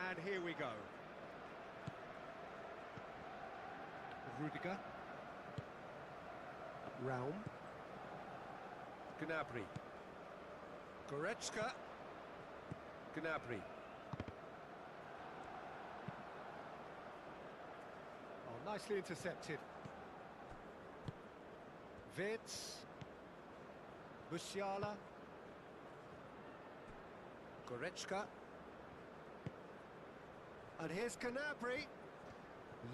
And here we go. Rudiger. Raum. Gnabry. Goretzka. Gnabry. Oh, nicely intercepted. Wirtz. Musiala. Goretzka. And here's Gnabry.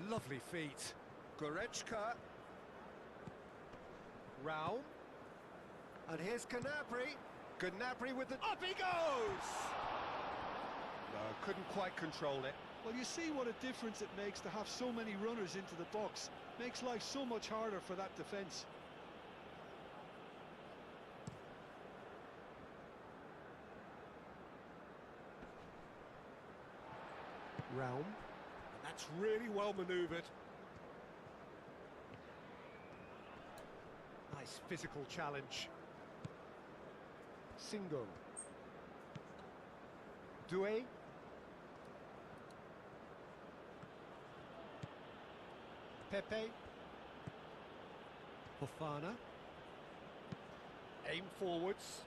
Lovely feet. Goretzka. Raum. And here's Gnabry. Gnabry with the... Up he goes! No, couldn't quite control it. Well, you see what a difference it makes to have so many runners into the box. Makes life so much harder for that defence. Raum. And that's really well manoeuvred. Nice physical challenge. Singo. Doué. Pepe. Fofana. Aim forwards.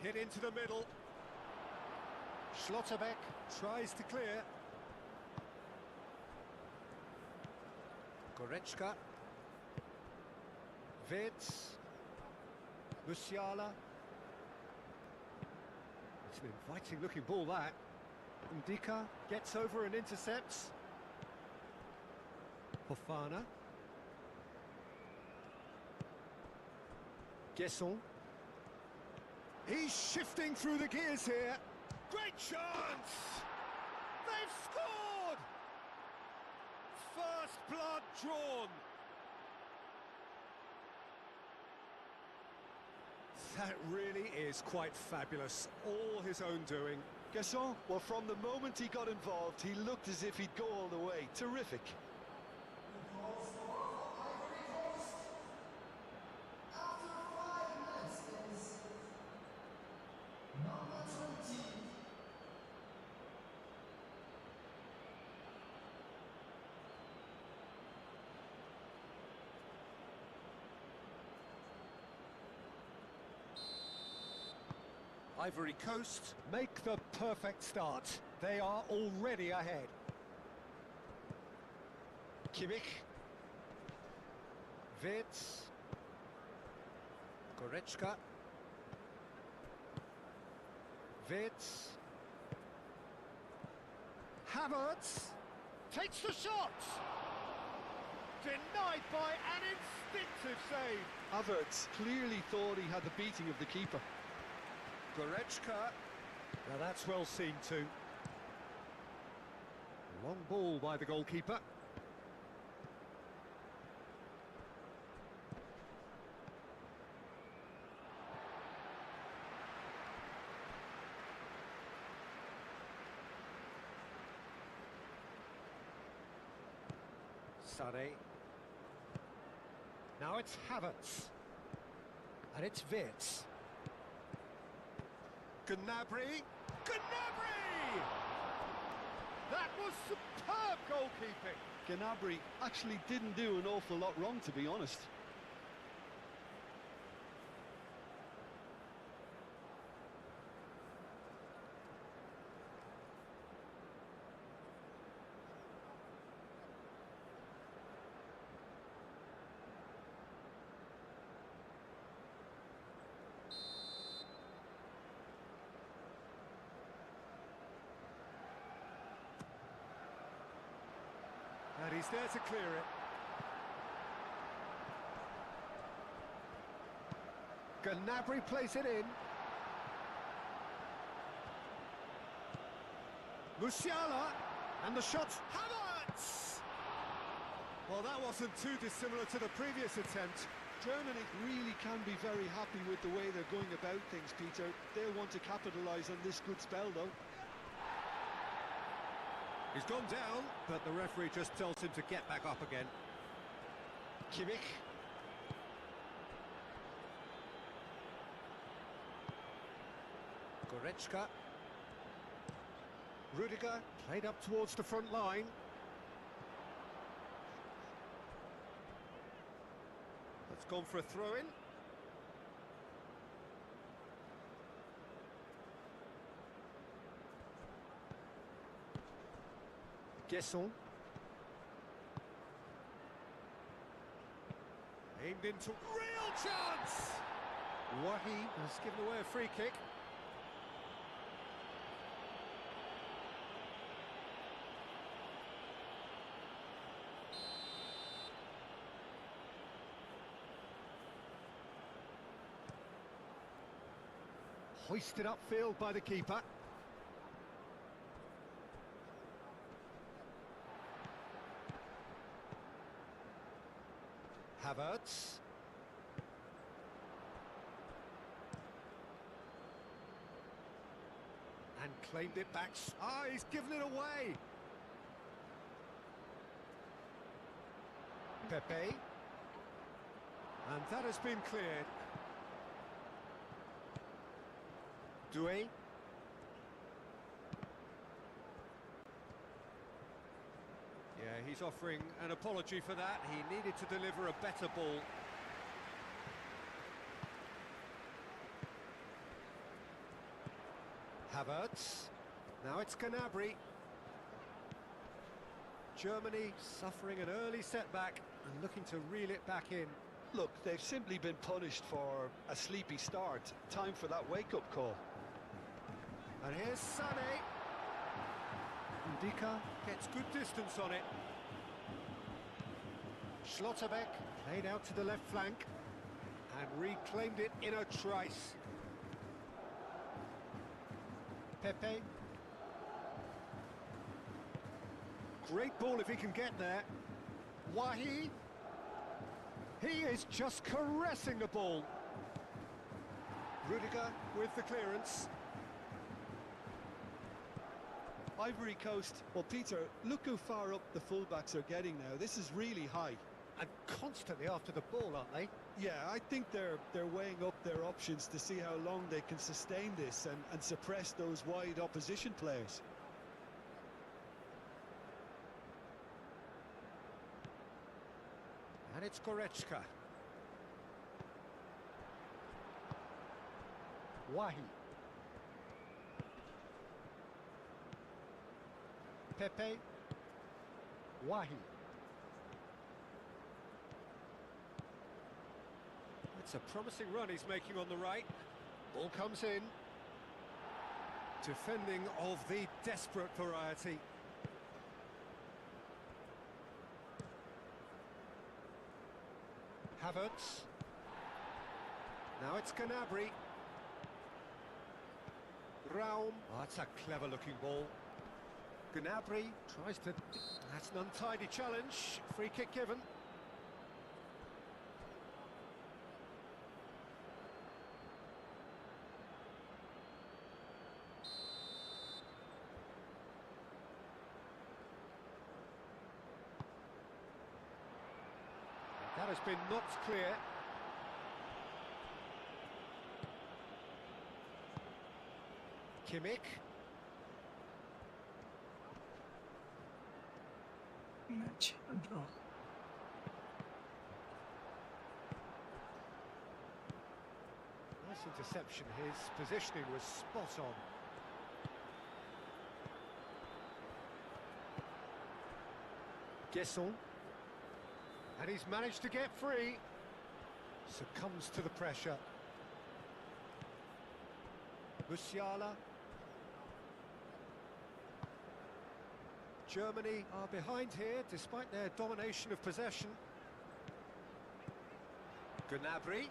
Hit into the middle. Schlotterbeck tries to clear. Goretzka. Wirtz. Musiala. It's an inviting looking ball, that. Ndika gets over and intercepts. Fofana. Guesson. He's shifting through the gears here. Great chance! They've scored! First blood drawn. That really is quite fabulous. All his own doing. Guesson, well, from the moment he got involved, he looked as if he'd go all the way. Terrific. Ivory Coast. After 5 minutes is number 20. Ivory Coast make the perfect start. They are already ahead. Kimmich. Wirtz. Goretzka. Wirtz. Havertz takes the shot. Denied by an instinctive save. Havertz clearly thought he had the beating of the keeper. Goretzka. Now that's well seen too. Long ball by the goalkeeper. Sade. Now it's Havertz. And it's Wirtz. Gnabry! Gnabry! That was superb goalkeeping! Gnabry actually didn't do an awful lot wrong, to be honest. And he's there to clear it. Gnabry plays it in. Musiala, and the shot. Havertz! Well, that wasn't too dissimilar to the previous attempt. Germany really can be very happy with the way they're going about things, Peter. They'll want to capitalise on this good spell, though. He's gone down, but the referee just tells him to get back up again. Kimmich. Goretzka. Rudiger played up towards the front line. That's gone for a throw-in. Gesson. Aimed into real chance! Wahi has given away a free kick. Hoisted upfield by the keeper. Havertz. And claimed it back. Ah, he's given it away. Pepe. And that has been cleared. Doué. Yeah, he's offering an apology for that. He needed to deliver a better ball. Havertz. Now it's Gnabry. Germany suffering an early setback and looking to reel it back in. Look, they've simply been punished for a sleepy start. Time for that wake-up call. And here's Sané. Ndika gets good distance on it. Schlotterbeck played out to the left flank and reclaimed it in a trice. Pepe. Great ball if he can get there. Wahi. He is just caressing the ball. Rudiger with the clearance. Ivory Coast, well, Peter, look how far up the fullbacks are getting now. This is really high. And constantly after the ball, aren't they? Yeah, I think they're weighing up their options to see how long they can sustain this and suppress those wide opposition players. And it's Goretzka. Wahi. Pepe. Wahi. It's a promising run he's making on the right. Ball comes in. Defending of the desperate variety. Havertz. Now it's Gnabry. Raum. Oh, that's a clever-looking ball. Gnabry tries to... That's an untidy challenge. Free kick given. That has been knocked clear. Kimmich. Match a draw. Nice interception. His positioning was spot on. Gesson. And he's managed to get free. Succumbs to the pressure. Musiala. Germany are behind here despite their domination of possession. Gnabry.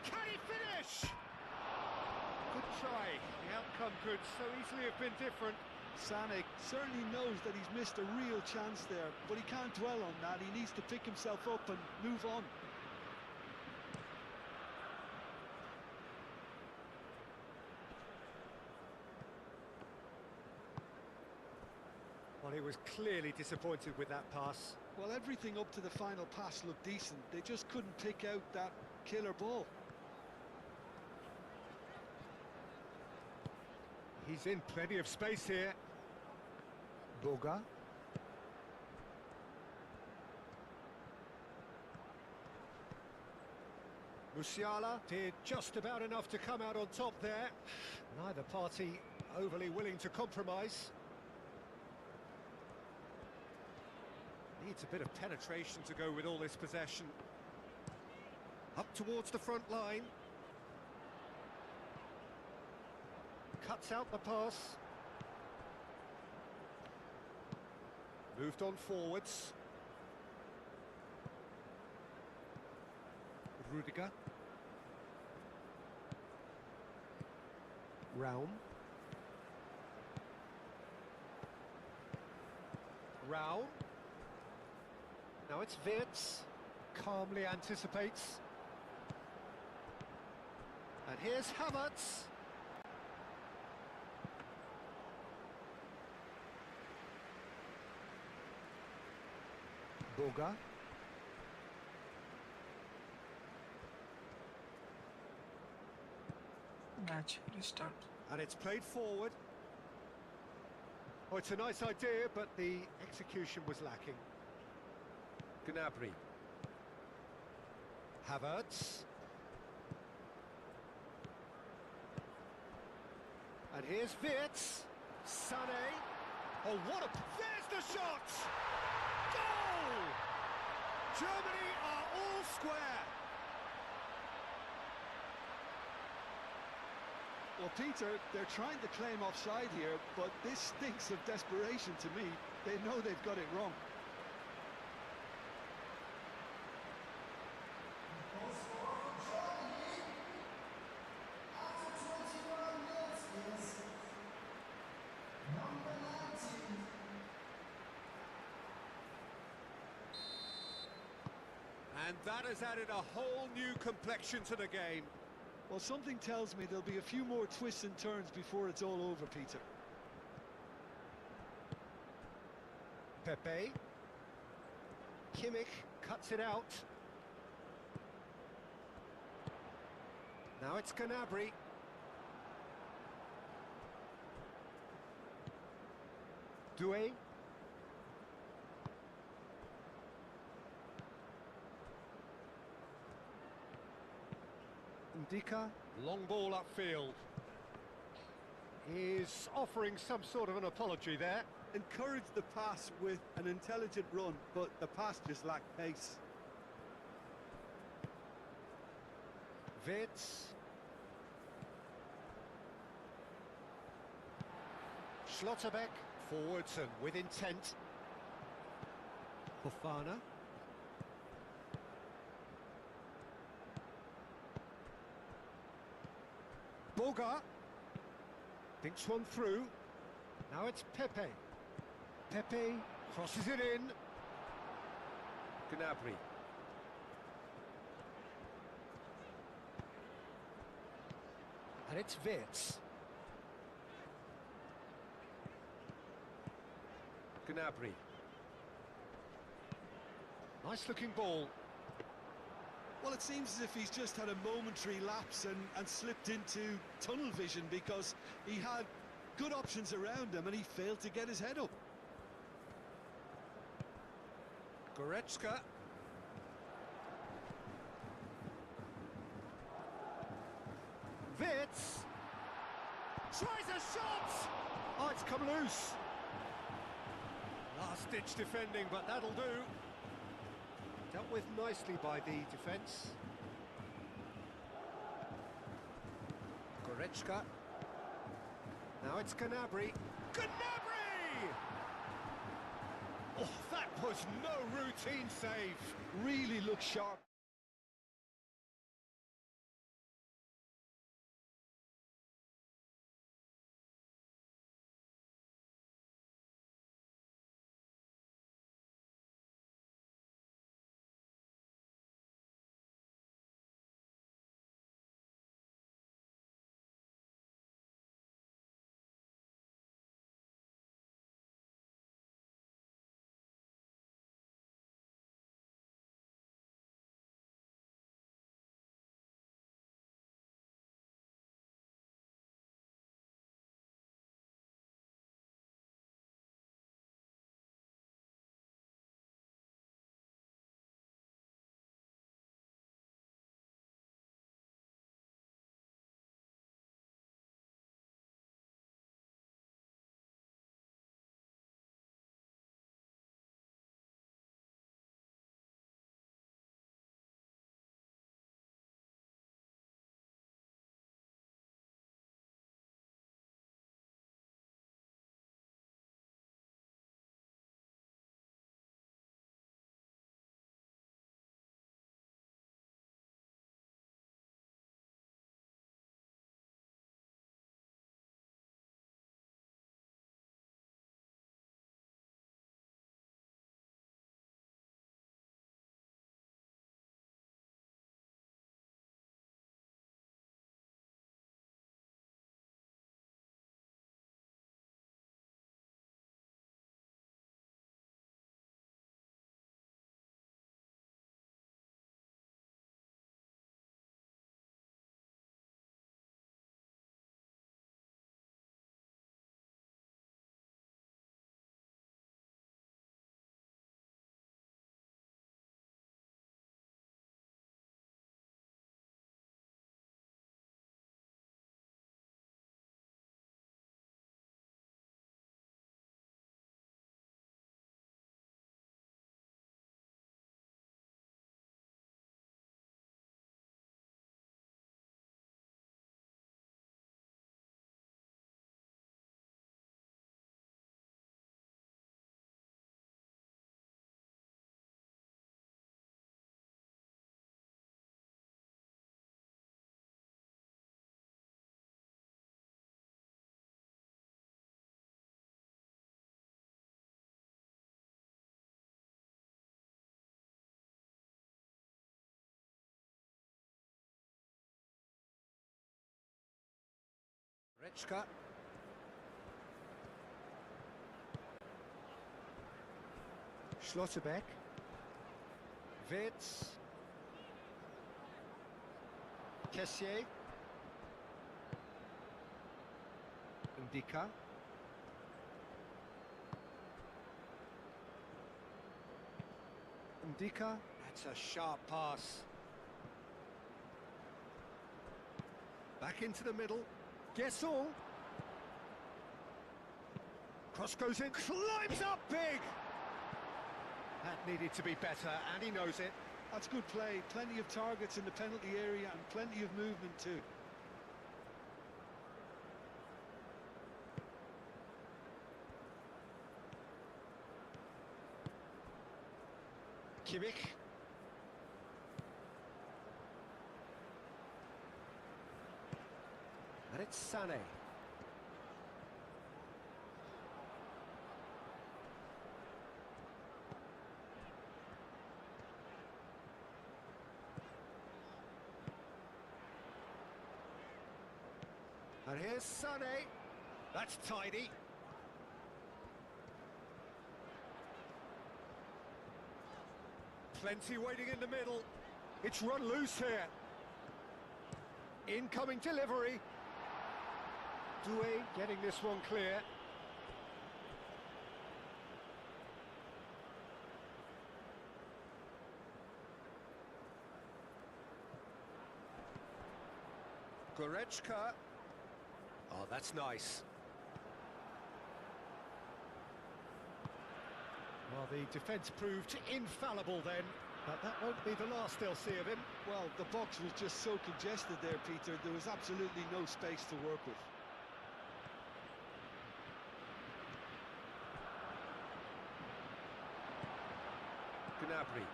Can he finish? Good try. The outcome could so easily have been different. Sané certainly knows that he's missed a real chance there, but he can't dwell on that. He needs to pick himself up and move on. Well, he was clearly disappointed with that pass. Well, everything up to the final pass looked decent. They just couldn't pick out that killer ball. He's in plenty of space here. Boga. Musiala did just about enough to come out on top there. Neither party overly willing to compromise. Needs a bit of penetration to go with all this possession. Up towards the front line. Cuts out the pass. Moved on forwards. Rudiger. Raum. Raum. Now it's Wirtz. Calmly anticipates. And here's Havertz. Boga. Match restart. And it's played forward. Oh, it's a nice idea, but the execution was lacking. Gnabry. Havertz. And here's Wirtz. Sané. Oh, what a... There's the shot! Goal! Germany are all square. Well, Peter, they're trying to claim offside here, but this stinks of desperation to me. They know they've got it wrong. Goal scorer for Germany after 21 minutes is number 19. And that has added a whole new complexion to the game. Well, something tells me there'll be a few more twists and turns before it's all over, Peter. Pepe. Kimmich cuts it out. Now it's Gnabry. Doué. Ndika, long ball upfield. Is offering some sort of an apology there. Encouraged the pass with an intelligent run, but the pass just lacked pace. Wirtz. Schlotterbeck, forwards and with intent. Fofana. Boga. Thinks one through. Now it's Pepe. Pepe crosses it in. Gnabry. And it's Wirtz. Gnabry. Nice looking ball. Well, it seems as if he's just had a momentary lapse and slipped into tunnel vision, because he had good options around him and he failed to get his head up. Goretzka. Wirtz. Tries a shot! Oh, it's come loose. Last-ditch defending, but that'll do. Dealt with nicely by the defence. Goretzka. Now it's Gnabry. Gnabry! Oh, that was no routine save. Really looked sharp. Goretzka. Schlotterbeck. Wirtz. Kessier. Ndika. Ndika. That's a sharp pass. Back into the middle. Guessall. Cross goes in. Climbs up big. That needed to be better, and he knows it. That's good play. Plenty of targets in the penalty area and plenty of movement too. Kimmich. And it's Sané. And here's Sané. That's tidy. Plenty waiting in the middle. It's run loose here. Incoming delivery. Doué getting this one clear. Goretzka. Oh, that's nice. Well, the defence proved infallible then, but that won't be the last they'll see of him. Well, the box was just so congested there, Peter. There was absolutely no space to work with. Gnabry.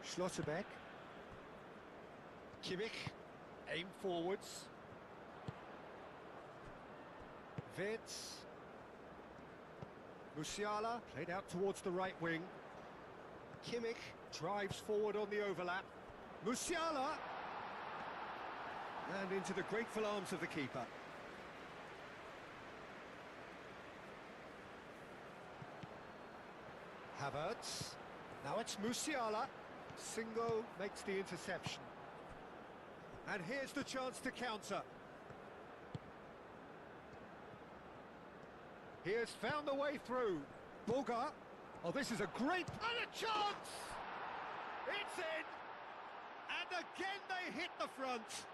Schlotterbeck. Kimmich. Aim forwards. Wirtz. Musiala played out towards the right wing. Kimmich drives forward on the overlap. Musiala! And into the grateful arms of the keeper. Havertz. Now it's Musiala. Singo makes the interception. And here's the chance to counter. He has found the way through. Boga. Oh, this is a great... And a chance! It's in! And again they hit the front.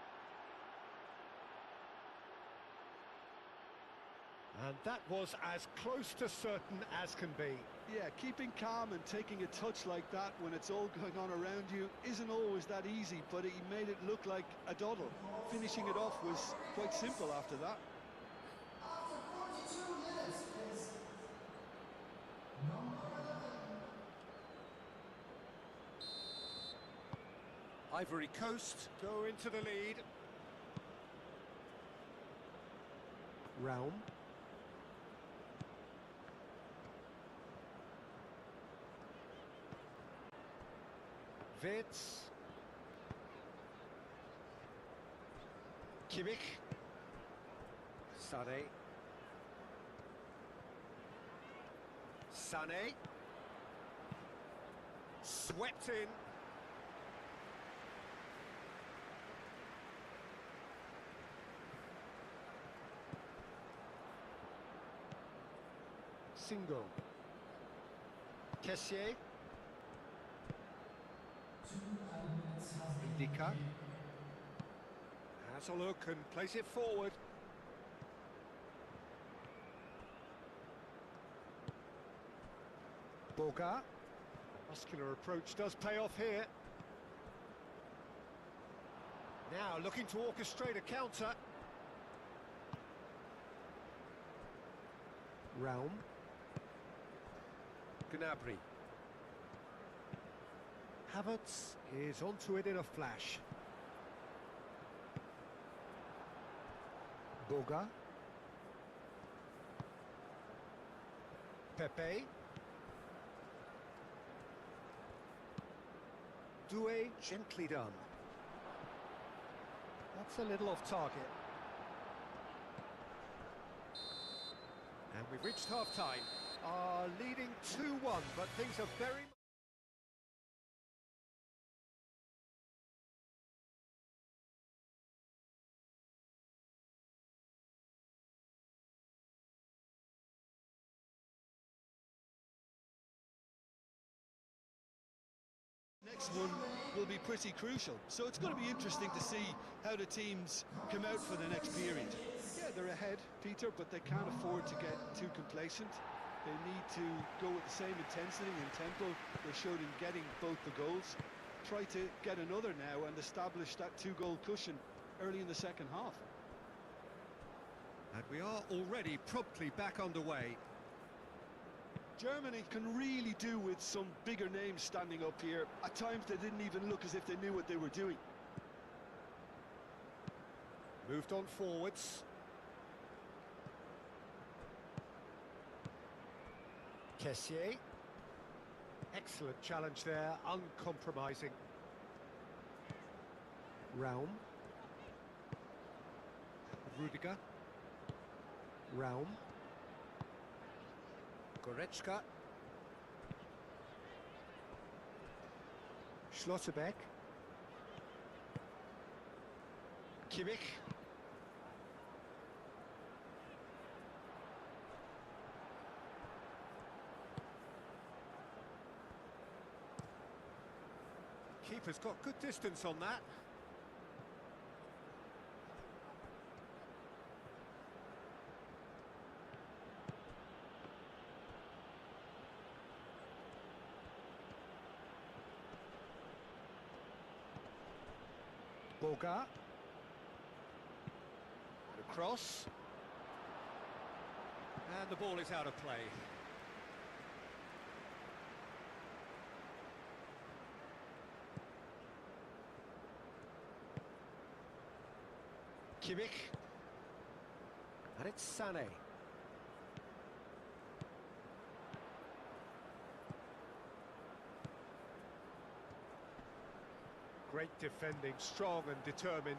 And that was as close to certain as can be. Yeah, keeping calm and taking a touch like that when it's all going on around you isn't always that easy, but he made it look like a doddle. Finishing it off was quite simple after that. After 42 minutes is number 11. Ivory Coast go into the lead. Raum. Wirtz. Kimmich. Sané. Sané. Swept in. Singo. Kessier. Ndika. Has a look and plays it forward. Boga. Muscular approach does pay off here. Now looking to orchestrate a counter. Raum. Gnabry. Havertz is onto it in a flash. Boga. Pepe. Doué, gently done. That's a little off target. And we've reached half-time. Leading 2-1, but things are very... Next one will be pretty crucial, so it's going to be interesting to see how the teams come out for the next period. Yeah, they're ahead, Peter, but they can't afford to get too complacent. They need to go with the same intensity and tempo they showed in getting both the goals. Try to get another now and establish that two-goal cushion early in the second half. And we are already promptly back underway. Germany can really do with some bigger names standing up here. At times they didn't even look as if they knew what they were doing. Moved on forwards. Kessier. Excellent challenge there, uncompromising. Raum. Rudiger. Raum. Goretzka. Schlotterbeck. Kimmich. Keeper's got good distance on that. Boga. Across. And the ball is out of play. Kimmich. And it's Sané. Great defending, strong and determined.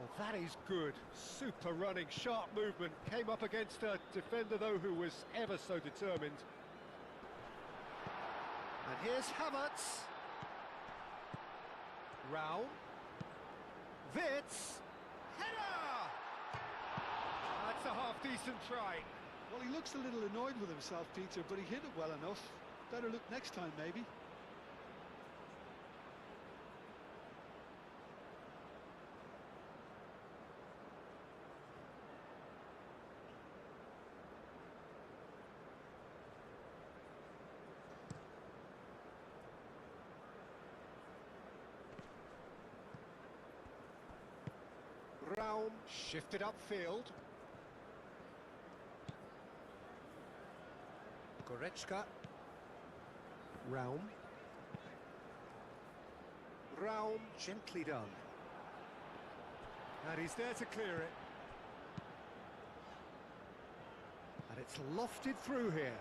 Well, that is good. Super running, sharp movement. Came up against a defender, though, who was ever so determined. And here's Havertz. Raul. Witz. Header! That's a half-decent try. Well, he looks a little annoyed with himself, Peter, but he hit it well enough. Better look next time, maybe. Raum shifted upfield. Goretzka. Raum. Raum gently done. And he's there to clear it. And it's lofted through here.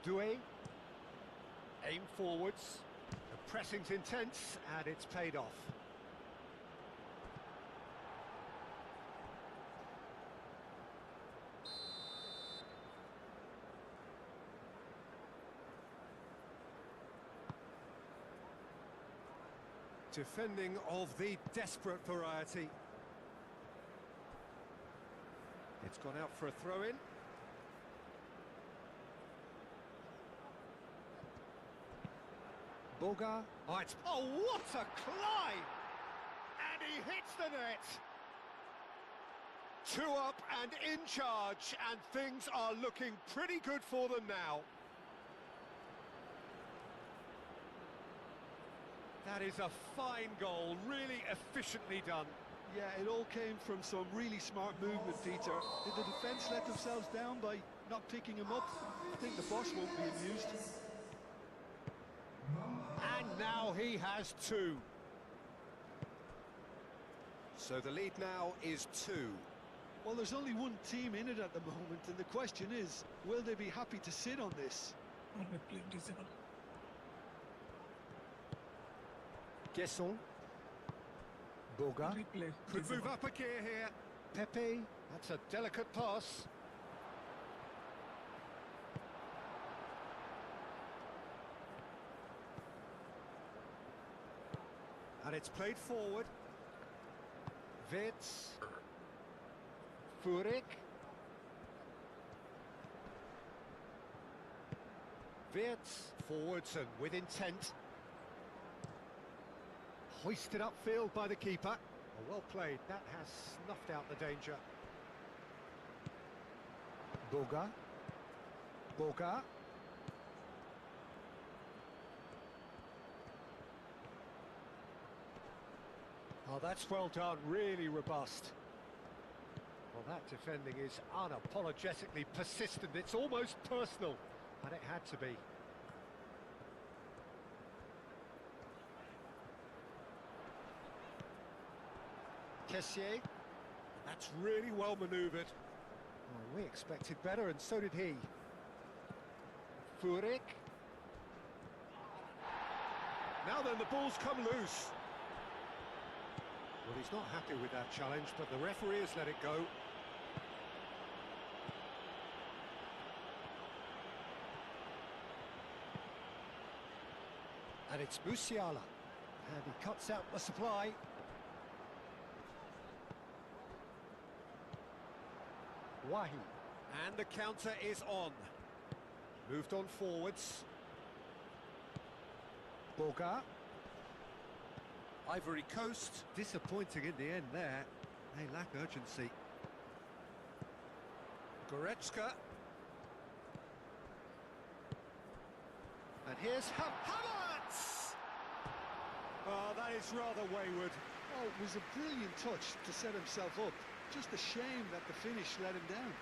Doué, aim forwards, the pressing's intense and it's paid off. Defending of the desperate variety. It's gone out for a throw-in. Boga. Oh, what a climb! And he hits the net! 2 up and in charge, and things are looking pretty good for them now. That is a fine goal, really efficiently done. Yeah, it all came from some really smart movement, Peter. Did the defence let themselves down by not picking him up? I think the boss won't be amused. And now he has 2. So the lead now is 2. Well, there's only one team in it at the moment, and the question is, will they be happy to sit on this? On replay, disable. Guesson. Boga. Replay, Could move disable. up a gear here. Pepe. That's a delicate pass. And it's played forward. Wits. Furyk. Wits. Forwards and with intent. Hoisted upfield by the keeper. Oh, well played. That has snuffed out the danger. Boga. Boga. Oh, that's well done. Really robust. Well, that defending is unapologetically persistent. It's almost personal. And it had to be. Kessié. That's really well manoeuvred. Oh, we expected better, and so did he. Furyk. Now then, the ball's come loose. Well, he's not happy with that challenge, but the referee has let it go. And it's Musiala. And he cuts out the supply. Wahi. And the counter is on. Moved on forwards. Boga. Ivory Coast. Disappointing in the end there. They lack urgency. Goretzka. And here's Havertz! Oh, that is rather wayward. Oh, it was a brilliant touch to set himself up. Just a shame that the finish let him down.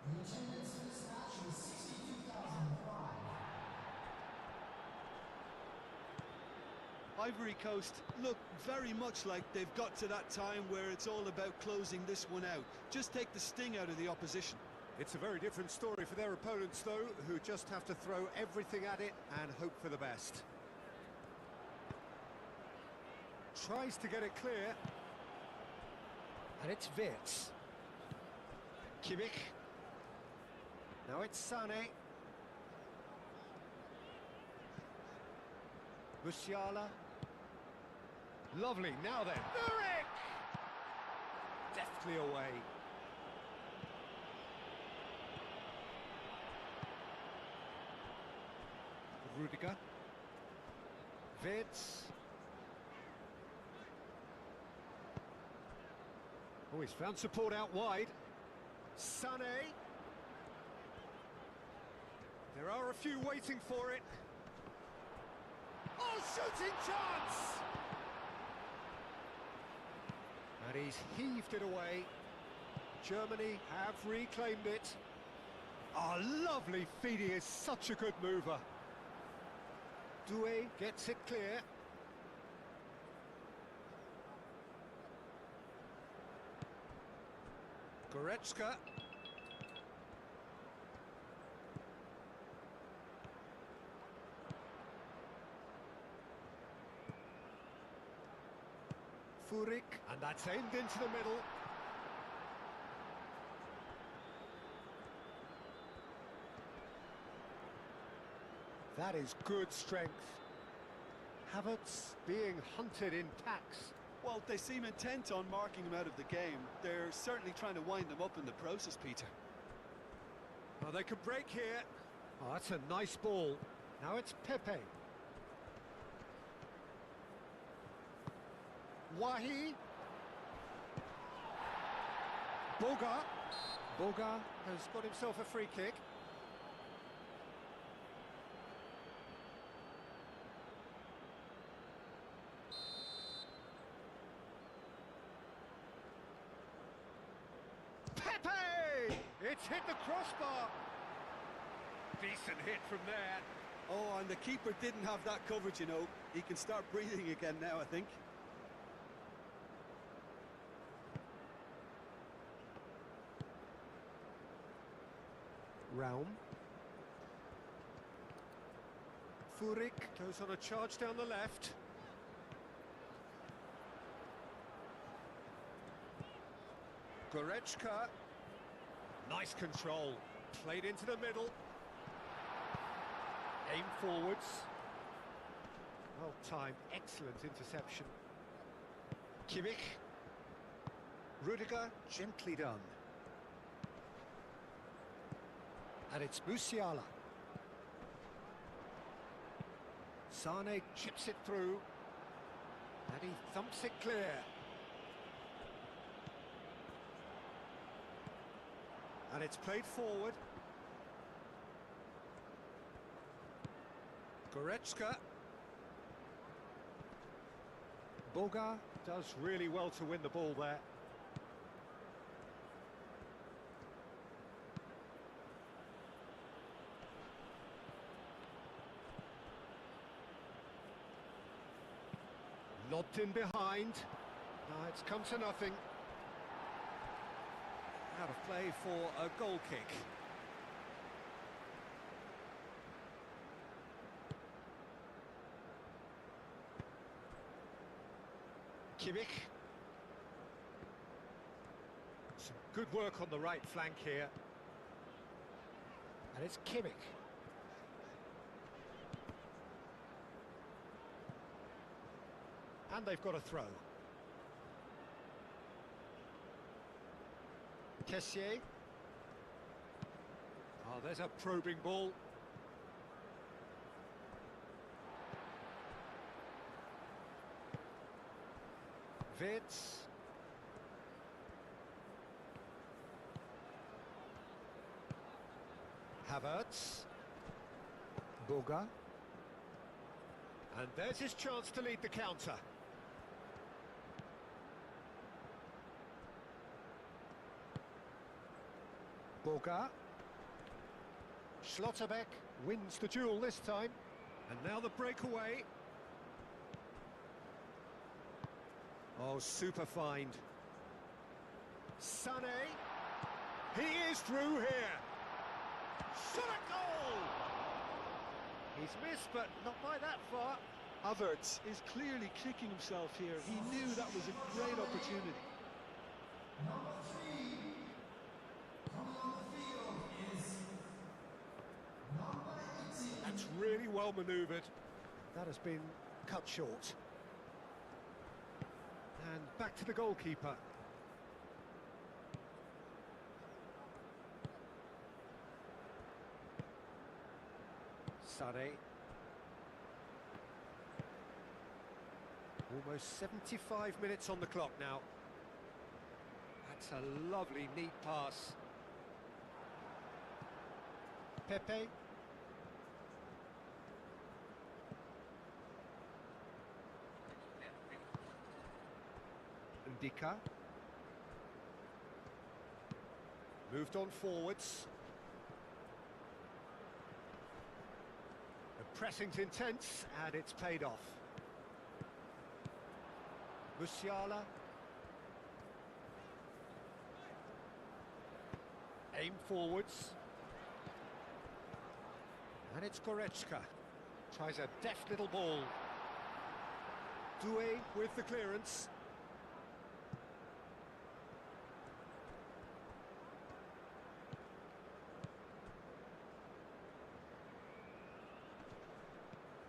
The attendance for this match was 62,005. Ivory Coast look very much like they've got to that time where it's all about closing this one out. Just take the sting out of the opposition. It's a very different story for their opponents, though, who just have to throw everything at it and hope for the best. Tries to get it clear. And it's Wits. Kimmich. Now it's Sané. Musiala. Lovely, now then. Furyk! Deftly away. Rudiger. Wits. Oh, he's found support out wide. Sané. There are a few waiting for it. Oh, shooting chance! And he's heaved it away. Germany have reclaimed it. Oh, lovely feed, he is such a good mover. Doué gets it clear. Goretzka. Furyk, and that's aimed into the middle. That is good strength. Havertz being hunted in packs. Well, they seem intent on marking him out of the game. They're certainly trying to wind them up in the process, Peter. Oh, they could break here. Oh, that's a nice ball. Now it's Pepe. Wahi. Boga. Boga has got himself a free kick. hit the crossbar. Decent hit from there. Oh, and the keeper didn't have that coverage, you know. He can start breathing again now, I think. Raum. Furyk goes on a charge down the left. Goretzka. Nice control. Played into the middle. Aim forwards. Well timed, excellent interception. Kimmich. Rudiger, gently done. And it's Musiala. Sane chips it through. And he thumps it clear. And it's played forward. Goretzka. Boga does really well to win the ball there. Lobbed in behind. Now it's come to nothing. Out of play for a goal kick. Kimmich. Some good work on the right flank here. And it's Kimmich. And they've got a throw. Kessier. Oh, there's a probing ball. Vitz. Havertz. Boga. And there's his chance to lead the counter. Boga. Schlotterbeck wins the duel this time. And now the breakaway. Oh, super find. Sané. He is through here. Shot a goal! He's missed, but not by that far. Havertz is clearly kicking himself here. He knew that was a great opportunity. Number 3, coming on the field is number 18. That's really well manoeuvred. That has been cut short. And back to the goalkeeper. Sane. Almost 75 minutes on the clock now. That's a lovely, neat pass. Pepe. Ndika. Moved on forwards. The pressing's intense, and it's paid off. Musiala. Aim forwards. And it's Goretzka. Tries a deft little ball. Doué with the clearance.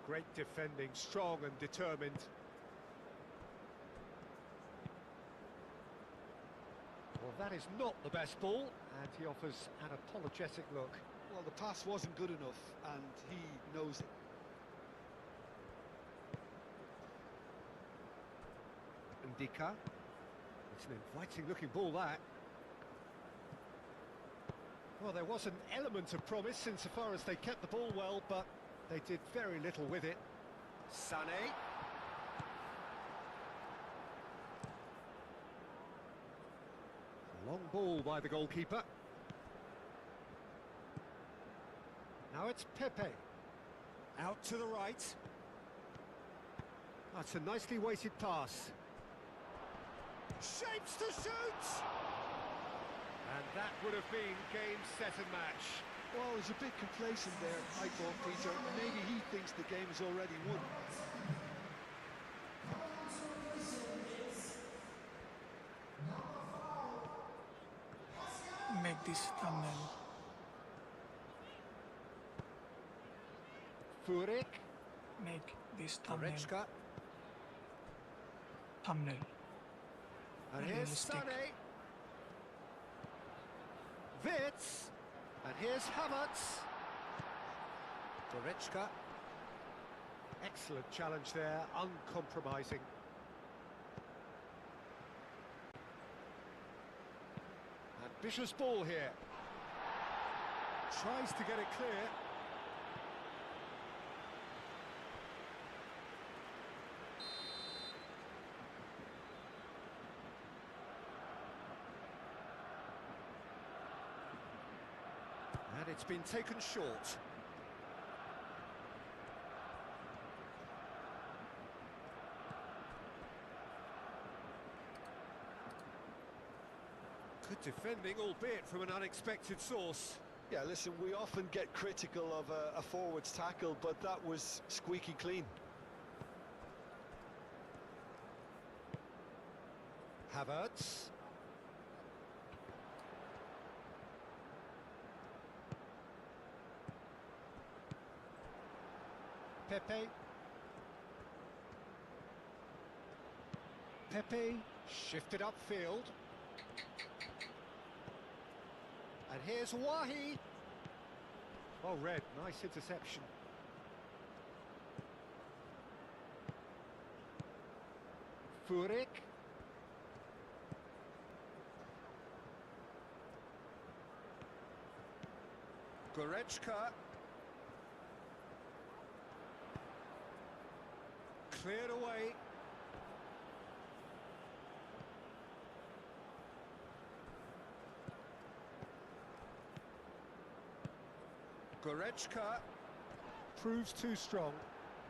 Great defending, strong and determined. Well, that is not the best ball, and he offers an apologetic look. Well, the pass wasn't good enough, and he knows it. Ndika. It's an inviting-looking ball, that. Well, there was an element of promise insofar as they kept the ball well, but they did very little with it. Sané. Long ball by the goalkeeper. Now it's Pepe. Out to the right. That's a nicely weighted pass. Shapes to shoot! And that would have been game, set and match. Well, he's a bit complacent there, I thought, Peter. Maybe he thinks the game is already won. Make this thumbnail. Furyk. Make this thumbnail. Goretzka. Thumbnail. And here's Realistic. Sané. Wirtz. And here's Havertz. Goretzka. Excellent challenge there, uncompromising. Ambitious ball here. Tries to get it clear. And it's been taken short. Good defending, albeit from an unexpected source. Yeah, listen, we often get critical of a forward's tackle, but that was squeaky clean. Havertz. Pepe. Pepe shifted upfield. And here's Wahi. Oh, Red, nice interception. Furyk. Goretzka. Cleared away. Goretzka proves too strong.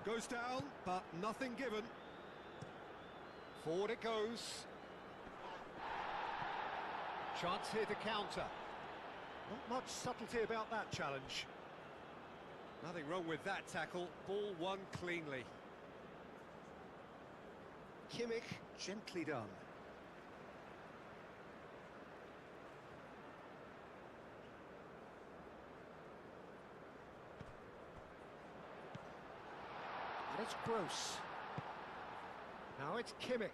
Goes down, but nothing given. Forward it goes. Chance here to counter. Not much subtlety about that challenge. Nothing wrong with that tackle. Ball won cleanly. Kimmich, gently done. And it's Gross. Now it's Kimmich.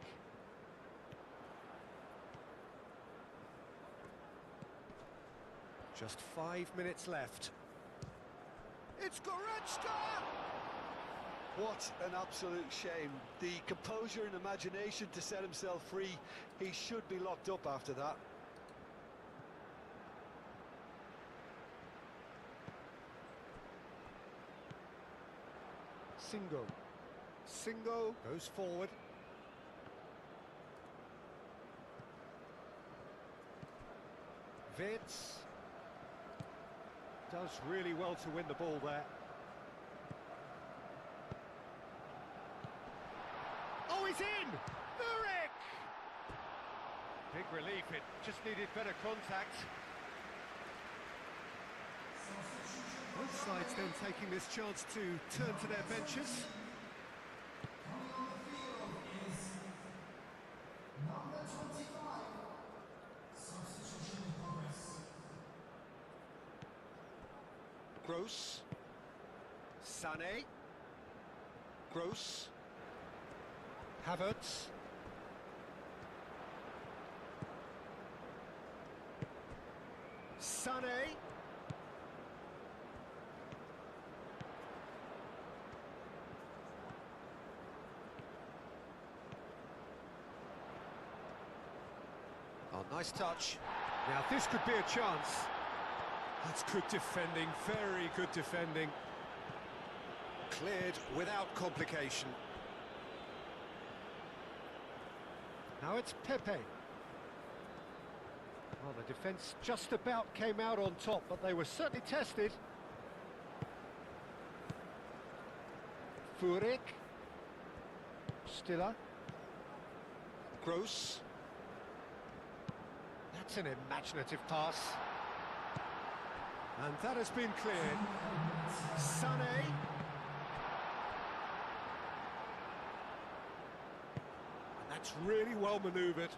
Just 5 minutes left. It's Goretzka! What an absolute shame. The composure and imagination to set himself free. He should be locked up after that. Singo goes forward. Wirtz does really well to win the ball there. Oh, he's in! Furyk! Big relief, it just needed better contact. Both sides then taking this chance to turn to their benches. Coming on the field is number 25. Substitution in progress. Gross. Sané. Gross. Havertz. Sané. Oh, nice touch. Now this could be a chance. That's good defending, very good defending. Cleared without complication. Now it's Pepe. Well, the defence just about came out on top, but they were certainly tested. Furyk. Stiller. Gross. That's an imaginative pass. And that has been cleared. Sané. And that's really well manoeuvred.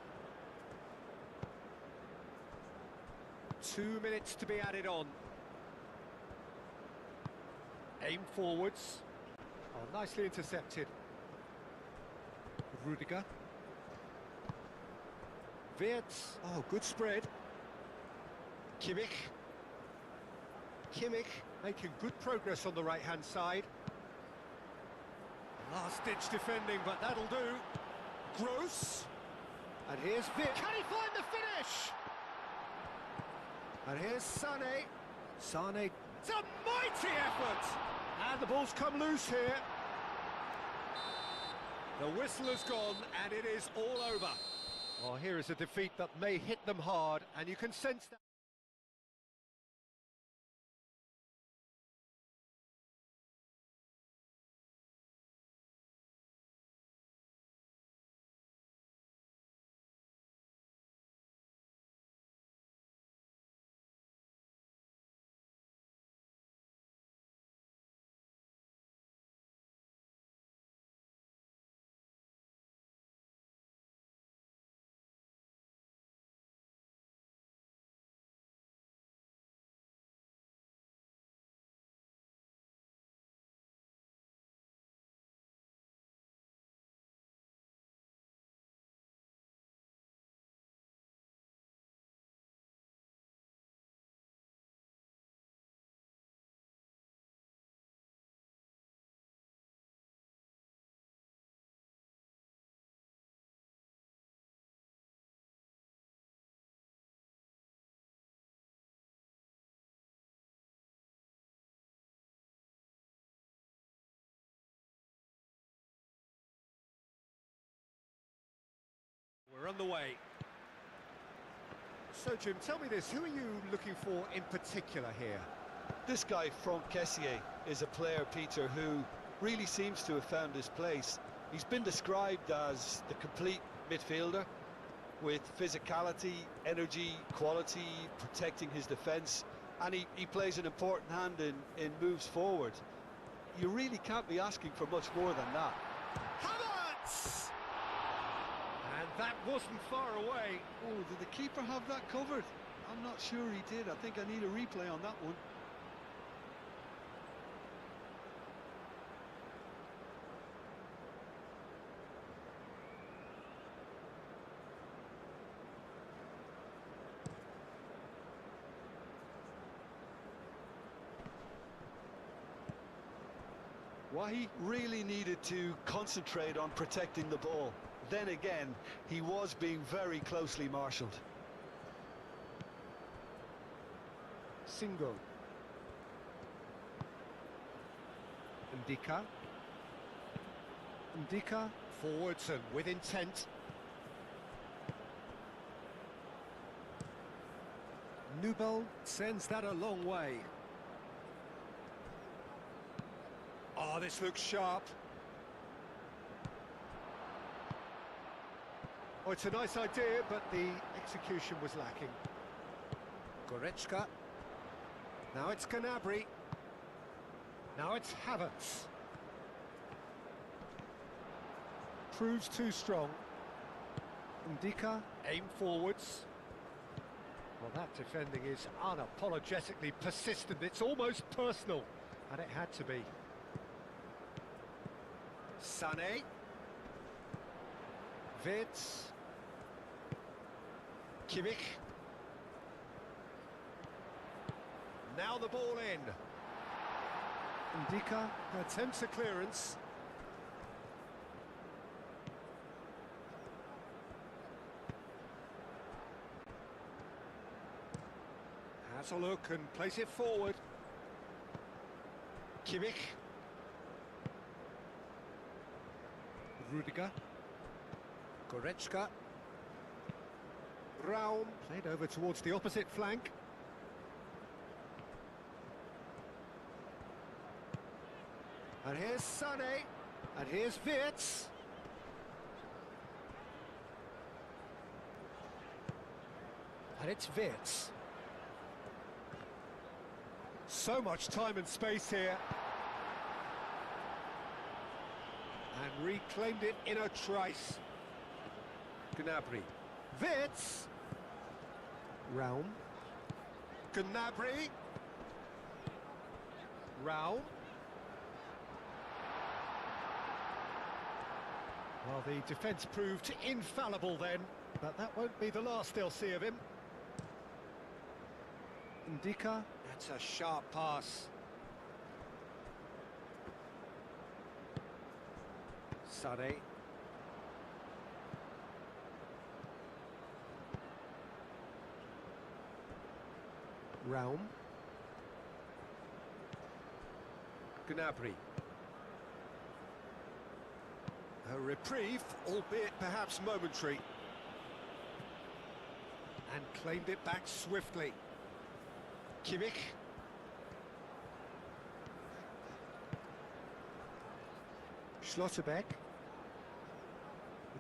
2 minutes to be added on. Aim forwards. Oh, nicely intercepted. Rudiger. Wirtz. Oh, good spread. Kimmich. Kimmich making good progress on the right-hand side. Last-ditch defending, but that'll do. Gross. And here's Wirtz. Can he find the finish? And here's Sané. Sané. It's a mighty effort! And the ball's come loose here. The whistle has gone, and it is all over. Well, here is a defeat that may hit them hard, and you can sense that. We're on the way. So, Jim, tell me this, who are you looking for in particular here? This guy, Franck Kessié, is a player, Peter, who really seems to have found his place. He's been described as the complete midfielder with physicality, energy, quality, protecting his defence, and he plays an important hand in moves forward. You really can't be asking for much more than that. Havertz! And that wasn't far away. Oh, did the keeper have that covered? I'm not sure he did. I think I need a replay on that one. Well, he really needed to concentrate on protecting the ball. Then again, he was being very closely marshalled. Single. Ndika. Ndika forwards and with intent. Nubel sends that a long way. Oh, this looks sharp. Oh, it's a nice idea, but the execution was lacking. Goretzka. Now it's Gnabry. Now it's Havertz. Proves too strong. Ndika, aim forwards. Well, that defending is unapologetically persistent. It's almost personal, and it had to be. Sané. Wirtz. Kimmich. Now the ball in. Ndika attempts a clearance. Has a look and plays it forward. Kimmich. Rudiger. Goretzka. Raum played over towards the opposite flank. And here's Sané. And here's Wirtz. And it's Wirtz. So much time and space here. And reclaimed it in a trice. Gnabry. Wirtz. Raum. Gnabry. Raum. Well, the defence proved infallible then, but that won't be the last they'll see of him. Ndika. That's a sharp pass. Sané. Raum. Gnabry. A reprieve, albeit perhaps momentary. And claimed it back swiftly. Kimmich. Schlotterbeck.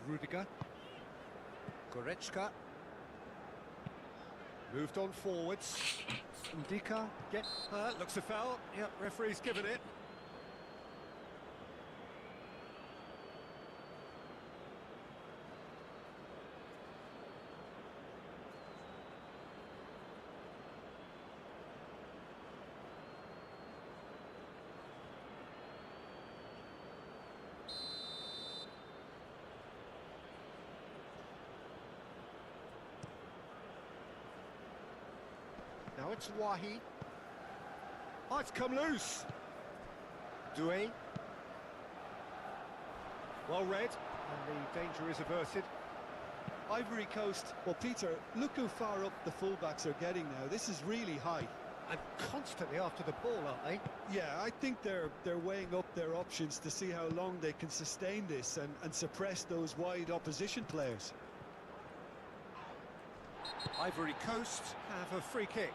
Rudiger. Goretzka. Moved on forwards. Ndika. Looks a foul. Yep, referee's given it. Now it's Wahi. Oh, it's come loose. Doué. Well read, and the danger is averted. Ivory Coast, well, Peter, look how far up the fullbacks are getting now. This is really high. And constantly after the ball, aren't they? Yeah, I think they're weighing up their options to see how long they can sustain this and suppress those wide opposition players. Ivory Coast have a free kick.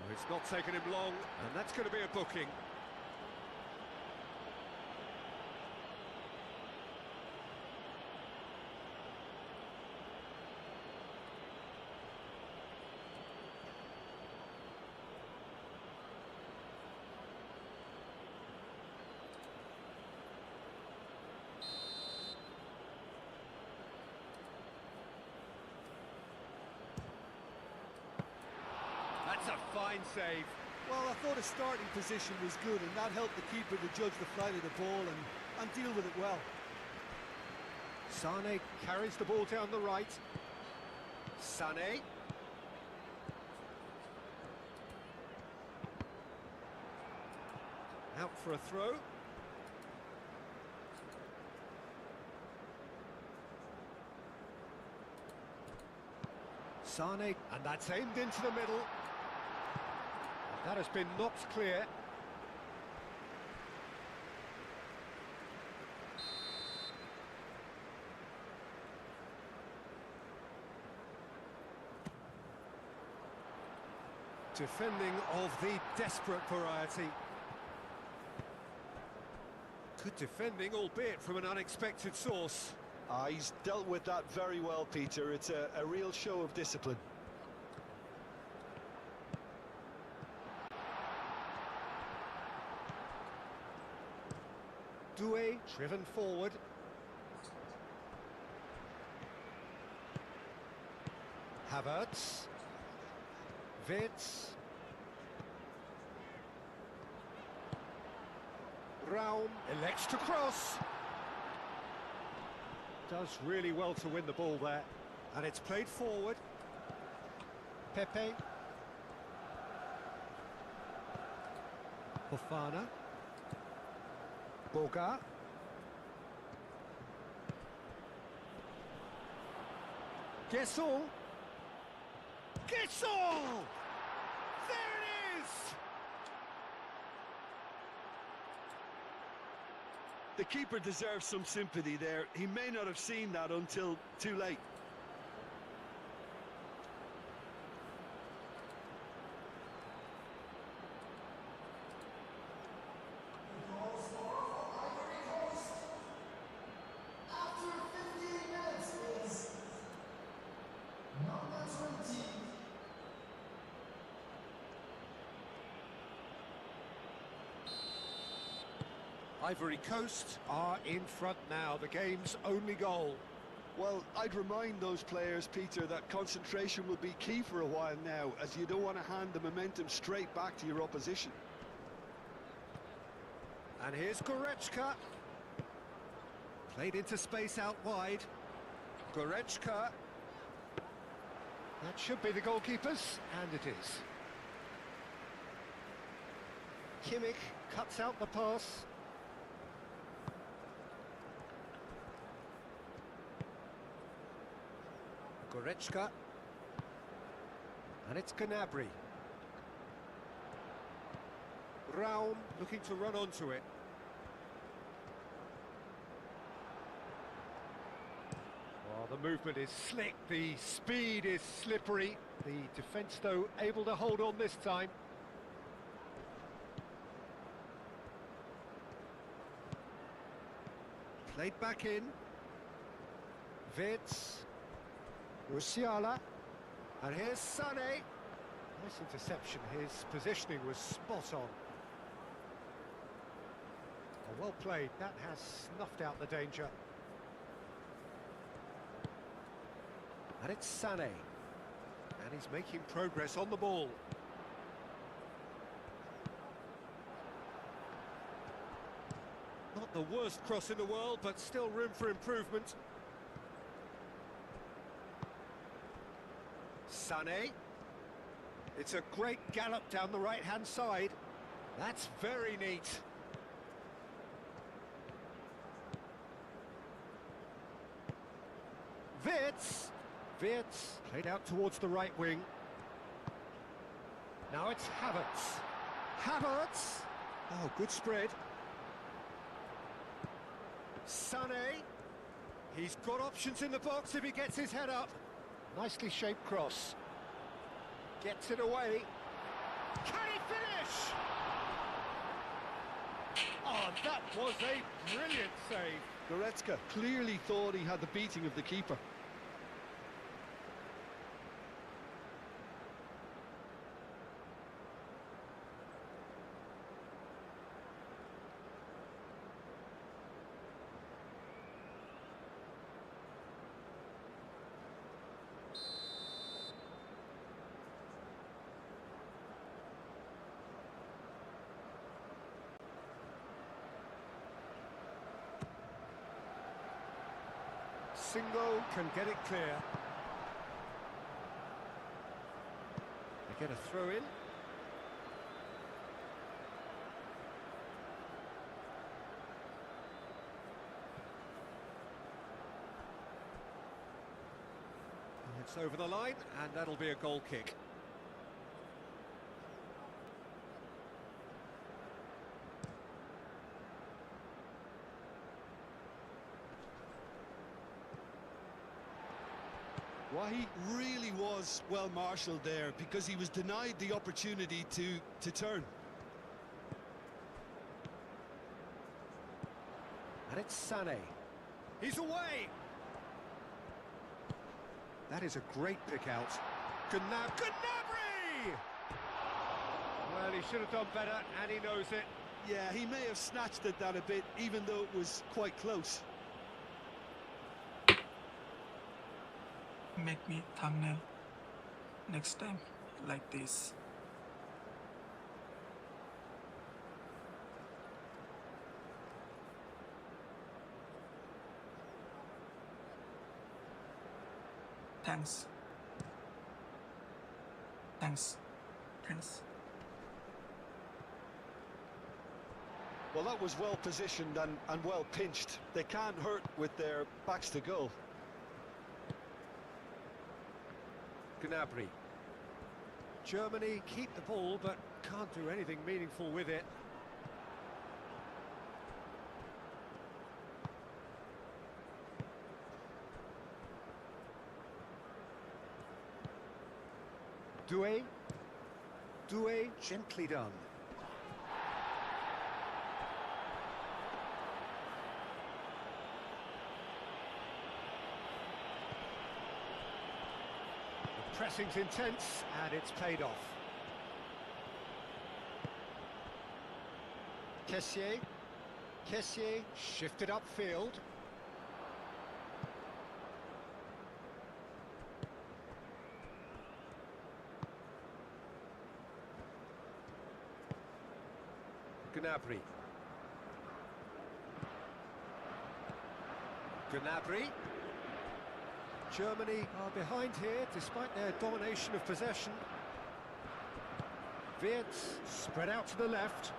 Well, it's not taken him long, and that's going to be a booking. That's a fine save. Well, I thought his starting position was good, and that helped the keeper to judge the flight of the ball and deal with it well. Sané carries the ball down the right. Sané. Out for a throw. Sané, and that's aimed into the middle. That has been knocked clear. Defending of the desperate variety. Good defending, albeit from an unexpected source. He's dealt with that very well, Peter. It's a real show of discipline. Doué driven forward. Havertz. Wirtz. Raum elects to cross. Does really well to win the ball there. And it's played forward. Pepe. Fofana. Boga. Guessel. Guessel! There it is! The keeper deserves some sympathy there. He may not have seen that until too late. Ivory Coast are in front now, the game's only goal. Well, I'd remind those players, Peter, that concentration will be key for a while now, as you don't want to hand the momentum straight back to your opposition. And here's Goretzka. Played into space out wide. Goretzka. That should be the goalkeeper's, and it is. Kimmich cuts out the pass. Goretzka. And it's Gnabry. Raum looking to run onto it. Well, the movement is slick, the speed is slippery. The defence, though, able to hold on this time. Played back in. Wirtz. Musiala. And here's Sané. Nice interception, his positioning was spot on. Oh, well played, that has snuffed out the danger. And it's Sané. And he's making progress on the ball. Not the worst cross in the world, but still room for improvement. Sané. It's a great gallop down the right-hand side. That's very neat. Wirtz played out towards the right wing. Now it's Havertz. Oh, good spread. Sané. He's got options in the box if he gets his head up. Nicely shaped cross. Gets it away. Can he finish? Oh, that was a brilliant save. Goretzka clearly thought he had the beating of the keeper. Singo can get it clear. They get a throw in. It's over the line, and that'll be a goal kick. Well, he really was well marshalled there, because he was denied the opportunity to turn. And it's Sané. He's away! That is a great pick out. Gnabry! Well, he should have done better, and he knows it. Yeah, he may have snatched at that a bit, even though it was quite close. Make me thumbnail next time like this. Thanks. Well, that was well positioned and well pinched. They can't hurt with their backs to goal. Gnabry. Germany keep the ball, but can't do anything meaningful with it. Doué, gently done. The pressing's intense, and it's paid off. Kessié shifted upfield. Gnabry. Gnabry. Germany are behind here despite their domination of possession. Wirtz spread out to the left.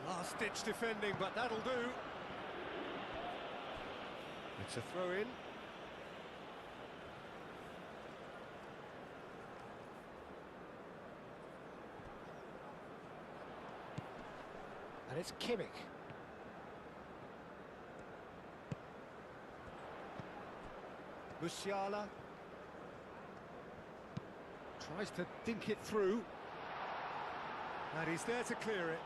Last-ditch defending, but that'll do. It's a throw-in. And it's Kimmich. Musiala tries to dink it through, and he's there to clear it.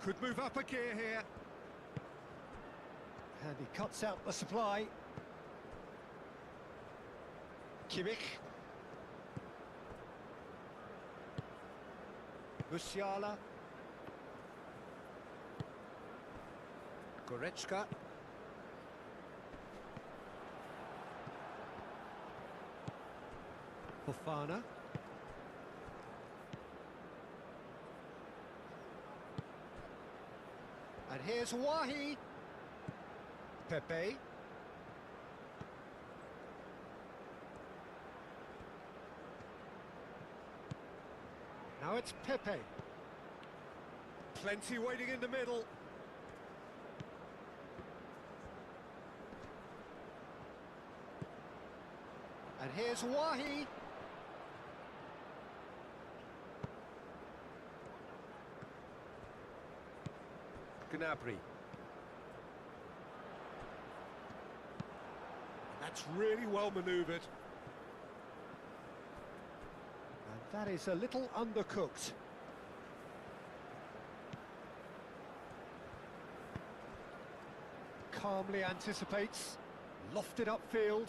Could move up a gear here. And he cuts out the supply. Kimmich. Musiala. Goretzka. Fofana. And here's Wahi. Pepe. Now it's Pepe. Plenty waiting in the middle. And here's Wahi. Gnabry. That's really well manoeuvred. And that is a little undercooked. Calmly anticipates, lofted upfield.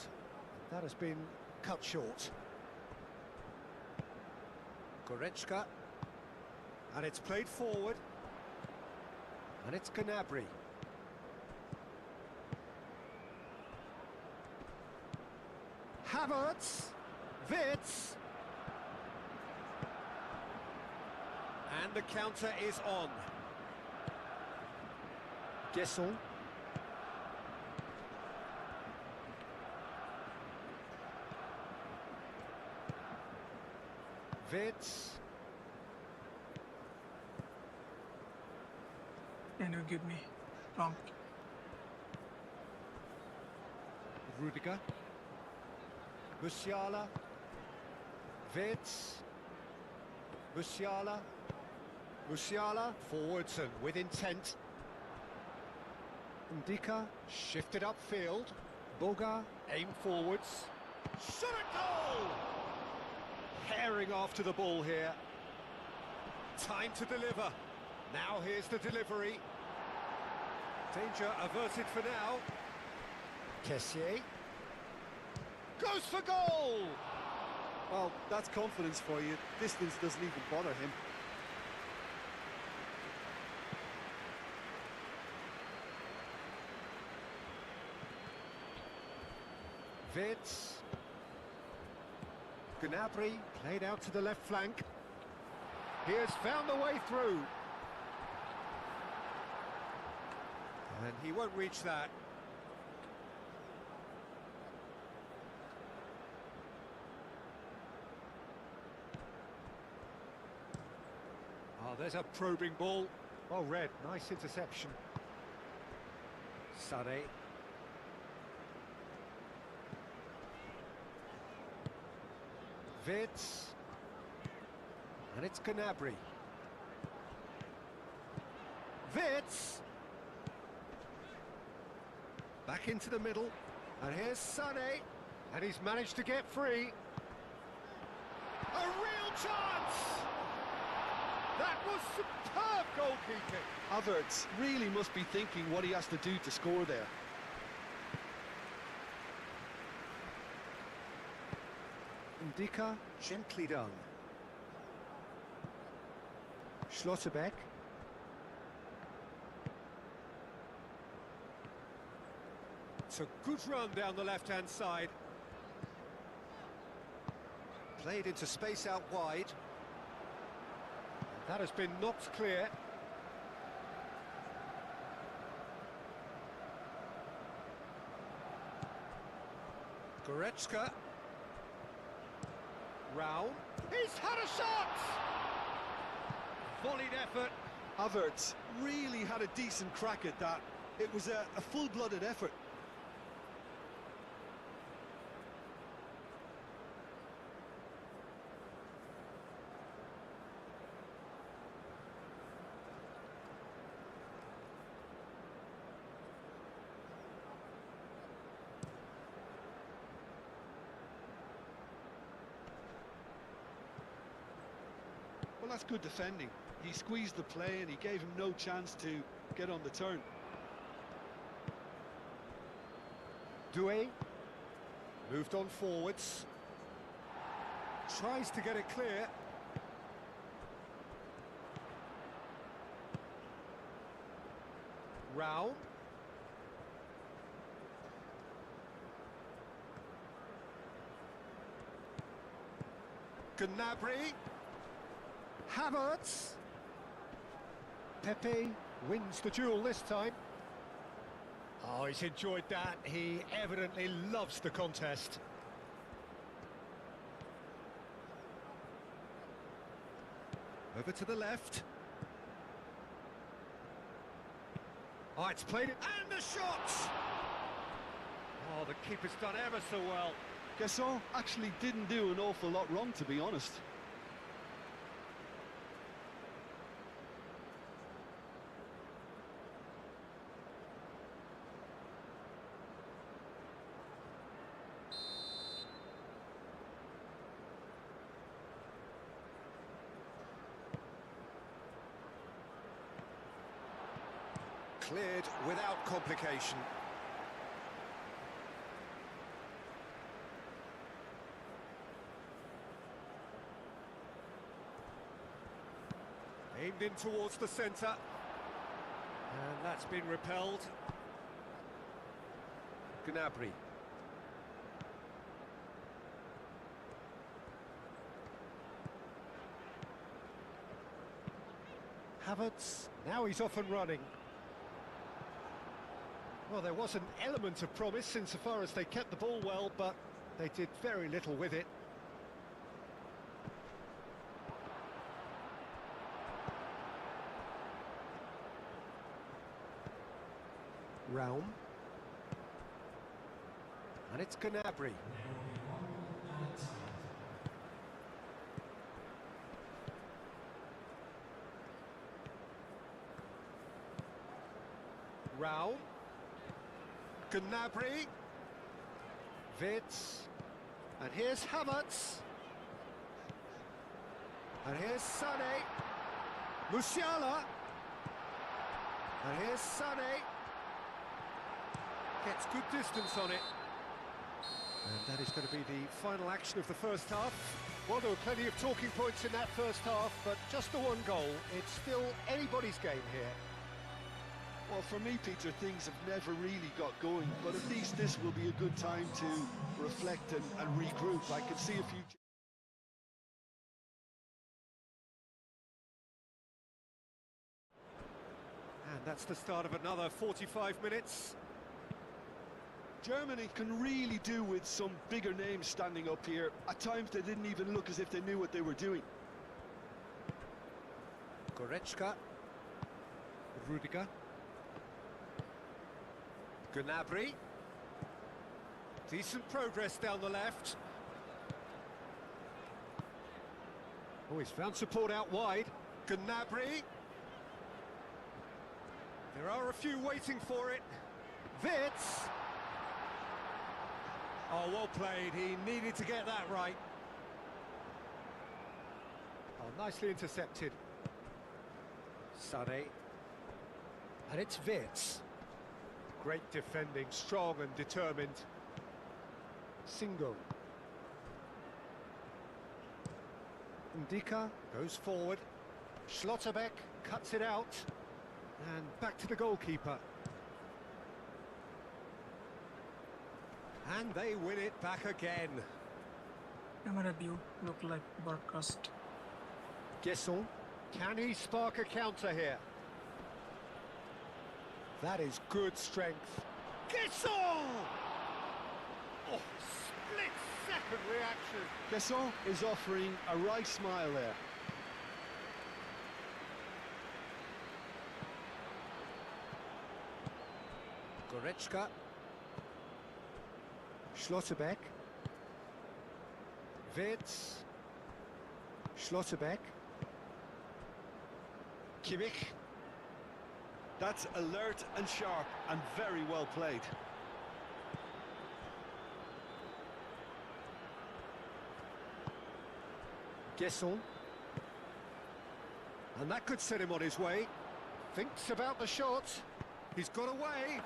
That has been cut short. Goretzka. And it's played forward. And it's Gnabry. Havertz. Wirtz. And the counter is on. Gesson. Wirtz. Can you give me prompt? Rudiger. Musiala. Wirtz. Musiala. Musiala forwards and with intent. Ndika shifted upfield. Boga aim forwards. Shot at goal! Herring after the ball here. Time to deliver. Now here's the delivery. Danger averted for now. Kessié. Goes for goal! Well, that's confidence for you. Distance doesn't even bother him. Wirtz. Gnabry played out to the left flank. He has found the way through. And he won't reach that. Oh, there's a probing ball. Well read, nice interception. Sané. Wirtz. And it's Gnabry. Wirtz. Back into the middle. And here's Sané. And he's managed to get free. A real chance! That was superb goalkeeping. Havertz really must be thinking what he has to do to score there. Ndika, gently done. Schlotterbeck. It's a good run down the left-hand side. Played into space out wide. That has been knocked clear. Goretzka. Round. He's had a shot! Volleyed effort. Havertz really had a decent crack at that. It was a full-blooded effort. Well, that's good defending. He squeezed the play and he gave him no chance to get on the turn. Doué moved on forwards. Tries to get it clear. Round. Gnabry. Havertz. Pepe wins the duel this time. Oh, he's enjoyed that. He evidently loves the contest. Over to the left. Oh, it's played it. And the shot! Oh, the keeper's done ever so well. Gasson actually didn't do an awful lot wrong, to be honest. Cleared without complication. Aimed in towards the centre. And that's been repelled. Gnabry. Havertz, now he's off and running. Well, there was an element of promise insofar as they kept the ball well, but they did very little with it. Raum. And it's Gnabry. Raum. Gnabry. Witz. And here's Havertz. And here's Sané. Musiala. And here's Sané. Gets good distance on it. And that is going to be the final action of the first half. Well, there were plenty of talking points in that first half, but just the one goal. It's still anybody's game here. Well, for me, Peter, things have never really got going, but at least this will be a good time to reflect and regroup. I can see a future. And that's the start of another 45 minutes. Germany can really do with some bigger names standing up here. At times they didn't even look as if they knew what they were doing. Goretzka. Rudiger. Gnabry. Decent progress down the left. Oh, he's found support out wide. Gnabry. There are a few waiting for it. Witz. Oh, well played. He needed to get that right. Oh, nicely intercepted. Sané. And it's Witz. Great defending, strong and determined. Single. Ndika goes forward. Schlotterbeck cuts it out. And back to the goalkeeper. And they win it back again. Camera view look like broadcast. Guesson, can he spark a counter here? That is good strength. Guesson! Oh, split-second reaction. Gesson is offering a right smile there. Goretzka. Schlotterbeck. Wirtz. Schlotterbeck. Kimmich. That's alert and sharp and very well played. Guesson. And that could set him on his way. Thinks about the shot. He's got away.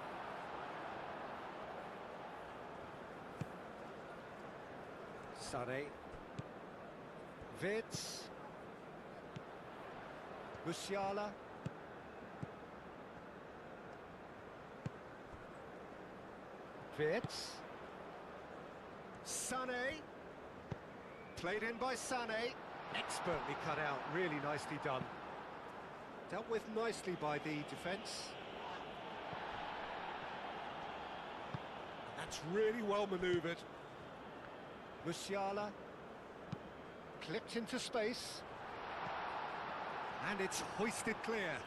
Sané. Wirtz. Musiala. Wirtz. Sané. Played in by Sané. Expertly cut out, really nicely done. Dealt with nicely by the defence. That's really well manoeuvred. Musiala. Clipped into space. And it's hoisted clear.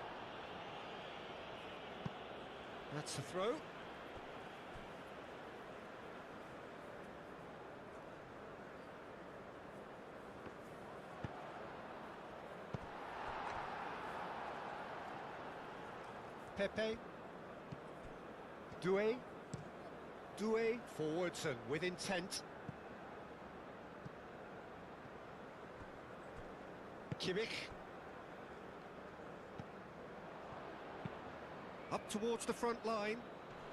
That's a throw. Pepe. Doué. Doué forwards and with intent. Kimmich. Up towards the front line.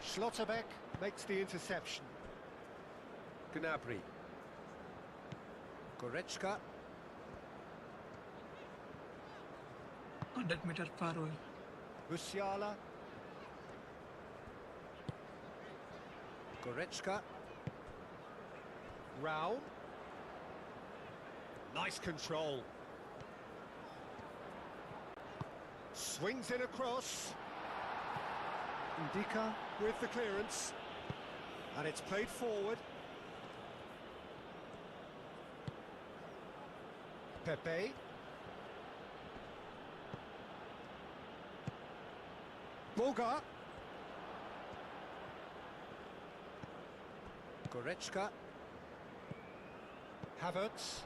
Schlotterbeck makes the interception. Gnabry. Goretzka. 100-meter far away. Musiala. Goretzka. Rao. Nice control. Swings it across. Ndika with the clearance. And it's played forward. Pepe. Boga. Goretzka. Havertz.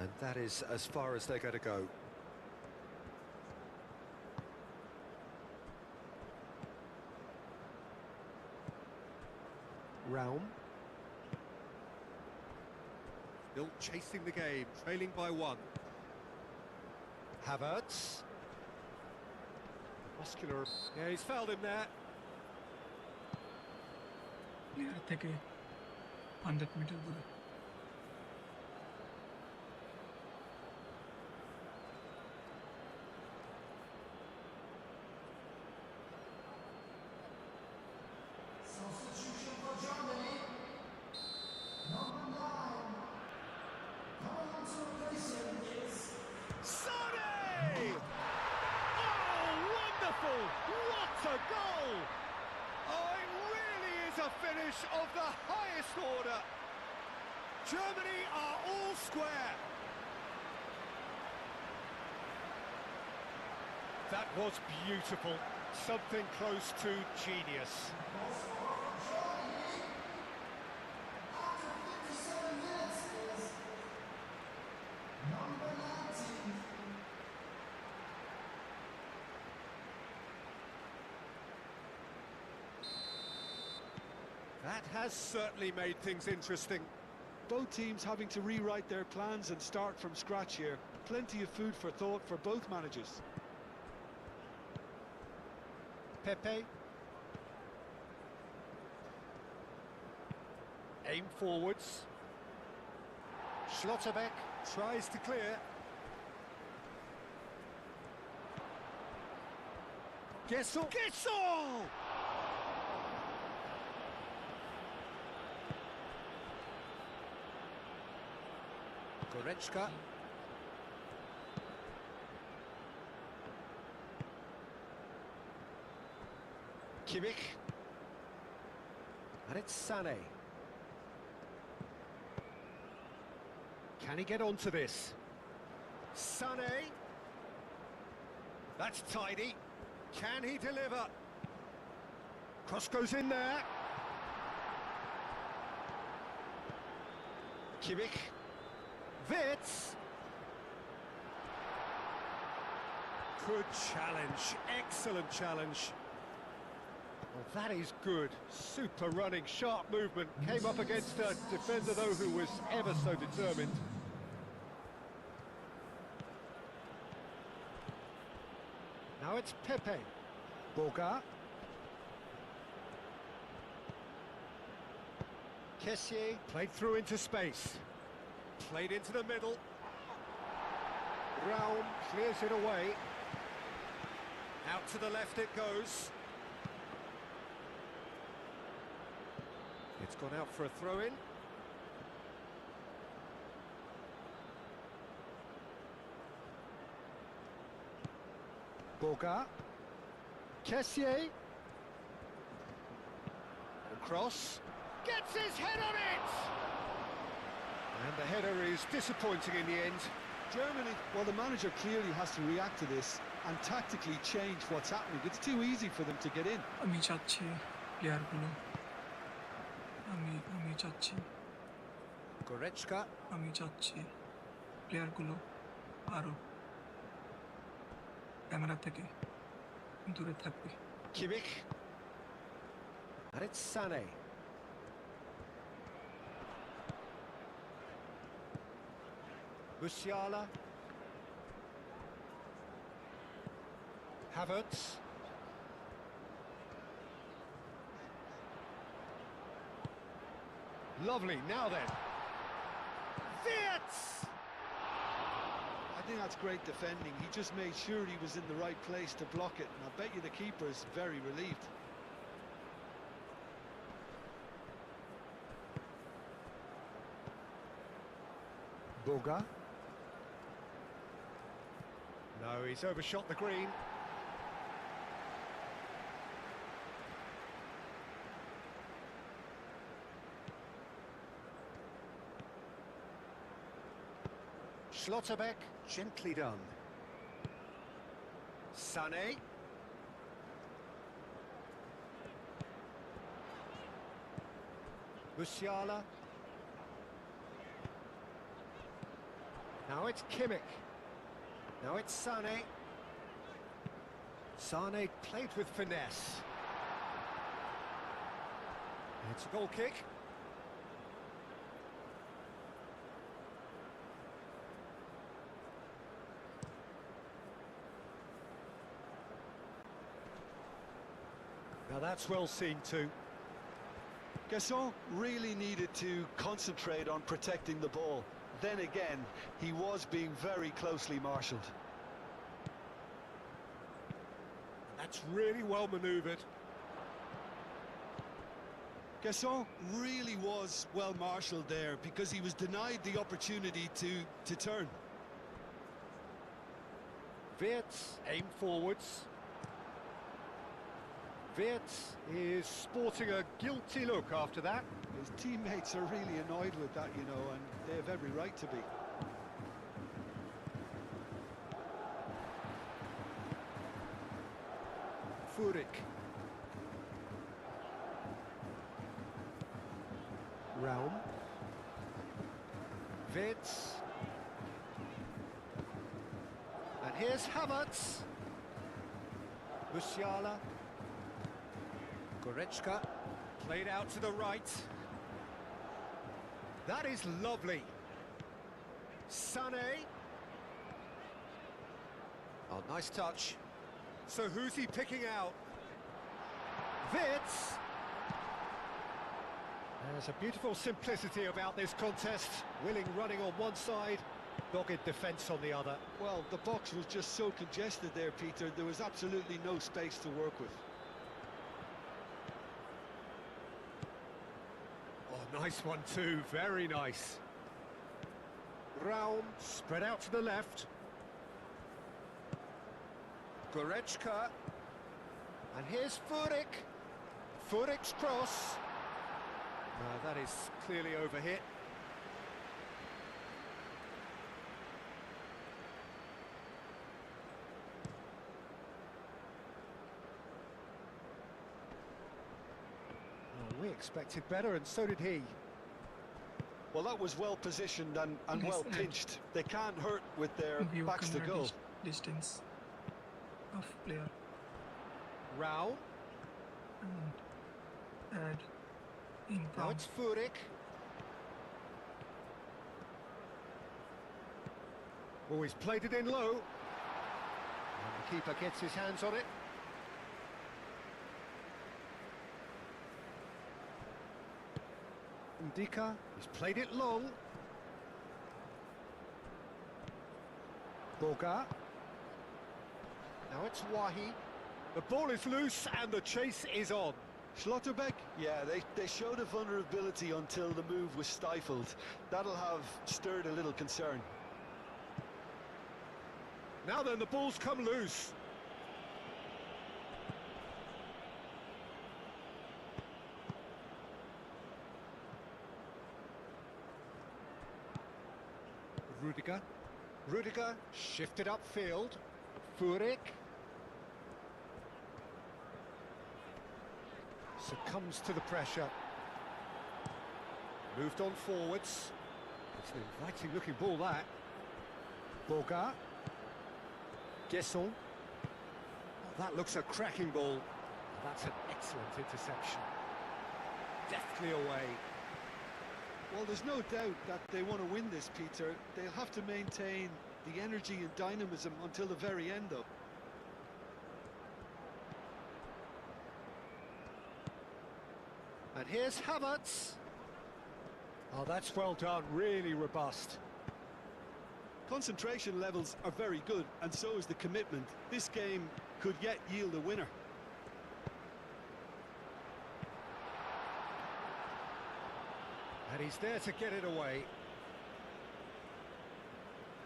And that is as far as they're going to go. Raum. Still chasing the game, trailing by 1. Havertz. Muscular. Yeah, he's fouled him there. Player থেকে 100 metre দূরে। Substitution for Germany. Number 9. Coming on to replace him is Sané! Oh, wonderful! What a goal! Oh, it really is a finish of the highest order. Germany are all square. That was beautiful. Something close to genius. after 57 minutes is number 19. That has certainly made things interesting. Both teams having to rewrite their plans and start from scratch here. Plenty of food for thought for both managers. Pepe. Aim forwards. Schlotterbeck. Tries to clear. Gessel! Gessel! Goretzka. Kimmich. And it's Sané. Can he get onto this? Sané. That's tidy. Can he deliver? Cross goes in there. Kimmich. Wirtz. Good challenge. Excellent challenge. Well, that is good. Super running, sharp movement. Came up against a defender, though, who was ever so determined. Now it's Pepe. Boga. Kessié played through into space. Played into the middle. Raum clears it away. Out to the left it goes. It's gone out for a throw-in. Boga. Kessié. Cross. Gets his head on it! And the header is disappointing in the end. Germany, well, the manager clearly has to react to this and tactically change what's happening. It's too easy for them to get in. আমি চাচ্ছি প্লেয়ারগুলো আমি চাচ্ছি Goretzka. আমি চাচ্ছি প্লেয়ারগুলো আরো camera থেকে দূরে থাকবে Kimmich. And it's Sané. Musiala. Havertz. Lovely, now then. Wirtz! I think that's great defending. He just made sure he was in the right place to block it, and I bet you the keeper is very relieved. Boga. No, he's overshot the green. Schlotterbeck, gently done. Sané. Musiala. Now it's Kimmich. Now it's Sané. Sané played with finesse. It's a goal kick. Now that's well seen too. Gasson really needed to concentrate on protecting the ball. Then again, he was being very closely marshalled. That's really well manoeuvred. Gasson really was well marshalled there because he was denied the opportunity to turn. Wirtz aim forwards. Wirtz is sporting a guilty look after that. His teammates are really annoyed with that, you know, and they have every right to be. Furyk. Raum. Wirtz. And here's Havertz. Musiala. Goretzka. Played out to the right. That is lovely. Sané. Oh, nice touch. So who's he picking out? Wirtz. There's a beautiful simplicity about this contest. Willing running on one side, Dogged defence on the other. Well, the box was just so congested there, Peter. There was absolutely no space to work with. Oh, nice one too, very nice. Round, spread out to the left. Goretzka. And here's Furyk. Furyk's cross. No, that is clearly overhit. Well, we expected better, and so did he. Well, that was well positioned and well pinched. They can't hurt with their View backs to camera goal. distance of player Rao. and add in Now from. it's Furyk. Oh, he's played it in low. And the keeper gets his hands on it. Ndika, he's played it long. Boga. Now it's Wahi. The ball is loose and the chase is on. Schlotterbeck, yeah, they showed a vulnerability until the move was stifled. That'll have stirred a little concern. Now then, the ball's come loose. Rudiger shifted upfield. Furyk succumbs to the pressure. Moved on forwards. It's an inviting looking ball, that. Boga. Gesson. Oh, that looks a cracking ball. That's an excellent interception. Deftly away. Well, there's no doubt that they want to win this, Peter. They'll have to maintain the energy and dynamism until the very end, though. And here's Havertz. Oh, that's well done, really robust. Concentration levels are very good, and so is the commitment. This game could yet yield a winner. And he's there to get it away.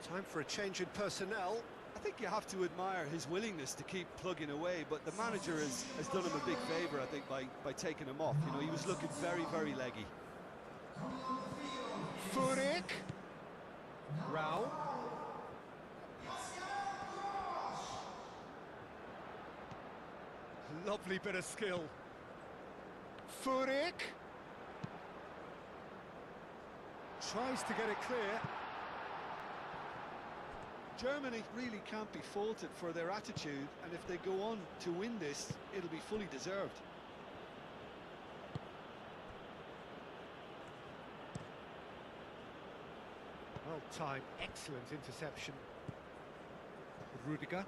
Time for a change in personnel. I think you have to admire his willingness to keep plugging away, but the manager has done him a big favour, I think, by taking him off. You know, he was looking very, very leggy. Furyk. Rao. Lovely bit of skill. Furyk. Tries to get it clear. Germany really can't be faulted for their attitude, and if they go on to win this, it'll be fully deserved. Well timed, excellent interception. Rudiger.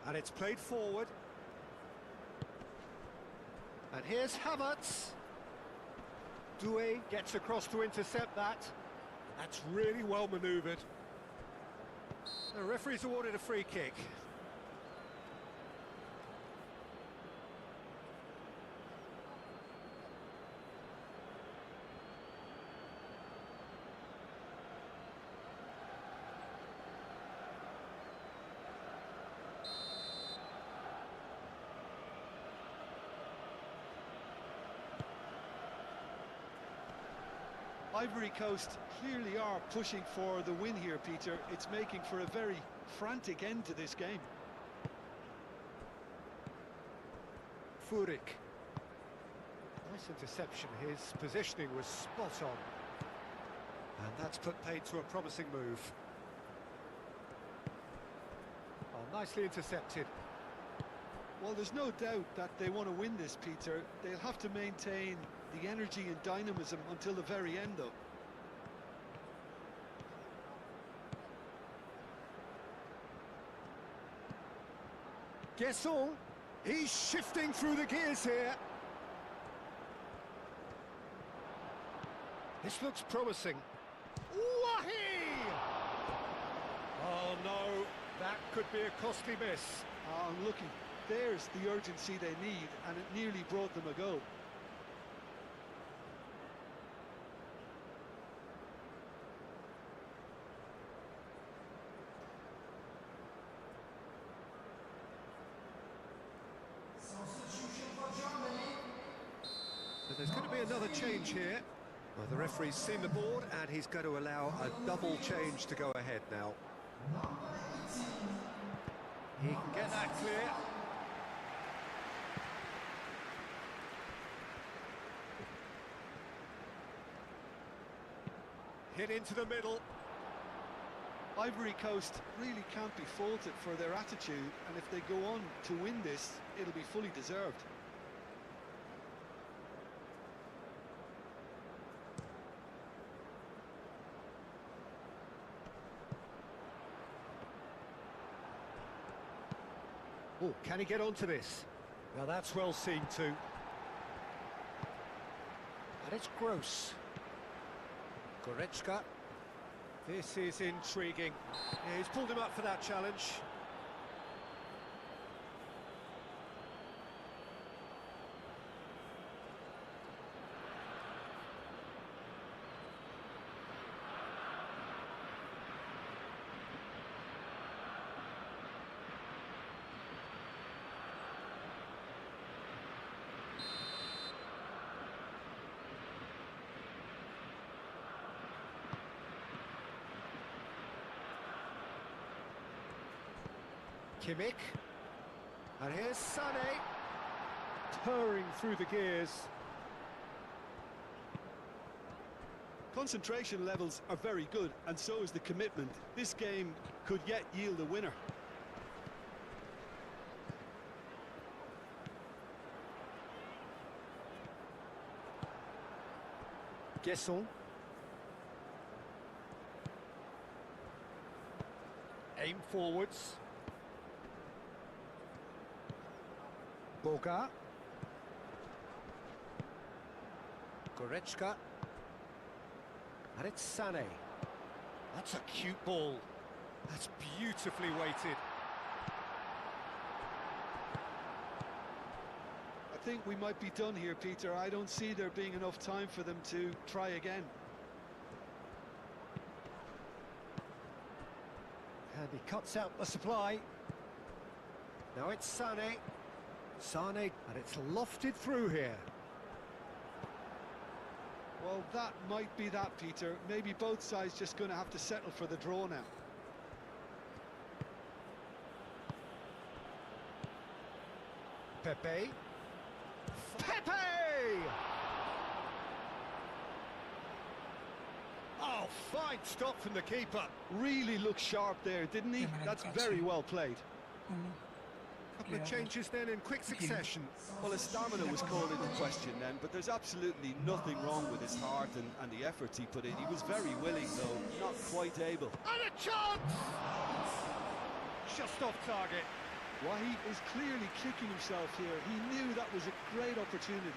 And it's played forward. And here's Havertz. Doué gets across to intercept that. That's really well manoeuvred. The referee's awarded a free kick. Ivory Coast clearly are pushing for the win here, Peter. It's making for a very frantic end to this game. Furyk. Nice interception. His positioning was spot on. And that's put paid to a promising move. Oh, nicely intercepted. Well, there's no doubt that they want to win this, Peter. They'll have to maintain the energy and dynamism until the very end, though. Gesson, he's shifting through the gears here. This looks promising. Wahi! Oh no, that could be a costly miss. And looking, there's the urgency they need, and it nearly brought them a goal. Substitution for Germany. But there's going to be another change here. Well, the referee's seen the board, and he's going to allow a double change to go ahead now. He can get that clear. Hit into the middle. Ivory Coast really can't be faulted for their attitude, and if they go on to win this, it'll be fully deserved. Oh, can he get onto this? Now that's well seen too. And it's Gross. Goretzka. This is intriguing. Yeah, he's pulled him up for that challenge. Kimmich, and here's Sané, purring through the gears. Concentration levels are very good, and so is the commitment. This game could yet yield a winner. Guesson. Aim forwards. Boga. Goretzka. And it's Sané. That's a cute ball. That's beautifully weighted. I think we might be done here, Peter. I don't see there being enough time for them to try again. And he cuts out the supply. Now it's Sané. Sané, and it's lofted through here. Well, that might be that, Peter. Maybe both sides just going to have to settle for the draw now. Pepe. Pepe! Oh, fine stop from the keeper. Really looked sharp there, didn't he? That's very well played. Couple of changes then in quick succession. Well, his stamina was called into question then, but there's absolutely nothing wrong with his heart and the efforts he put in. He was very willing, though not quite able. And a chance! Just off target. Wahi is clearly kicking himself here. He knew that was a great opportunity.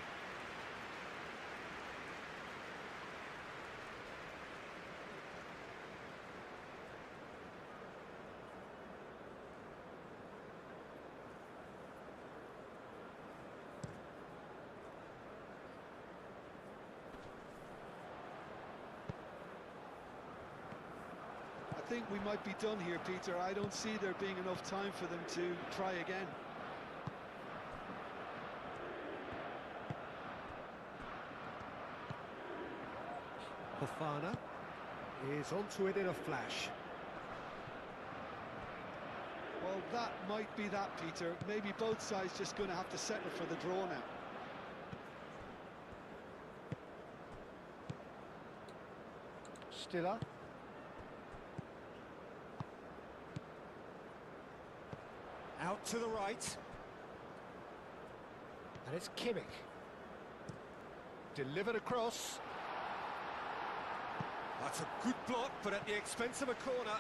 I think we might be done here, Peter. I don't see there being enough time for them to try again. Fofana is onto it in a flash. Well, that might be that, Peter. Maybe both sides just going to have to settle for the draw now. Stiller. Out to the right. And it's Kimmich. Delivered across. That's a good block, but at the expense of a corner.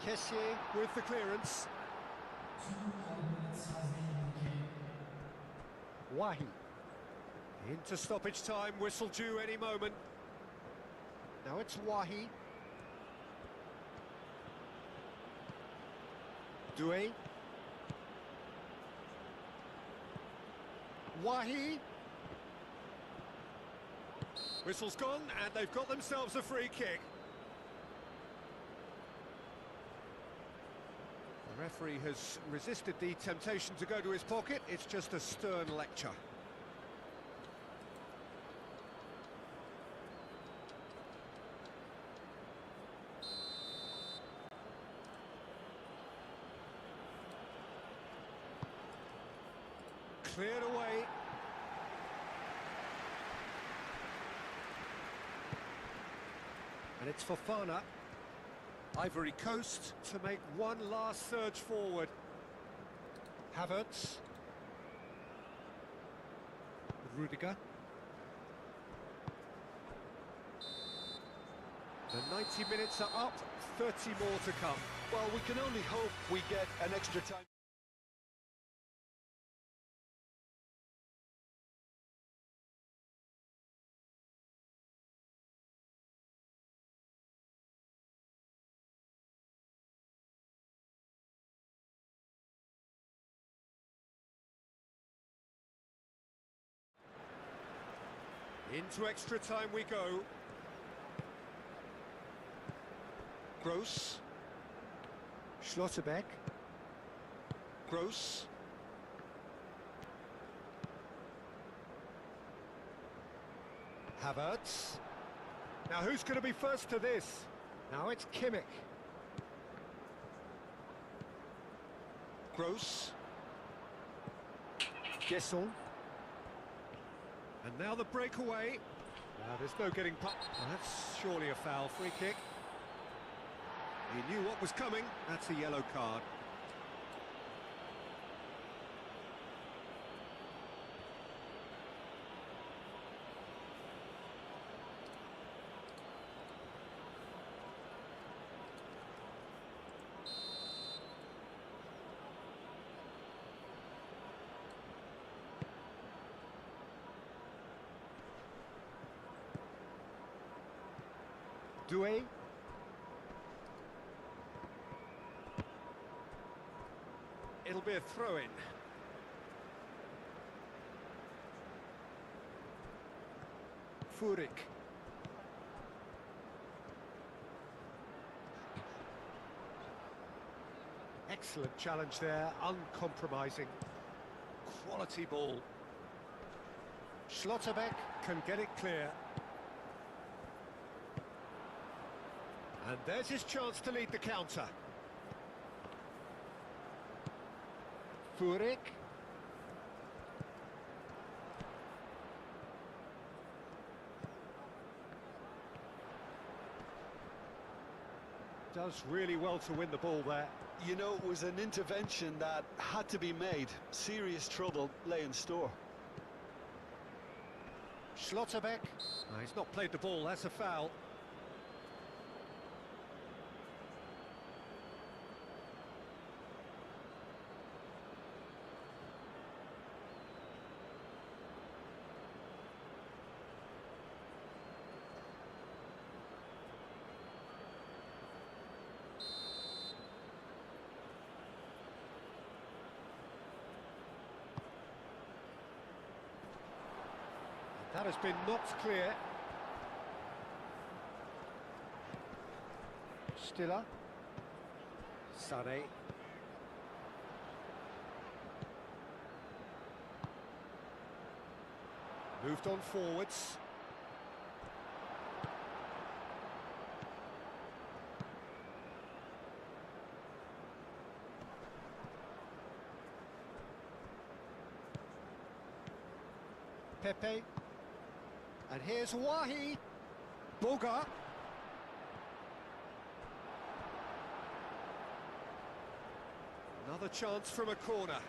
Kessié with the clearance. 2 minutes has been indicated. Wahi. Into stoppage time, whistle due any moment. Now it's Wahi. Doué. Wahi. Whistle's gone, and they've got themselves a free kick. The referee has resisted the temptation to go to his pocket. It's just a stern lecture. Cleared away. And it's Fofana. Ivory Coast to make one last surge forward. Havertz. Rudiger. The 90 minutes are up, 30 more to come. Well, we can only hope we get an extra time. Into extra time we go. Gross. Schlotterbeck. Gross. Havertz. Now who's going to be first to this? Now it's Kimmich. Gross. Gesson. And now the breakaway. There's no getting past. That's surely a foul. Free kick. He knew what was coming. That's a yellow card. Doué. It'll be a throw-in. Furyk. Excellent challenge there, uncompromising. Quality ball. Schlotterbeck can get it clear. And there's his chance to lead the counter. Furyk. Does really well to win the ball there. You know, it was an intervention that had to be made. Serious trouble lay in store. Schlotterbeck. He's not played the ball, that's a foul. That has been knocked clear. Stiller. Sané. Moved on forwards. Pepe. And here's Wahi. Boga. Another chance from a corner.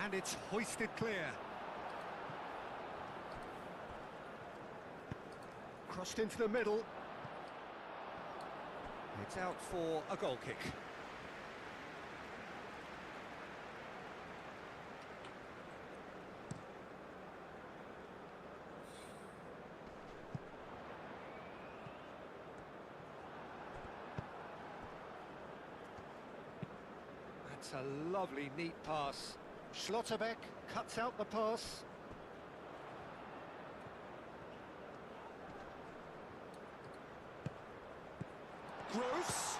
And it's hoisted clear. Crossed into the middle. It's out for a goal kick. That's a lovely, neat pass. Schlotterbeck cuts out the pass. Gross!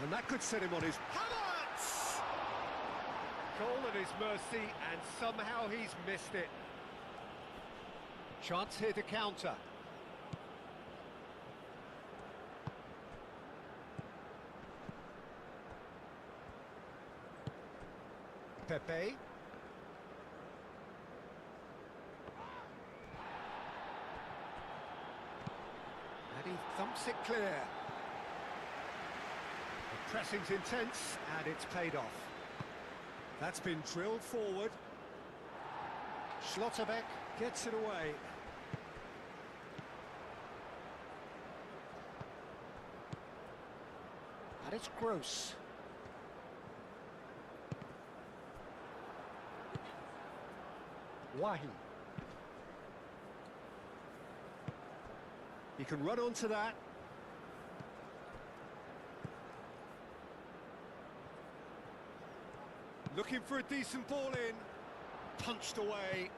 And that could set him on his... Havertz! Goal at his mercy, and somehow he's missed it. Chance here to counter. Pepe. And he thumps it clear. The pressing's intense, and it's paid off. That's been drilled forward. Schlotterbeck gets it away. And it's Gross. Wahi. He can run onto that. Looking for a decent ball in. Punched away.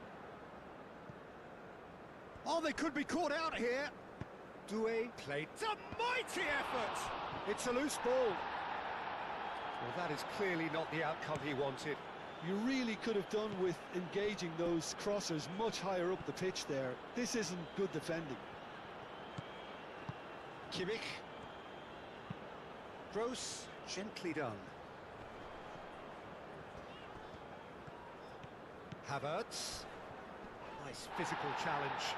Oh, they could be caught out here. Doué played. It's a mighty effort. It's a loose ball. Well, that is clearly not the outcome he wanted. You really could have done with engaging those crossers much higher up the pitch there. This isn't good defending. Kimmich. Gross, gently done. Havertz. Nice physical challenge.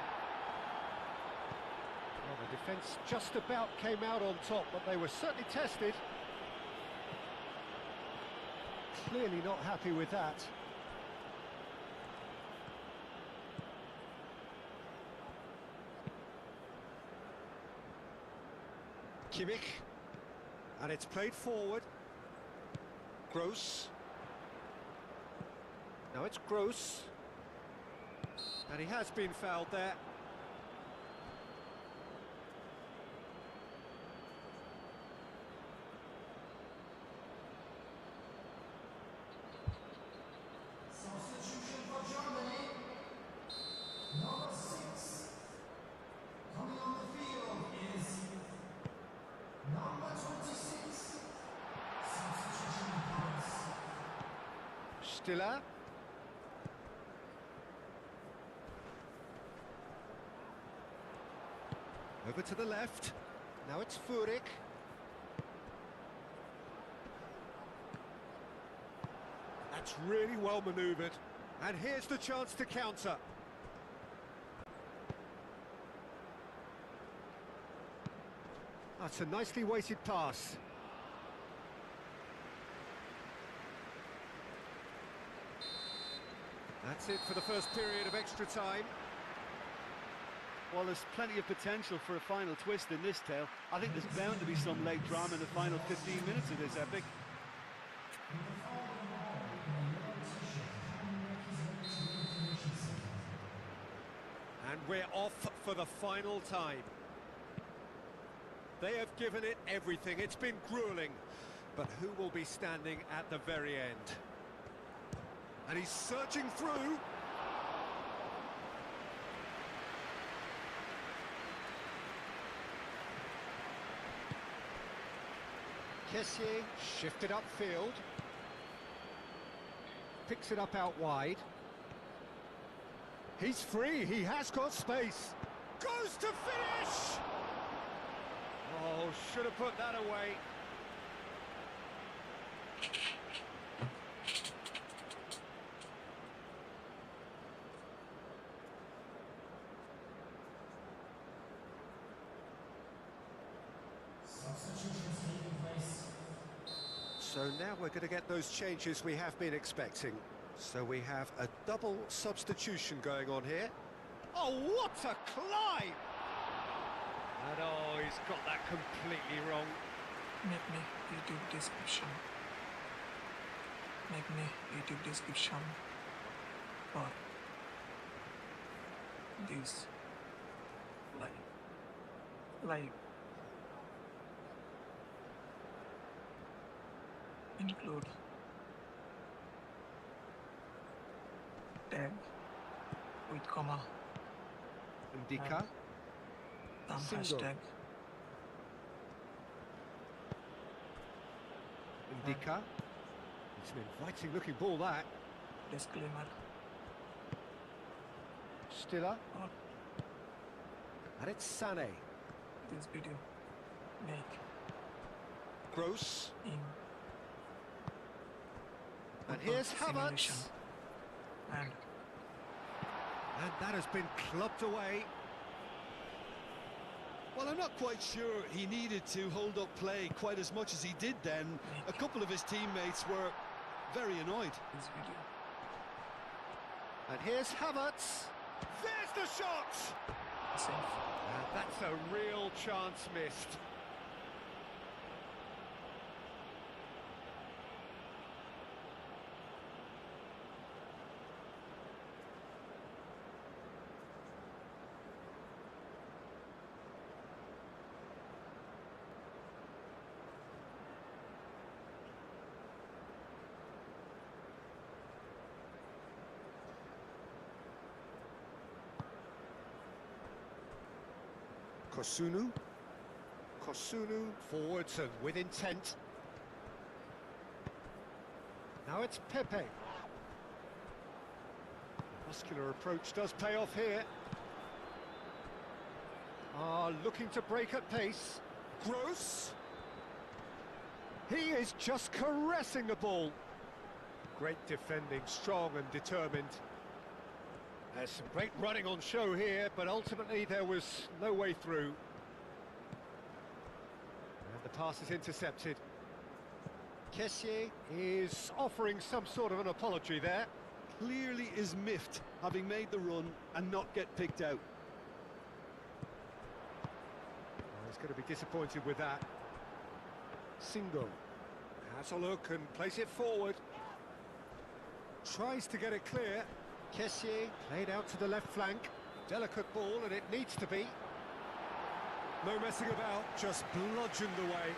Well, the defence just about came out on top, but they were certainly tested. Clearly not happy with that. Kimmich. And it's played forward. Gross. Now it's Gross. And he has been fouled there. Substitution for Germany. Number 6. Coming on the field is number 26. Substitution points. Stiller. Over to the left. Now it's Furyk. That's really well manoeuvred. And here's the chance to counter. That's a nicely weighted pass. That's it for the first period of extra time. Well, there's plenty of potential for a final twist in this tale. I think there's bound to be some late drama in the final 15 minutes of this epic. And we're off for the final time. They have given it everything. It's been grueling. But who will be standing at the very end? And he's searching through. Kessié shifted upfield. Picks it up out wide. He's free, he has got space. Goes to finish! Oh, should have put that away. So now we're going to get those changes we have been expecting. So we have a double substitution going on here. Oh, what a climb! And oh, he's got that completely wrong. Make me YouTube description. Make me YouTube description for this live. Include tag with comma Ndika. and Single. hashtag Ndika. It's an inviting looking ball, that. disclaimer Stiller. or And it's Sané. this video make Gross. in And football here's simulation. Havertz. And And that has been clubbed away. Well, I'm not quite sure he needed to hold up play quite as much as he did then. A couple of his teammates were very annoyed. this video And here's Havertz. There's the shot! safe. And that's a real chance missed. Kosunu forwards and with intent. Now it's Pepe. Muscular approach does pay off here. Looking to break at pace. Gross. He is just caressing the ball. Great defending, strong and determined. There's some great running on show here, but ultimately there was no way through. And the pass is intercepted. Kessié is offering some sort of an apology there. Clearly is miffed, having made the run and not get picked out. He's going to be disappointed with that. Single. Has a look and plays it forward. Tries to get it clear. Kessié played out to the left flank. Delicate ball, and it needs to be. No messing about, just bludgeoned away.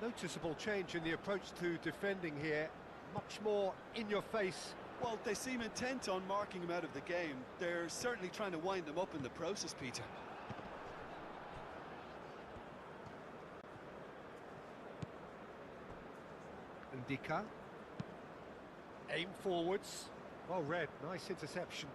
A noticeable change in the approach to defending here. Much more in your face. Well, they seem intent on marking him out of the game. They're certainly trying to wind him up in the process, Peter. Ndika. Aim forwards. Well read, nice interception.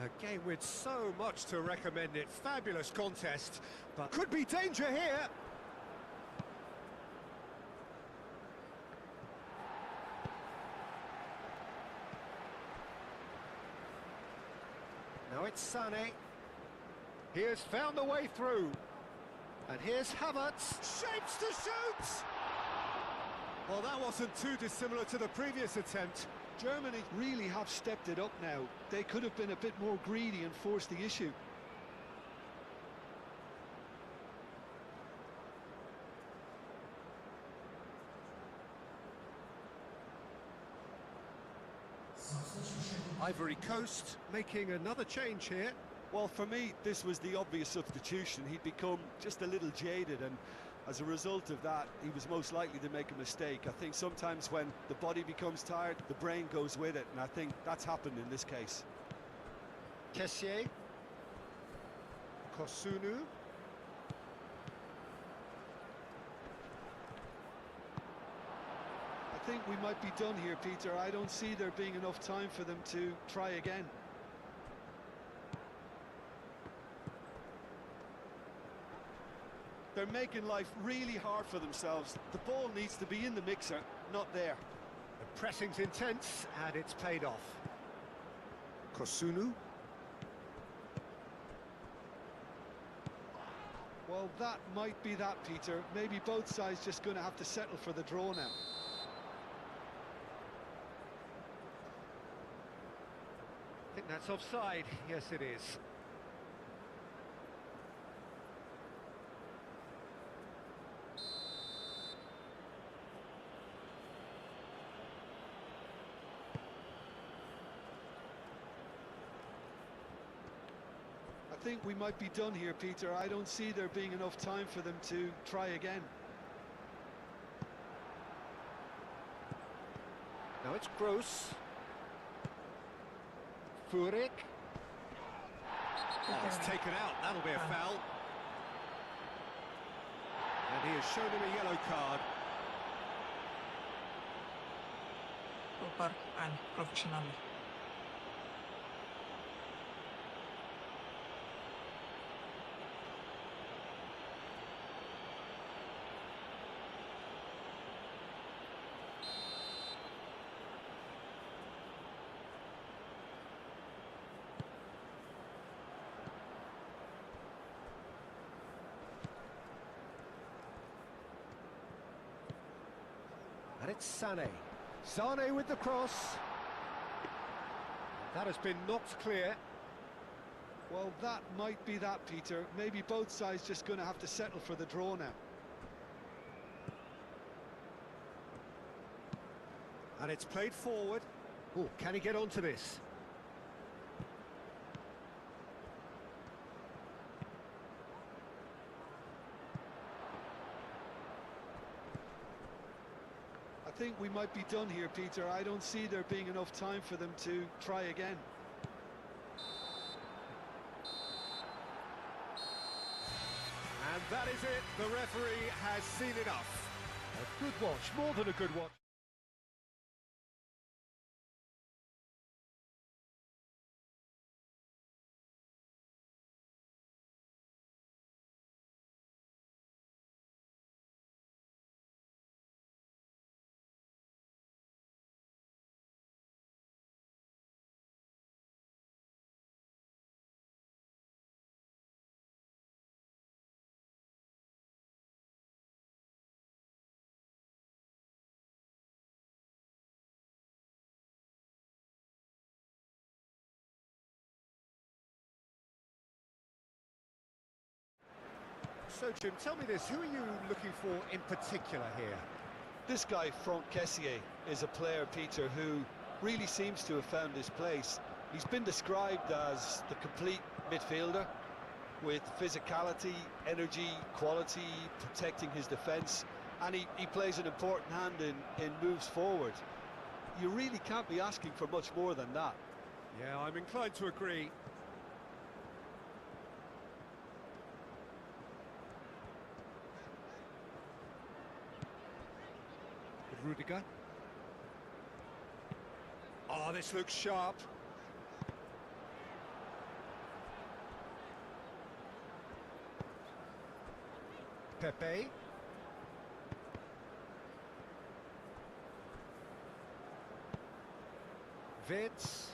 A game with so much to recommend it. Fabulous contest, but could be danger here. Now it's Sané. He has found the way through. And here's Havertz. Shapes to shoot! Well, that wasn't too dissimilar to the previous attempt. Germany really have stepped it up now. They could have been a bit more greedy and forced the issue. Ivory Coast making another change here. Well, for me, this was the obvious substitution. He'd become just a little jaded, and as a result of that, he was most likely to make a mistake. I think sometimes when the body becomes tired, the brain goes with it, and I think that's happened in this case. Kessié. Kosunu. I think we might be done here, Peter. I don't see there being enough time for them to try again. They're making life really hard for themselves. The ball needs to be in the mixer, not there. The pressing's intense, and it's paid off. Kosunu. Well, that might be that, Peter. Maybe both sides just going to have to settle for the draw now. I think that's offside. Yes, it is. I think we might be done here, Peter. I don't see there being enough time for them to try again. Now it's Gross. Furyk. Oh, it's taken out. That'll be a foul. And he has shown him a yellow card. Proper and professional. And it's Sané. Sané with the cross. That has been knocked clear. Well, that might be that, Peter. Maybe both sides just going to have to settle for the draw now. And it's played forward. Oh, can he get onto this? I think we might be done here, Peter. I don't see there being enough time for them to try again. And that is it. The referee has seen enough. A good watch, more than a good watch. So, Jim, tell me this, who are you looking for in particular here? This guy, Franck Kessié, is a player, Peter, who really seems to have found his place. He's been described as the complete midfielder with physicality, energy, quality, protecting his defence, and he plays an important hand in moves forward. You really can't be asking for much more than that. Yeah, I'm inclined to agree. Rudiger. Oh, this looks sharp. Pepe. Vitz.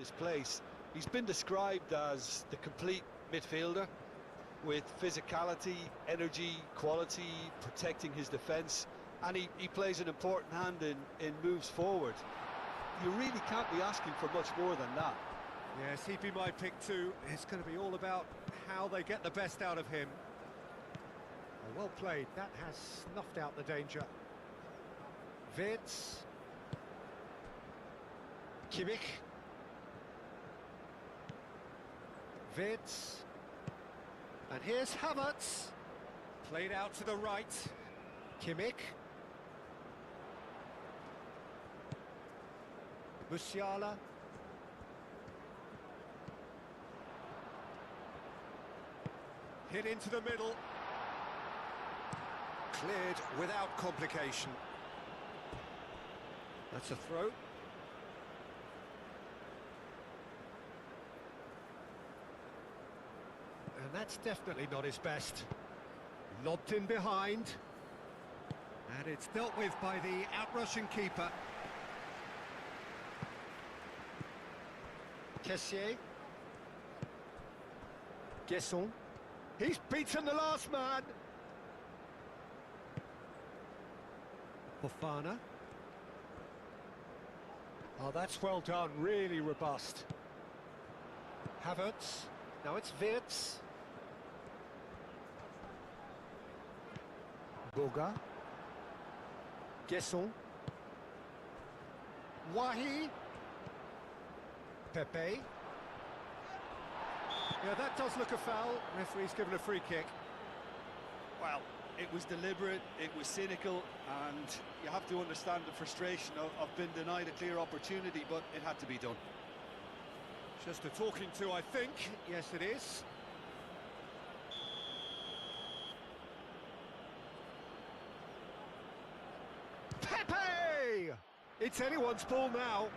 his place. He's been described as the complete midfielder with physicality, energy, quality, protecting his defence, and he plays an important hand in moves forward. You really can't be asking for much more than that. Yes, he'd be my pick too. It's going to be all about how they get the best out of him. Oh, well played. That has snuffed out the danger. Wirtz. Kimmich. Wirtz. And here's Havertz. Played out to the right. Kimmich. Musiala. Hit into the middle. Cleared without complication. That's a throw. And that's definitely not his best. Lobbed in behind. And it's dealt with by the out-rushing keeper. Kessié. Guesson. He's beaten the last man. Fofana. Oh, that's well done, really robust. Havertz. Now it's Wirtz. Boga. Guesson. Wahi. Pepe. Yeah, that does look a foul. Referee's given a free kick. Well, it was deliberate, it was cynical, and you have to understand the frustration of being denied a clear opportunity, but it had to be done. Just a talking to, I think. Yes, it is. Pepe! It's anyone's ball now.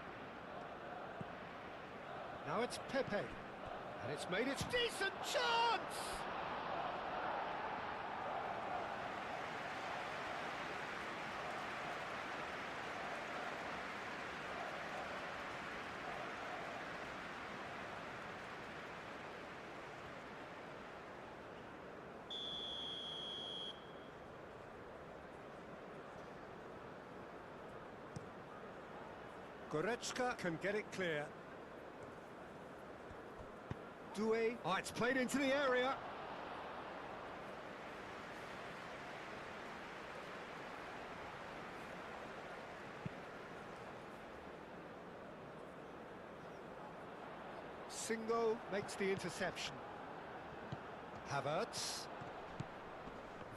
Now it's Pepe. And it's made its decent chance! Goretzka can get it clear. Doué. Oh, it's played into the area. Singo makes the interception. Havertz.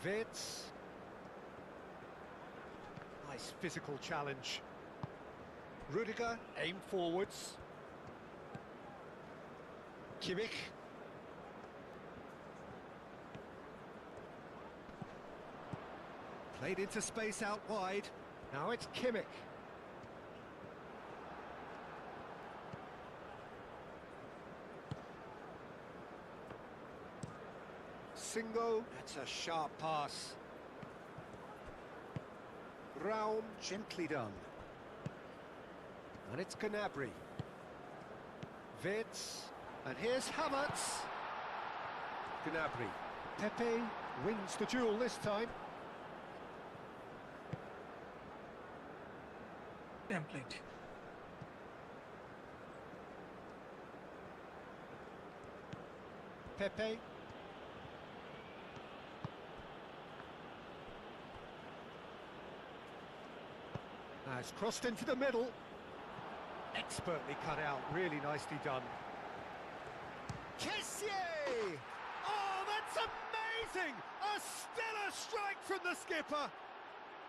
Wirtz. Nice physical challenge. Rudiger, aim forwards. Kimmich. Played into space out wide. Now it's Kimmich. Singo, that's a sharp pass. Raum, gently done. And it's Gnabry. Wirtz. And here's Havertz. Gnabry. Pepe wins the duel this time. Template. Pepe. Now it's crossed into the middle. Expertly cut out, really nicely done. Kessié! Oh, that's amazing! A stellar strike from the skipper!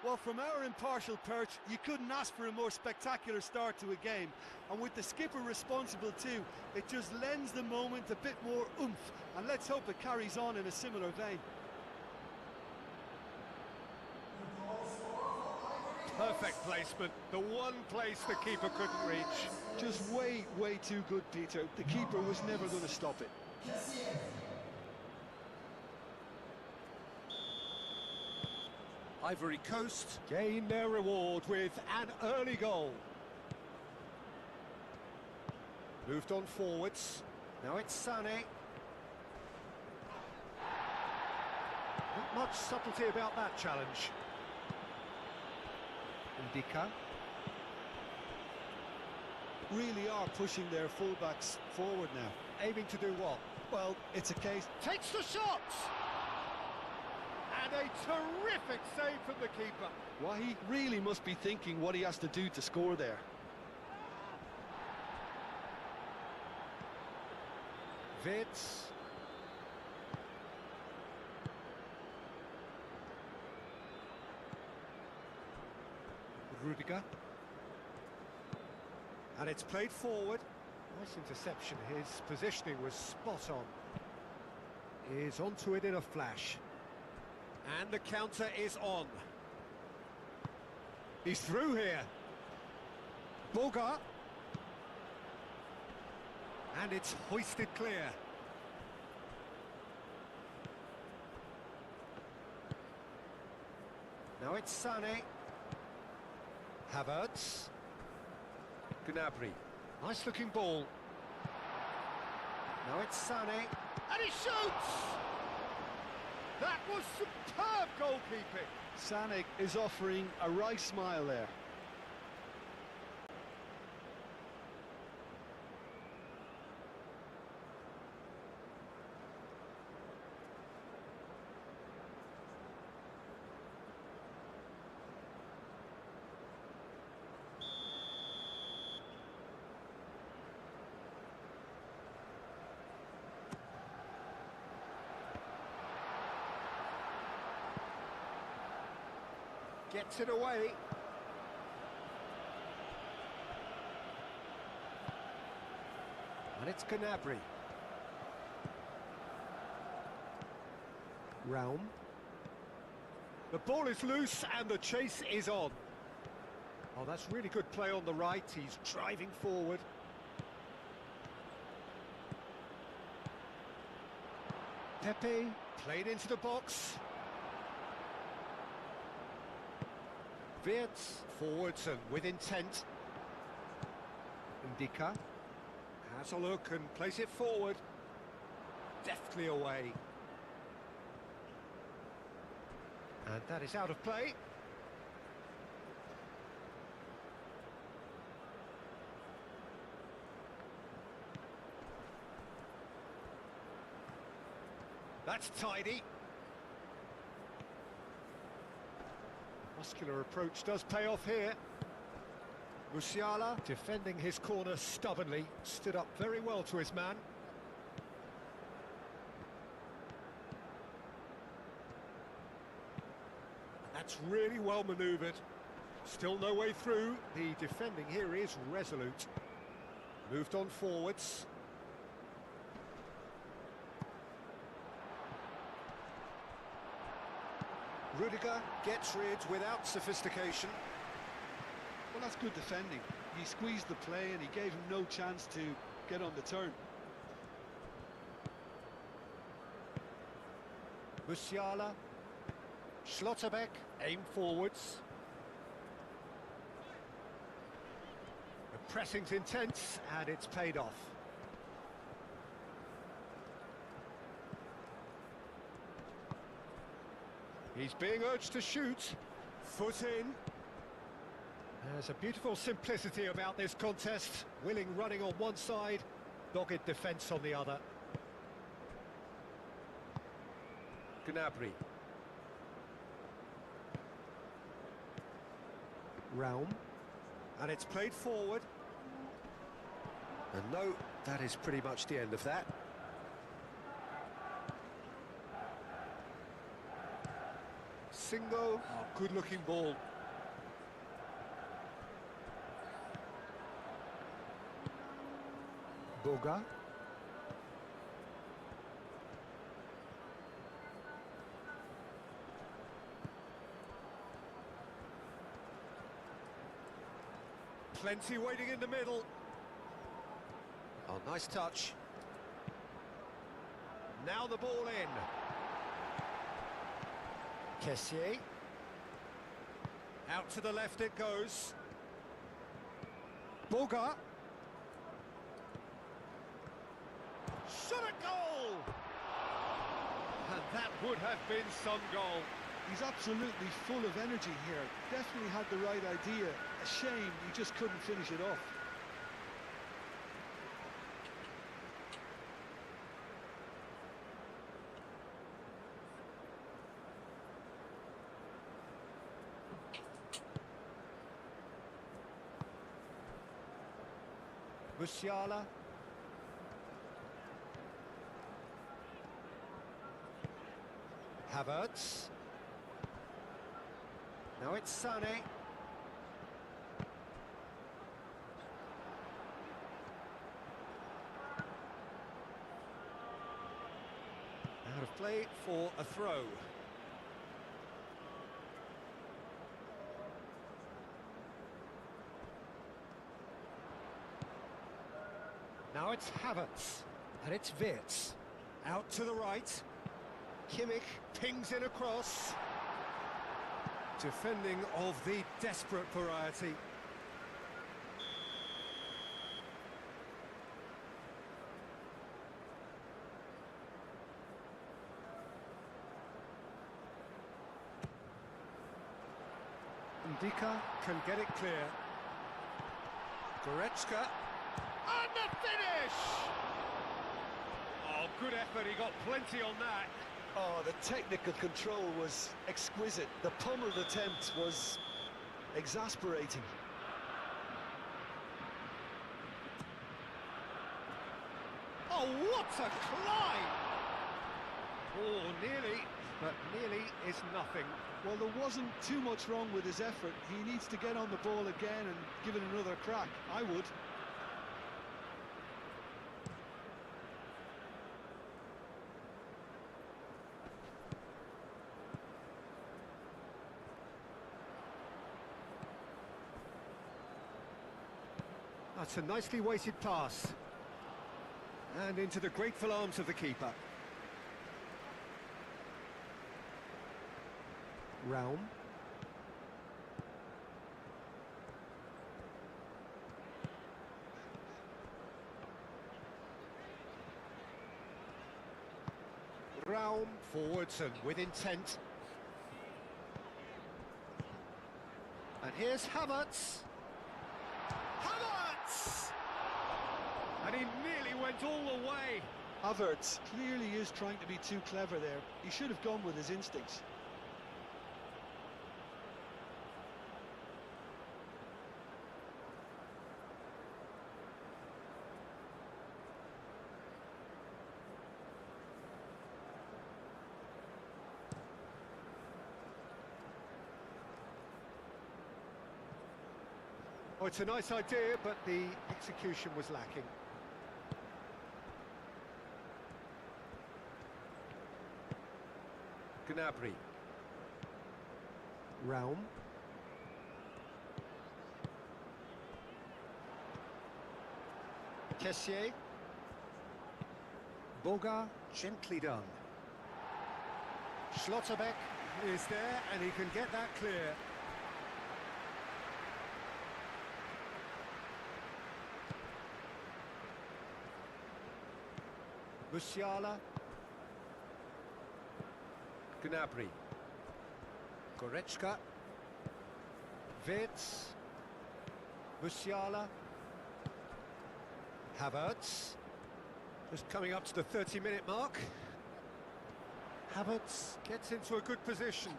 Well, from our impartial perch, you couldn't ask for a more spectacular start to a game. And with the skipper responsible too, it just lends the moment a bit more oomph. And let's hope it carries on in a similar vein. Perfect placement, the one place the keeper couldn't reach. Just way, way too good, Peter. The keeper was never going to stop it. Ivory Coast gain their reward with an early goal. Moved on forwards. Now it's Sané. Not much subtlety about that challenge. Ndika. Really are pushing their fullbacks forward now. Aiming to do what? Well, it's a case... Takes the shot! And a terrific save from the keeper. Well, he really must be thinking what he has to do to score there. Wirtz. Rudiger. And it's played forward. Nice interception. His positioning was spot on. Is onto it in a flash. And the counter is on. He's through here. Boga. And it's hoisted clear. Now it's Sané. Havertz. Gnabry. Nice looking ball. Now it's Sané. And he shoots! That was superb goalkeeping. Sané is offering a right smile there. Gets it away. And it's Gnabry. Raum. The ball is loose and the chase is on. Oh, that's really good play on the right. He's driving forward. Pepe played into the box. Wirtz forwards and with intent. Ndika has a look and plays it forward. Deftly away. And that is out of play. That's tidy. Muscular approach does pay off here. Musiala, defending his corner stubbornly, stood up very well to his man. And that's really well manoeuvred. Still no way through. The defending here is resolute. Moved on forwards. Rudiger gets rid without sophistication. Well, that's good defending. He squeezed the play and he gave him no chance to get on the turn. Musiala. Schlotterbeck, aim forwards. The pressing's intense and it's paid off. He's being urged to shoot. Foot in. There's a beautiful simplicity about this contest. Willing running on one side, dogged defence on the other. Gnabry. Raum. And it's played forward. And no, that is pretty much the end of that. Singo, good-looking ball. Boga. Plenty waiting in the middle. Oh, nice touch. Now the ball in. Kessié. Out to the left it goes. Boga. Shot a goal! And that would have been some goal. He's absolutely full of energy here. Definitely had the right idea. A shame he just couldn't finish it off. Musiala. Havertz. Now it's Sané. Out of play for a throw. Now it's Havertz, and it's Wirtz. Out to the right. Kimmich pings in across. Defending of the desperate variety. Ndika can get it clear. Goretzka. And the finish! Oh, good effort, he got plenty on that. Oh, the technical control was exquisite. The pummeled attempt was exasperating. Oh, what a climb! Oh, nearly, but nearly is nothing. Well, there wasn't too much wrong with his effort. He needs to get on the ball again and give it another crack. I would. That's a nicely weighted pass. And into the grateful arms of the keeper. Raum. Raum forwards and with intent. And here's Havertz. Havertz! And he nearly went all the way. Havertz clearly is trying to be too clever there. He should have gone with his instincts. Oh, it's a nice idea, but the execution was lacking. Gnabry. Raum. Kessié. Boga, gently done. Schlotterbeck is there, and he can get that clear. Musiala. Gnabry. Goretzka. Wirtz. Musiala. Havertz. Just coming up to the 30-minute mark. Havertz gets into a good position.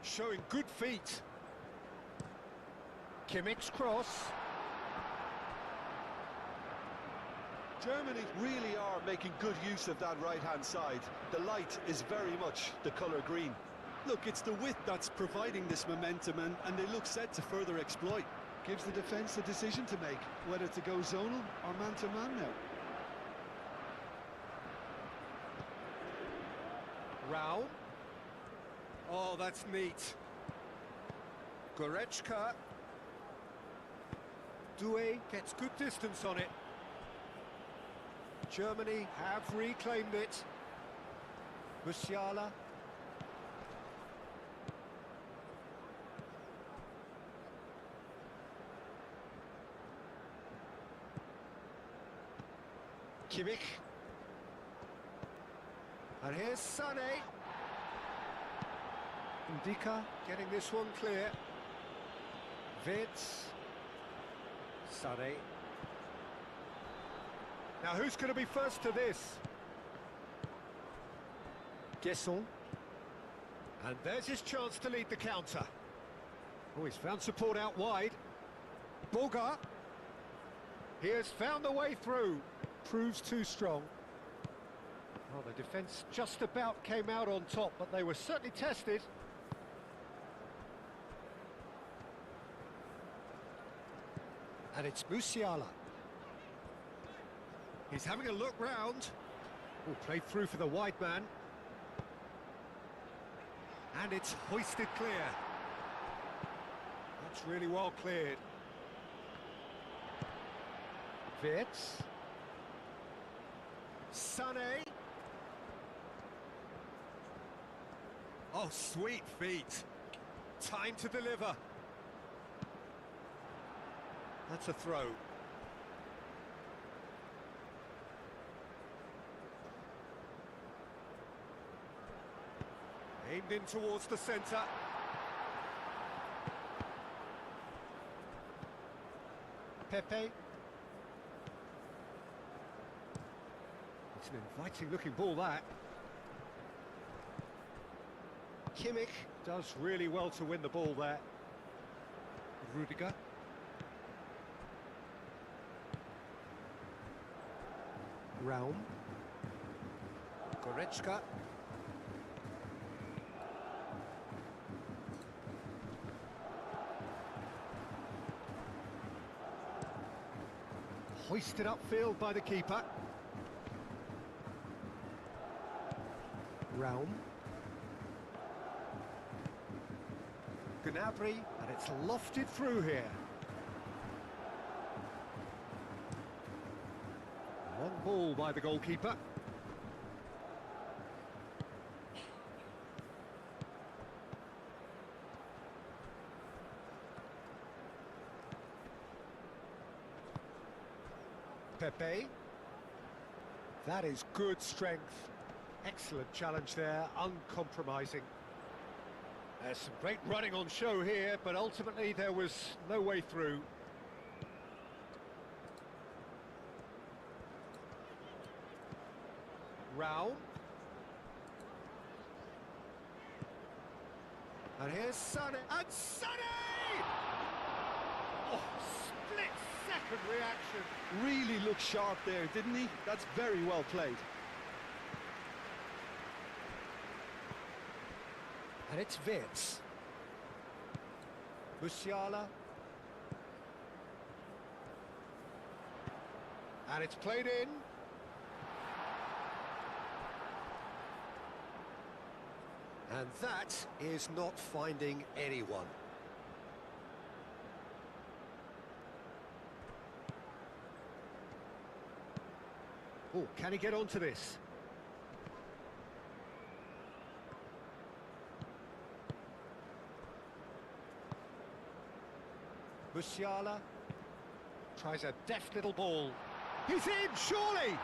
Showing good feet. Kimmich's cross. Germany really are making good use of that right-hand side. The light is very much the colour green. Look, it's the width that's providing this momentum, and they look set to further exploit. Gives the defence a decision to make, whether to go zonal or man-to-man now. Raum. Oh, that's neat. Goretzka. Doué gets good distance on it. Germany have reclaimed it. Musiala. Kimmich. And here's Sané. Ndika getting this one clear. Vitz. Sané. Now who's going to be first to this? Guesson. And there's his chance to lead the counter. Oh, he's found support out wide. Boga. He has found the way through. Proves too strong. Well, the defence just about came out on top, but they were certainly tested. And it's Musiala. He's having a look round. Oh, played through for the wide man. And it's hoisted clear. That's really well cleared. Vitz. Sané. Oh, sweet feet. Time to deliver. That's a throw. Aimed in towards the centre. Pepe. It's an inviting looking ball, that. Kimmich does really well to win the ball there. Rudiger. Raum. Goretzka. Hoisted upfield by the keeper. Raum. Gnabry, and it's lofted through here. Long ball by the goalkeeper. Pepe. That is good strength. Excellent challenge there, uncompromising. There's some great running on show here, but ultimately there was no way through. Raum. And here's Sané. And Sané! Oh, split-second reaction. Really looked sharp there, didn't he? That's very well played. And it's Vitz. Musiala. And it's played in. And that is not finding anyone. Oh, can he get onto this? Musiala tries a deft little ball. He's in, surely!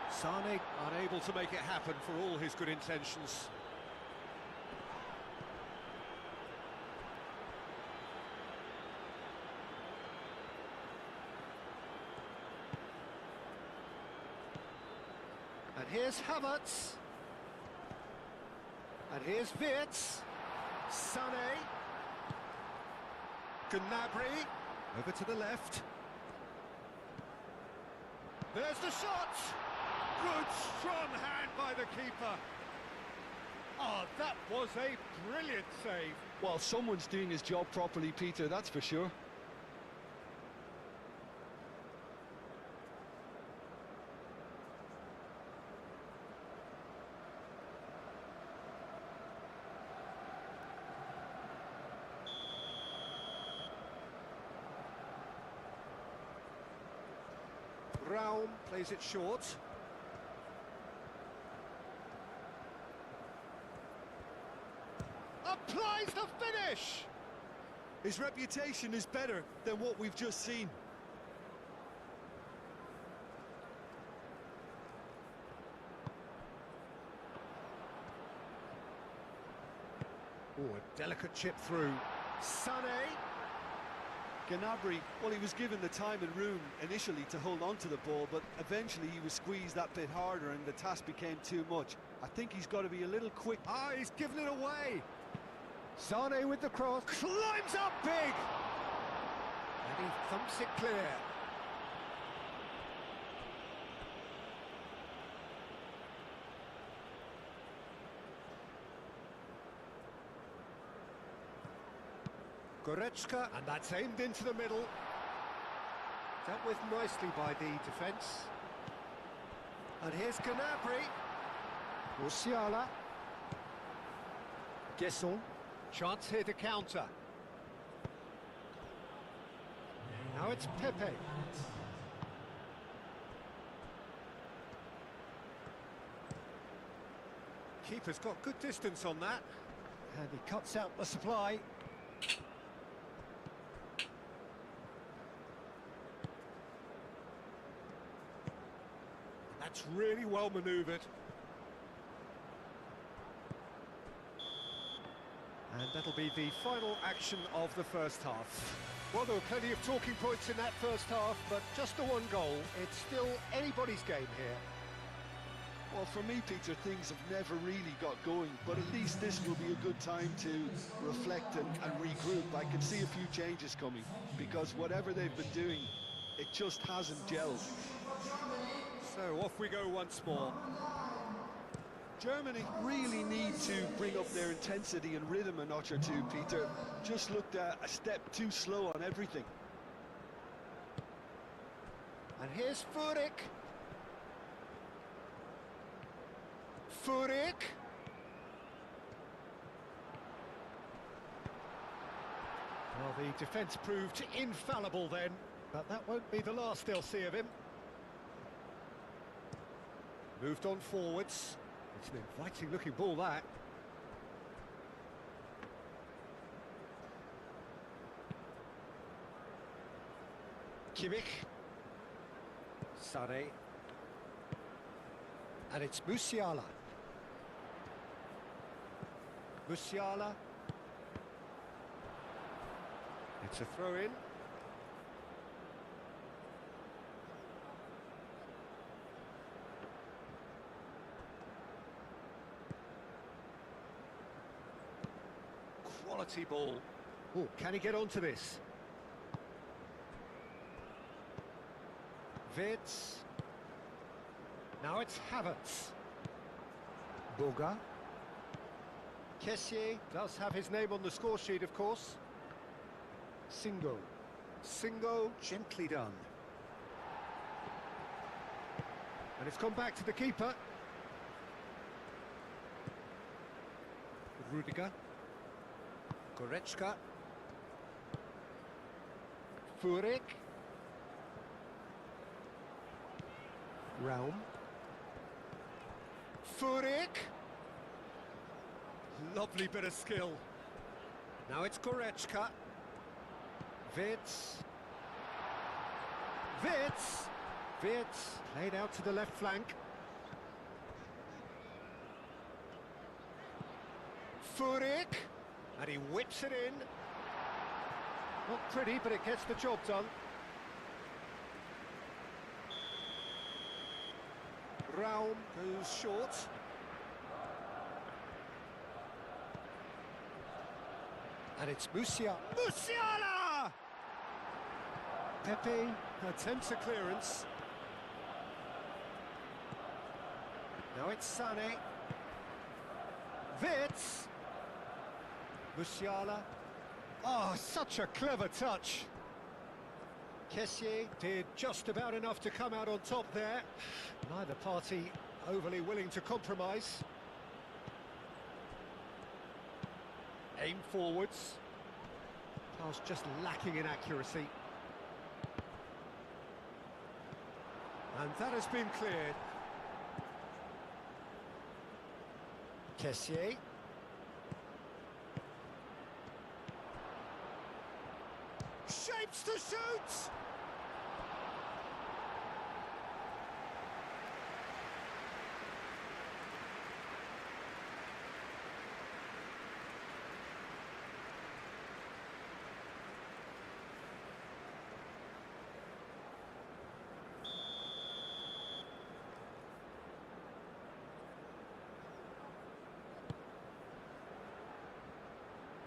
Sané unable to make it happen for all his good intentions. And here's Havertz. And here's Vitz. Sané. Gnabry, over to the left. There's the shot! Good, strong hand by the keeper. Oh, that was a brilliant save. Well, someone's doing his job properly, Peter, that's for sure. Raum plays it short. Applies the finish! His reputation is better than what we've just seen. Oh, a delicate chip through. Sané. Gnabry, well, he was given the time and room initially to hold on to the ball, but eventually he was squeezed that bit harder and the task became too much. I think he's got to be a little quick. Ah, he's given it away. Sané with the cross. Climbs up big. And he thumps it clear. Goretzka, and that's aimed into the middle. Dealt with nicely by the defence. And here's Gnabry. Musiala. Gesson. Chance here to counter. Now it's Pepe. Keeper's got good distance on that. And he cuts out the supply. That's really well manoeuvred. And that'll be the final action of the first half. Well, there were plenty of talking points in that first half, but just the one goal. It's still anybody's game here. Well, for me, Peter, things have never really got going, but at least this will be a good time to reflect and regroup. I can see a few changes coming, because whatever they've been doing, it just hasn't gelled. So off we go once more. Germany really need to bring up their intensity and rhythm a notch or two, Peter. Just looked a step too slow on everything. And here's Furyk. Furyk. Well, the defence proved infallible then, but that won't be the last they'll see of him. Moved on forwards. It's an inviting looking ball, that. Kimmich. Sané. And it's Musiala. Musiala. It's a throw-in. Quality ball. Oh, can he get onto this? Vitz. Now it's Havertz. Boga. Kessié does have his name on the score sheet, of course. Singo. Singo, gently done. And it's gone back to the keeper. Rudiger. Goretzka. Furyk. Raum. Furyk. Lovely bit of skill. Now it's Goretzka. Vitz. Vitz. Vitz. Played out to the left flank. Furyk. And he whips it in. Not pretty, but it gets the job done. Raum goes short. And it's Musiala. Musiala! Pepe attempts a clearance. Now it's Sané. Vitz. Musiala. Oh, such a clever touch. Kessié did just about enough to come out on top there. Neither party overly willing to compromise. Aim forwards. Pass just lacking in accuracy. And that has been cleared. Kessié. Shapes to shoot!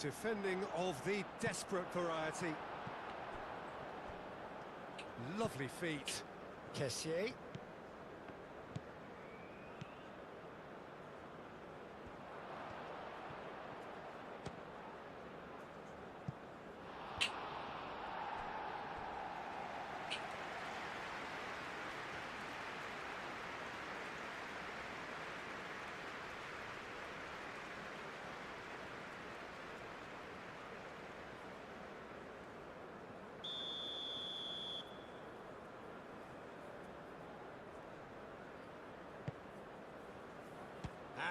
Defending of the desperate variety. Lovely feet. Kessié.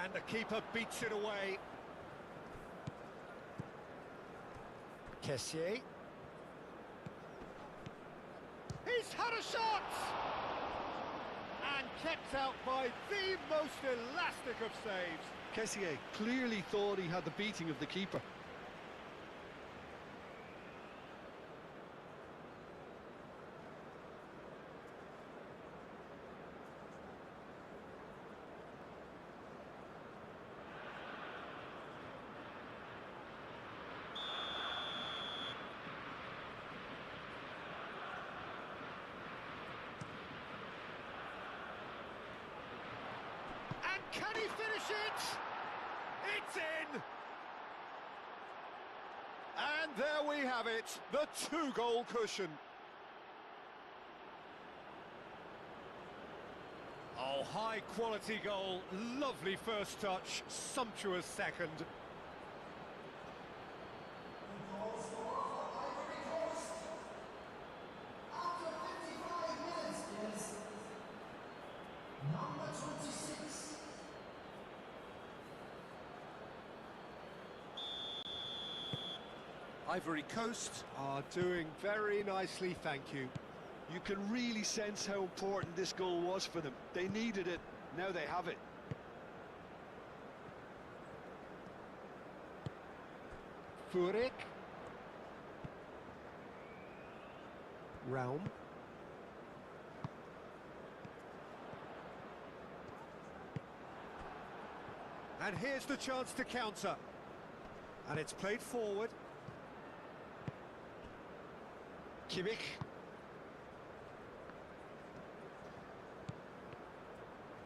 And the keeper beats it away. Kessié. He's had a shot! And kept out by the most elastic of saves. Kessié clearly thought he had the beating of the keeper. Can he finish it? It's in! And there we have it, the two-goal cushion. Oh, high-quality goal, lovely first touch, sumptuous second. The goal scorer for Ivory Coast after 55 minutes is number 26. Ivory Coast are doing very nicely, thank you. You can really sense how important this goal was for them. They needed it, now they have it. Furyk. Raum. And here's the chance to counter. And it's played forward. Kimmich.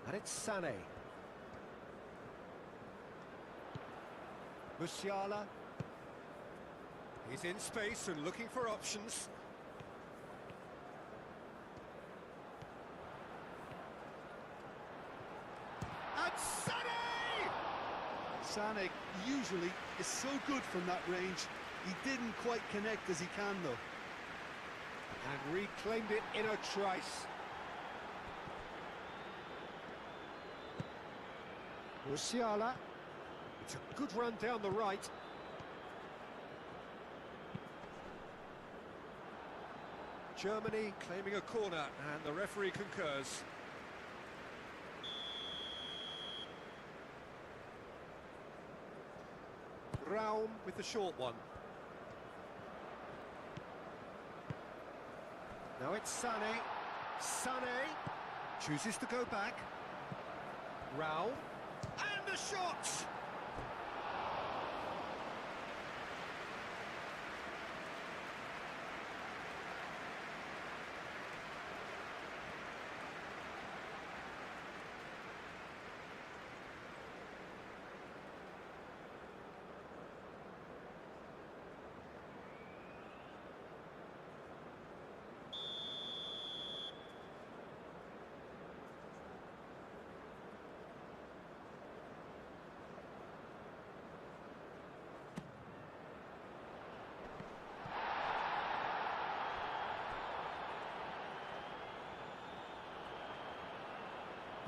And it's Sané. Musiala. He's in space and looking for options. And Sané! Sané usually is so good from that range. He didn't quite connect as he can though. And reclaimed it in a trice. Musiala. It's a good run down the right. Germany claiming a corner, and the referee concurs. Raum with the short one. Now it's Sané. Sané chooses to go back. Raum. And the shot!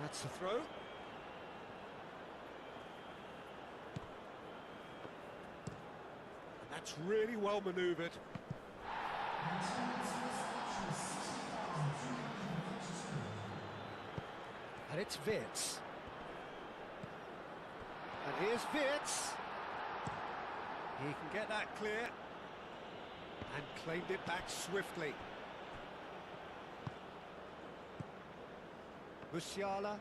That's the throw. And that's really well manoeuvred. And it's Wirtz. And here's Wirtz. He can get that clear. And claimed it back swiftly. Musiala.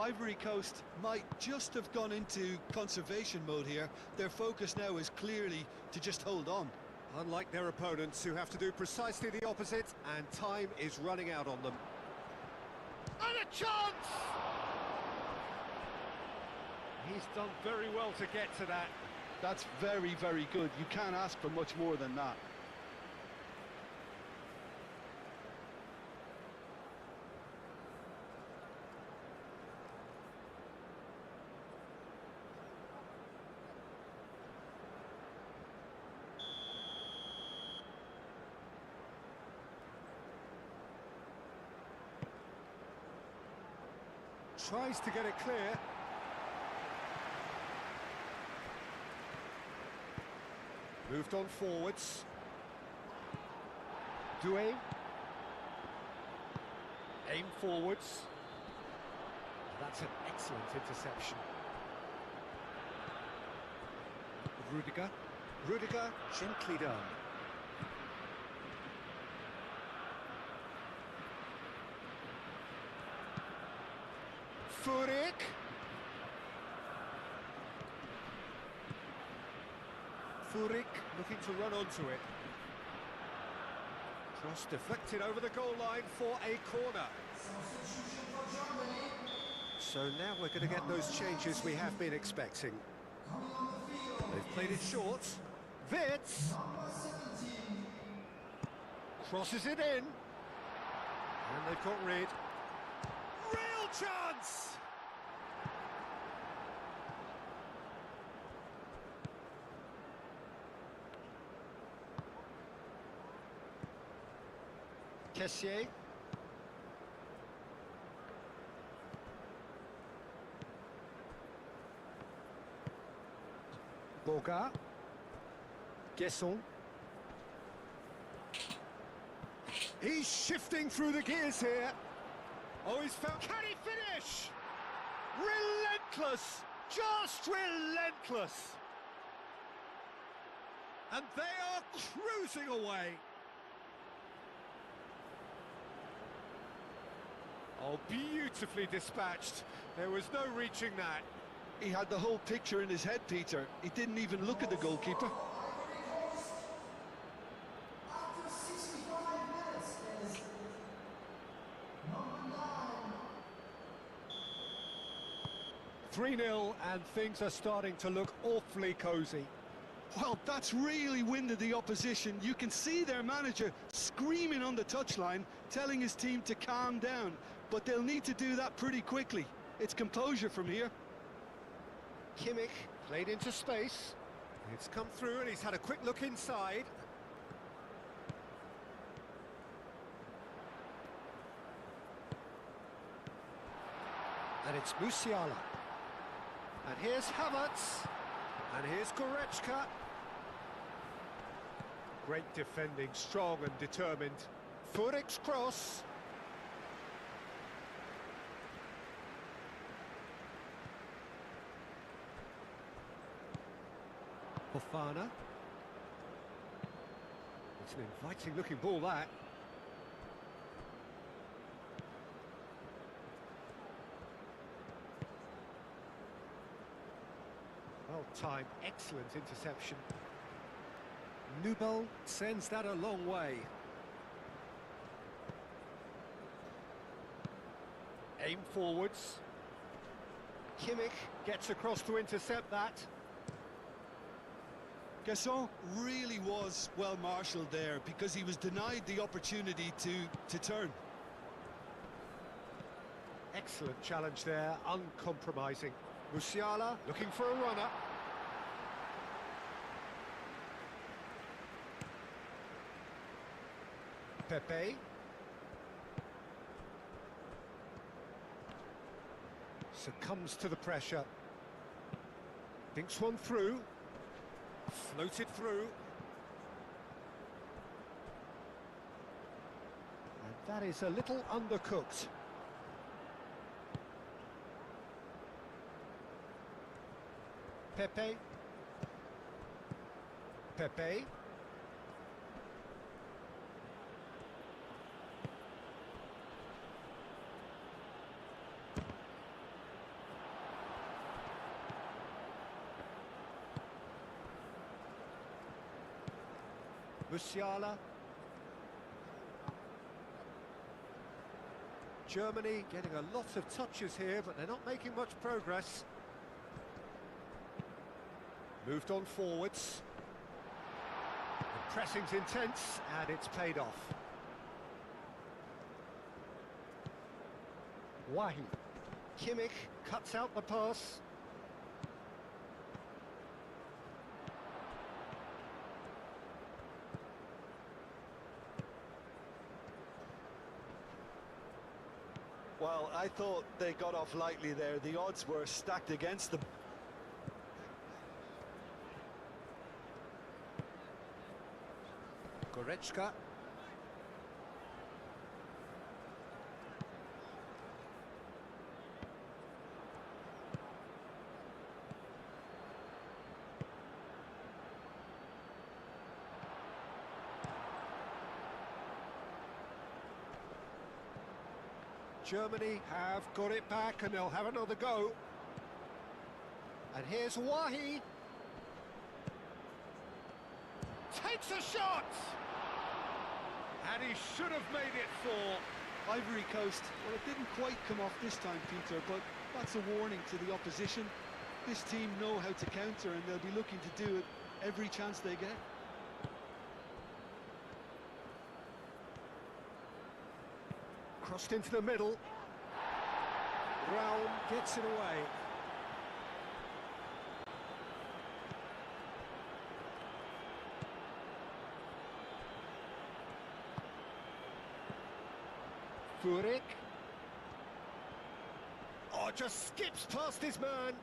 Ivory Coast might just have gone into conservation mode here. Their focus now is clearly to just hold on. Unlike their opponents, who have to do precisely the opposite, and time is running out on them. And a chance! He's done very well to get to that. That's very, very good. You can't ask for much more than that. Tries to get it clear. Moved on forwards. Doué. Aim forwards. That's an excellent interception. Rudiger. Rudiger, gently done. Furyk. Furyk looking to run onto it. Cross deflected over the goal line for a corner. So now we're going to get those changes we have been expecting. They've played it short. Wits crosses it in. And they've got rid. Real chance! Kessier. Boga. Guesson. He's shifting through the gears here. Oh, he's found... Can he finish? Relentless! Just relentless! And they are cruising away. Oh, beautifully dispatched. There was no reaching that. He had the whole picture in his head, Peter. He didn't even look at the goalkeeper. After 65 minutes is number 9. 3-0, and things are starting to look awfully cosy. Well, that's really winded the opposition. You can see their manager screaming on the touchline, telling his team to calm down. But they'll need to do that pretty quickly. It's composure from here. Kimmich played into space. It's come through and he's had a quick look inside. And it's Musiala. And here's Havertz. And here's Goretzka. Great defending, strong and determined. Furyk's cross. Fofana. It's an inviting looking ball, that. Well timed, excellent interception. Nubel sends that a long way. Aim forwards. Kimmich gets across to intercept that. Guesson really was well marshalled there because he was denied the opportunity to turn. Excellent challenge there, uncompromising. Musiala looking for a runner. Pepe. Succumbs to the pressure. Thinks one through. Floated through. And that is a little undercooked. Pepe. Pepe. Musiala. Germany getting a lot of touches here, but they're not making much progress. Moved on forwards. The pressing's intense, and it's paid off. Wahi. Kimmich cuts out the pass. Well, I thought they got off lightly there. The odds were stacked against them. Goretzka. Germany have got it back and they'll have another go. And here's Wahi. Takes a shot! And he should have made it four. Ivory Coast, well, it didn't quite come off this time, Peter, but that's a warning to the opposition. This team know how to counter and they'll be looking to do it every chance they get. Crossed into the middle. Brown gets it away. Furyk. Oh, just skips past his man.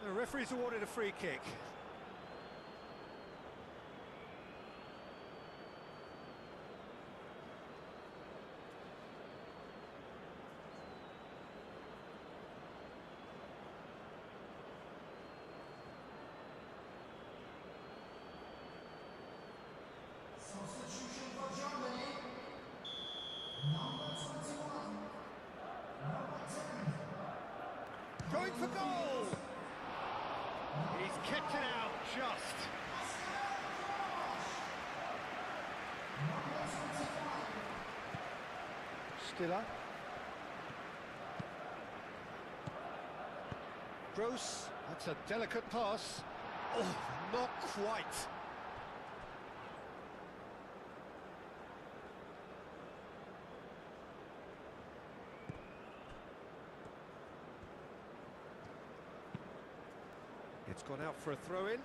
The referee's awarded a free kick. Substitution for Germany. Number 21. Number 10. Going for goal! He's kept it out just. Number 25. Stiller. Gross, that's a delicate pass. Oh, not quite. It's gone out for a throw-in.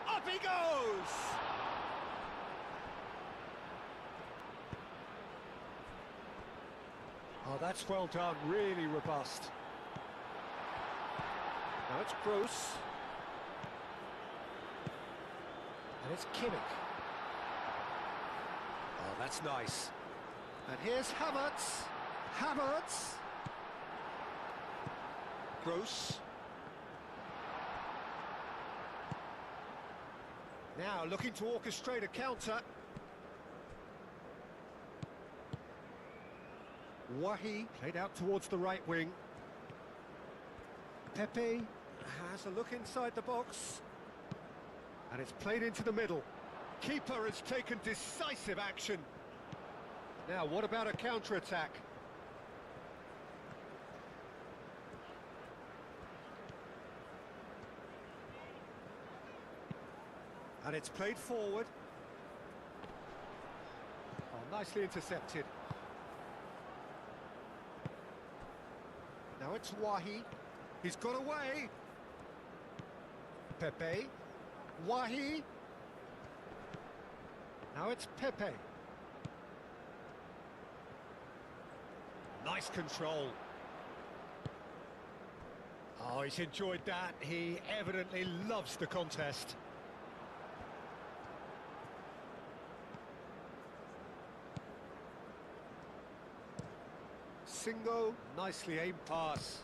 Up he goes! Oh, that's well done, really robust. Now it's Gross. And it's Kimmich. Oh, that's nice. And here's Havertz. Havertz. Gross. Now looking to orchestrate a counter. Wahi played out towards the right wing. Pepe has a look inside the box. And it's played into the middle. Keeper has taken decisive action. Now, what about a counter-attack? And it's played forward. Oh, nicely intercepted. Now it's Wahi. He's got away. Pepe. Wahi. Now it's Pepe. Nice control. Oh, he's enjoyed that. He evidently loves the contest. Singo, nicely aimed pass.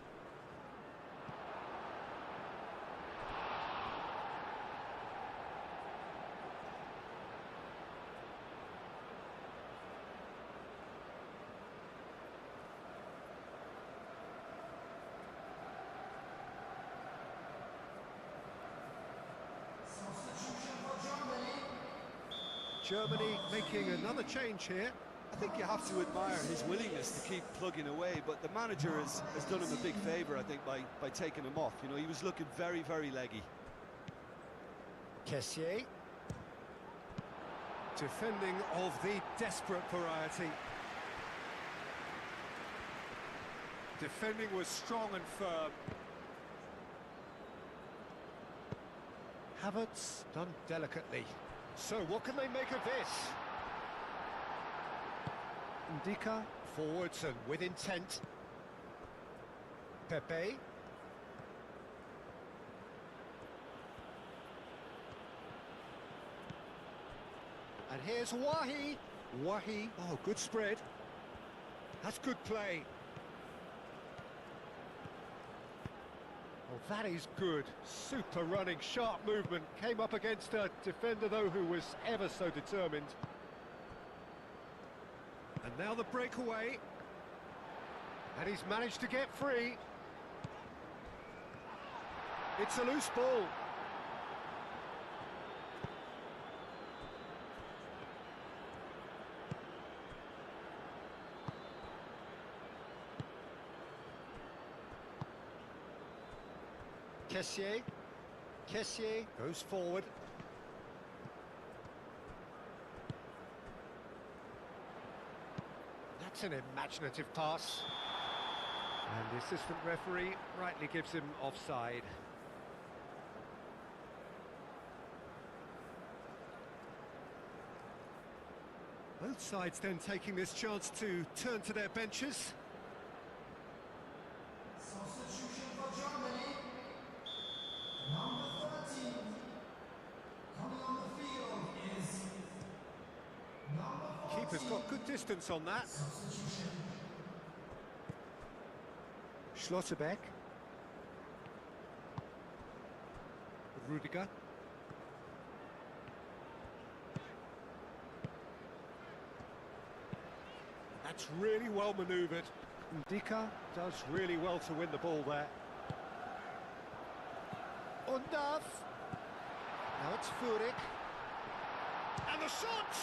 Germany making another change here. I think you have to admire his willingness to keep plugging away, but the manager has done him a big favour, I think, by taking him off. You know, he was looking very, very leggy. Kessié. Defending of the desperate variety. Defending was strong and firm. Havertz done delicately. So what can they make of this? Ndika forwards and with intent. Pepe. And here's Wahi. Wahi, oh, good spread. That's good play. Oh, that is good. Super running, sharp movement. Came up against a defender, though, who was ever so determined. And now the breakaway. And he's managed to get free. It's a loose ball. Kessié goes forward. That's an imaginative pass. And the assistant referee rightly gives him offside. Both sides then taking this chance to turn to their benches. Substitution for Germany. Number 13. Coming on the field is number 14. Keeper's got good distance on that. Substitution. Schlotterbeck. Rudiger. That's really well manoeuvred. Ndika does really well to win the ball there. Undaf. Now it's Furyk. And the shot!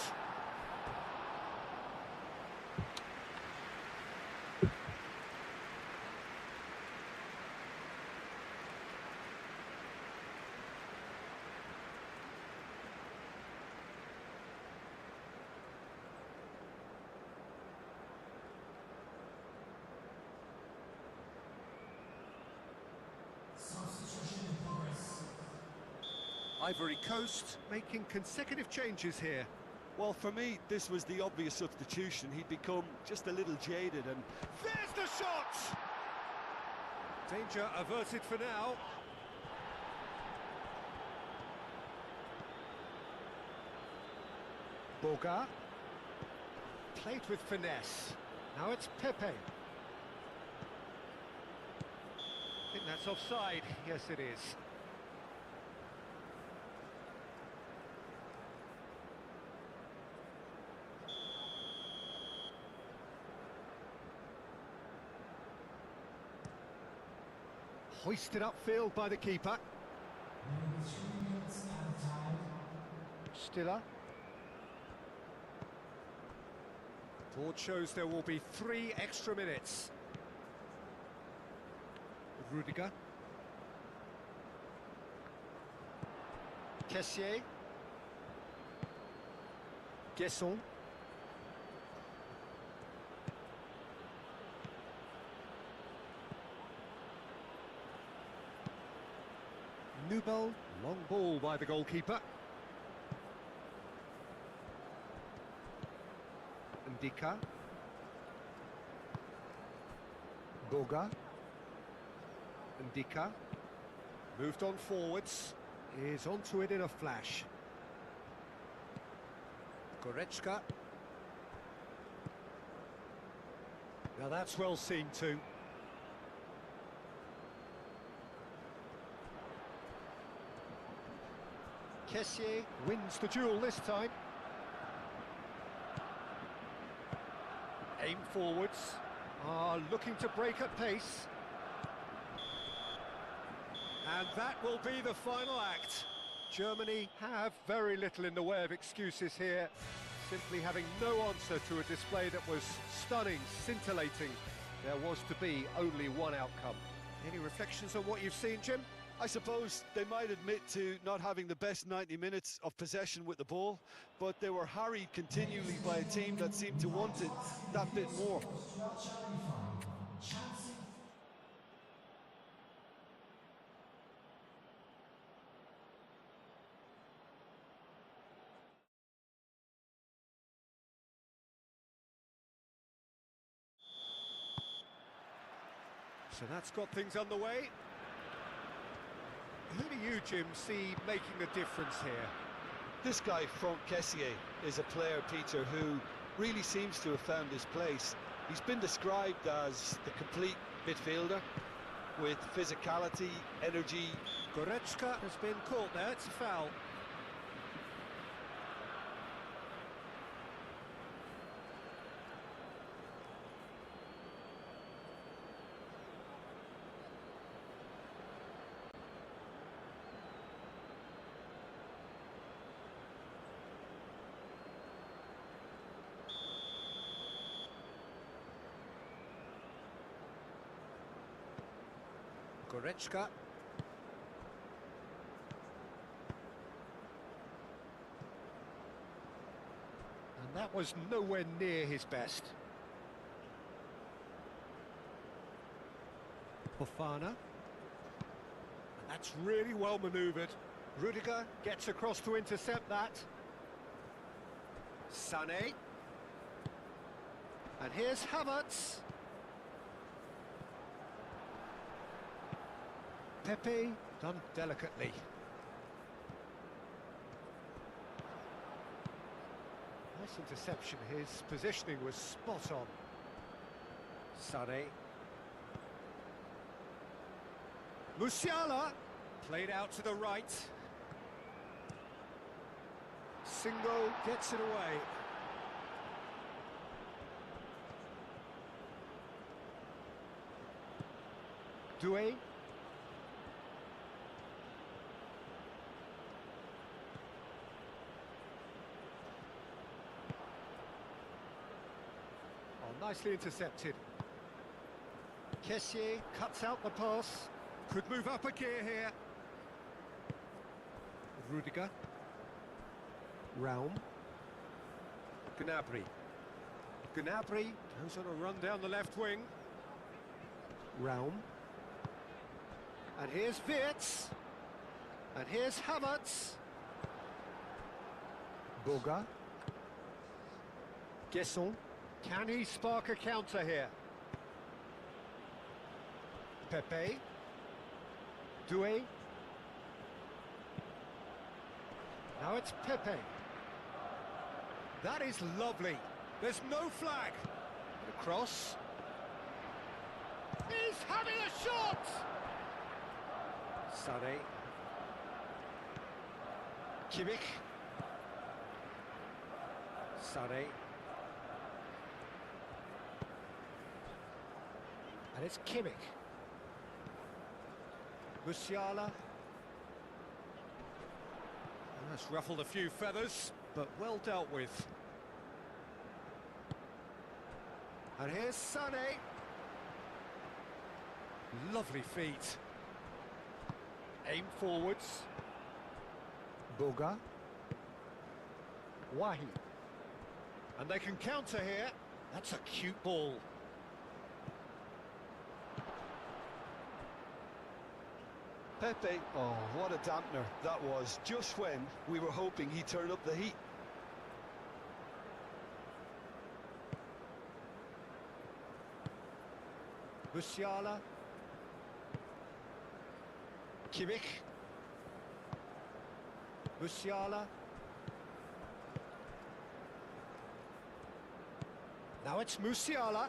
Substitution in progress. Ivory Coast making consecutive changes here. Well, for me, this was the obvious substitution. He'd become just a little jaded, and There's the shot! Danger averted for now. Boga. Played with finesse. Now it's Pepe. I think that's offside. Yes, it is. Hoisted upfield by the keeper. Nearly 3 minutes at a time. Stiller. Board shows there will be 3 extra minutes. Rudiger. Kessié. Guesson. Nubel, long ball by the goalkeeper. Ndika. Boga. Ndika. Moved on forwards. Is onto it in a flash. Goretzka. Now that's well seen too. Kessié wins the duel this time. Aim forwards. Looking to break at pace. And that will be the final act. Germany have very little in the way of excuses here, simply having no answer to a display that was stunning, scintillating. There was to be only one outcome. Any reflections on what you've seen, Jim? I suppose they might admit to not having the best 90 minutes of possession with the ball, but they were harried continually by a team that seemed to want it that bit more. So that's got things underway. Who do you, Jim, see making the difference here? This guy, Franck Kessié, is a player, Peter, who really seems to have found his place. He's been described as the complete midfielder with physicality, energy. Goretzka has been caught there, it's a foul. Goretzka. And that was nowhere near his best. Fofana. And that's really well manoeuvred. Rudiger gets across to intercept that. Sané. And here's Havertz. Pepe, done delicately. Nice interception, his positioning was spot on. Sané. Musiala, played out to the right. Singo gets it away. Doué. Nicely intercepted. Kessié cuts out the pass. Could move up a gear here. Rudiger. Raum. Gnabry. Gnabry goes on a run down the left wing. Raum. And here's Wirtz. And here's Havertz. Boga. Guesson. Can he spark a counter here? Pepe. Doué. Now it's Pepe. That is lovely. There's no flag. The cross. He's having a shot! Sané. Kimmich. Sané. And it's Kimmich. Musiala. That's ruffled a few feathers, but well dealt with. And here's Sané. Lovely feet. Aim forwards. Boga. Wahi. And they can counter here. That's a cute ball. Pepe, oh, what a dampener that was, just when we were hoping he'd turn up the heat. Musiala. Kimmich. Musiala. Now it's Musiala.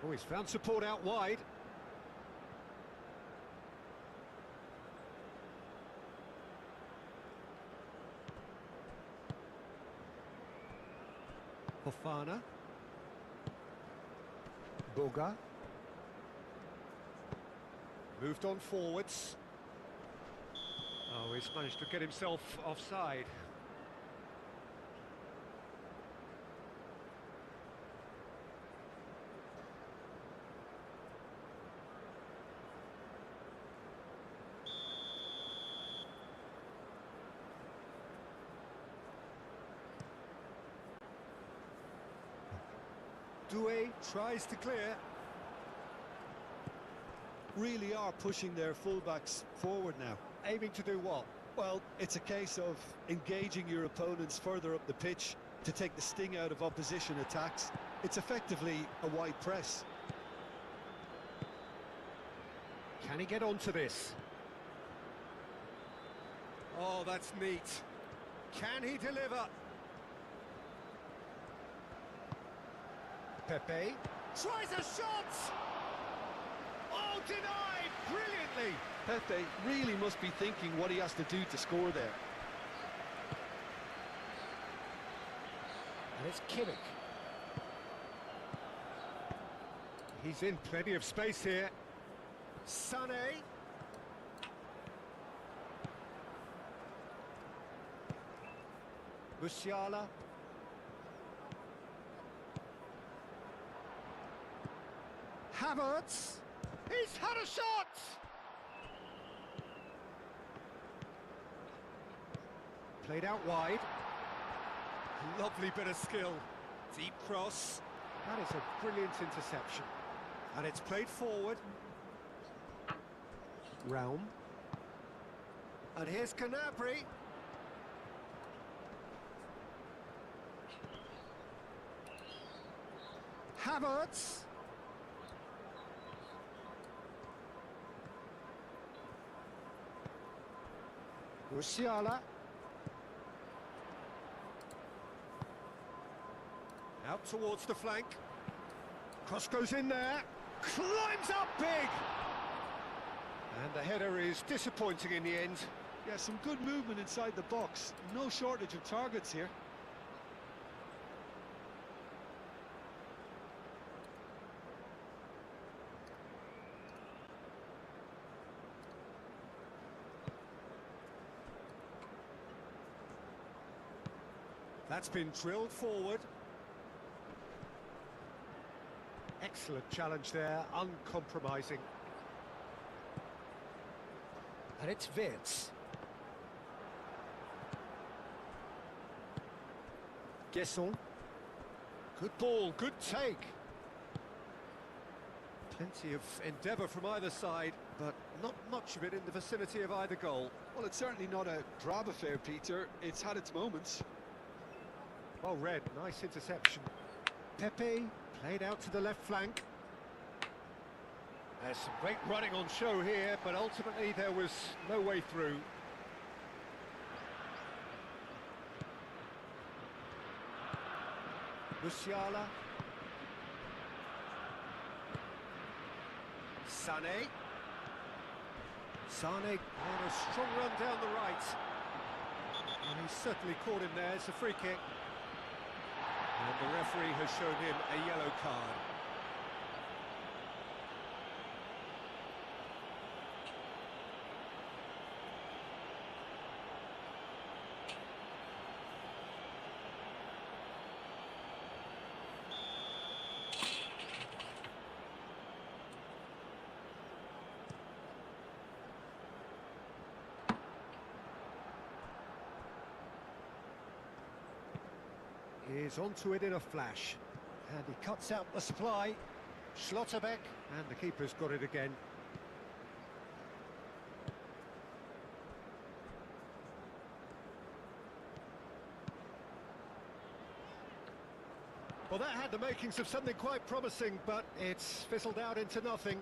Oh, he's found support out wide. Fofana. Boga. Moved on forwards. Oh, he's managed to get himself offside. Doué tries to clear. Really are pushing their fullbacks forward now. Aiming to do what? Well, it's a case of engaging your opponents further up the pitch to take the sting out of opposition attacks. It's effectively a wide press. Can he get onto this? Oh, that's neat. Can he deliver? Pepe tries a shot! Oh, denied! Brilliantly! Pepe really must be thinking what he has to do to score there. And it's Kimmich. He's in plenty of space here. Sané. Musiala. Havertz. He's had a shot! Played out wide. Lovely bit of skill. Deep cross. That is a brilliant interception. And it's played forward. Realm. And here's Gnabry. Havertz. Musiala. Out towards the flank. Cross goes in there. Climbs up big. And the header is disappointing in the end. Yeah, some good movement inside the box. No shortage of targets here. That's been drilled forward. Excellent challenge there, uncompromising. And it's Wirtz. Guesson. Good ball, good take. Plenty of endeavour from either side, but not much of it in the vicinity of either goal. Well, it's certainly not a drab affair, Peter. It's had its moments. Well read, nice interception. Pepe played out to the left flank. There's some great running on show here, but ultimately there was no way through. Musiala. Sané. Sané on a strong run down the right. And he's certainly caught him there. It's a free kick. And the referee has shown him a yellow card. He's onto it in a flash, and he cuts out the supply. Schlotterbeck, and the keeper's got it again. Well, that had the makings of something quite promising, but it's fizzled out into nothing.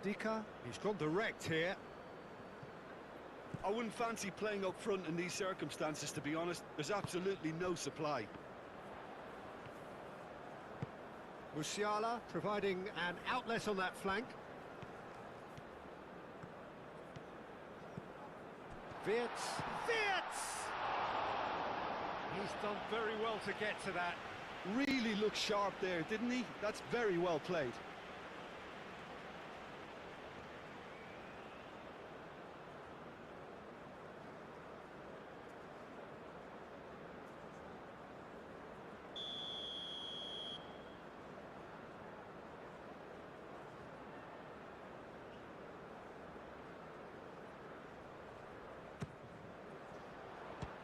Ndika, he's gone direct here. I wouldn't fancy playing up front in these circumstances, to be honest. There's absolutely no supply. Musiala providing an outlet on that flank. Wirtz. He's done very well to get to that. Really looked sharp there, didn't he? That's very well played.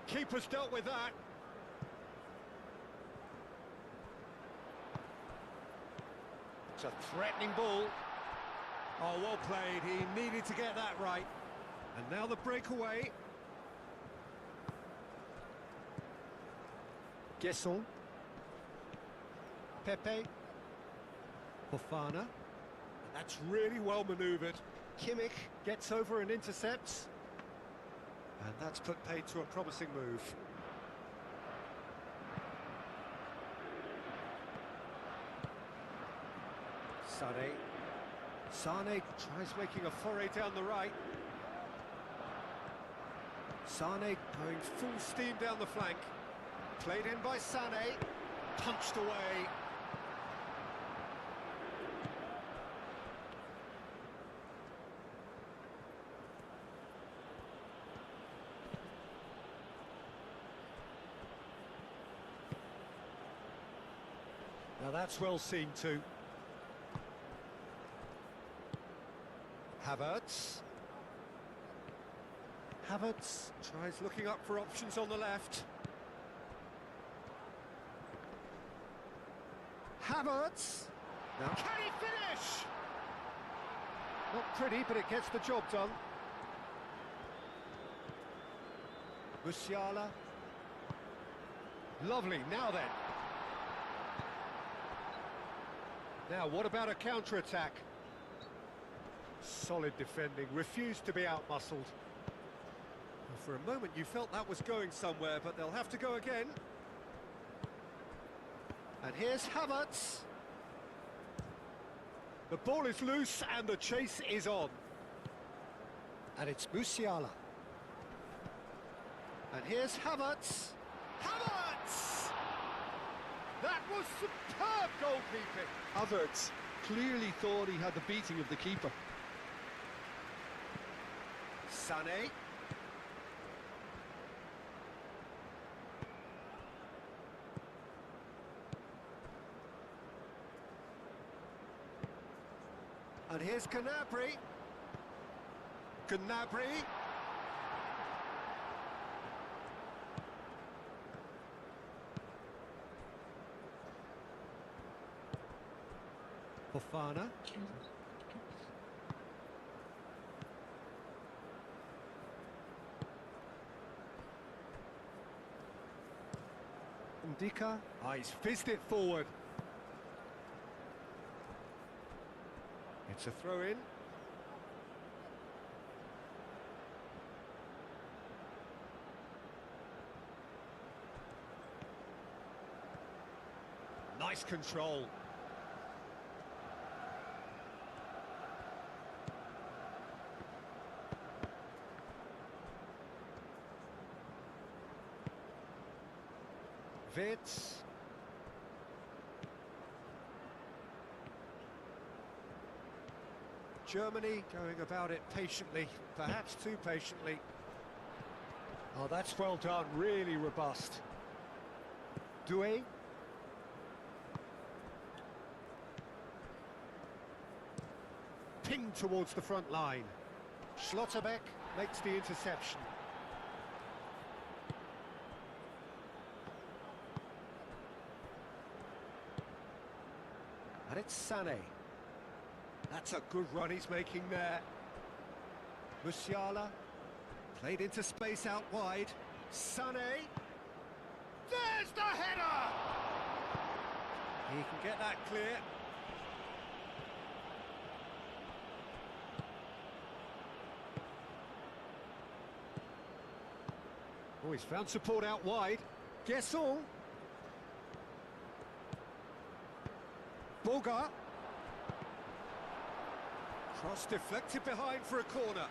Keeper's dealt with that. It's a threatening ball. Oh, well played. He needed to get that right. And now the breakaway. Guesson. Pepe. Fofana. That's really well manoeuvred. Kimmich gets over and intercepts. And that's put paid to a promising move. Sane tries making a foray down the right. Sane going full steam down the flank. Played in by Sane. Punched away. Now that's well seen too. Havertz tries looking up for options on the left. Havertz! Now can he finish? Not pretty, but it gets the job done. Musiala. Lovely, now then. Now, what about a counter-attack? Solid defending, refused to be out-muscled. For a moment you felt that was going somewhere, but they'll have to go again. And here's Havertz. The ball is loose and the chase is on. And it's Musiala. And here's Havertz. Havertz! That was superb goalkeeping. Havertz clearly thought he had the beating of the keeper. Sané. And here's Gnabry. Fofana. Ndika. Oh, he's fizzed it forward. It's a throw-in. Nice control. Vitz. Germany going about it patiently, perhaps too patiently. Oh, that's well done, really robust. Doué. Pinged towards the front line. Schlotterbeck makes the interception. And it's Sané. That's a good run he's making there. Musiala. Played into space out wide. Sané. There's the header! He can get that clear. Oh, he's found support out wide. Guesson. Boga. Cross deflected behind for a corner.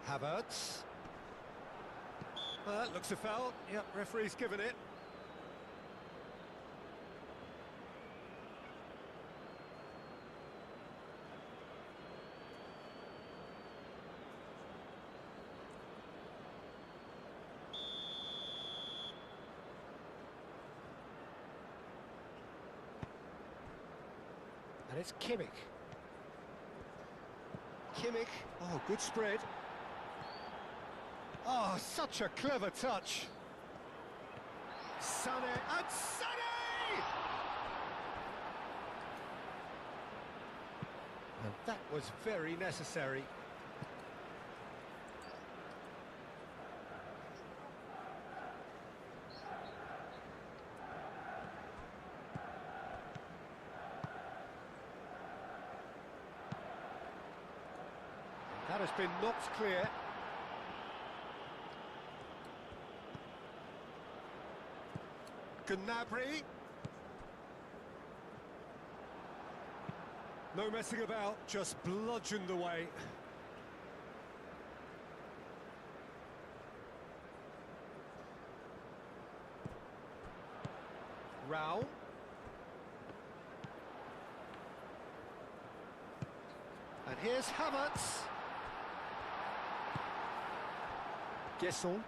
Havertz. That looks a foul. Yep, referee's given it. it's Kimmich. Kimmich, oh, good spread. Oh, such a clever touch. Sané, and Sané! And that was very necessary. That has been knocked clear. Gnabry. No messing about, just bludgeoned away. Rao. And here's Havertz. Gesson.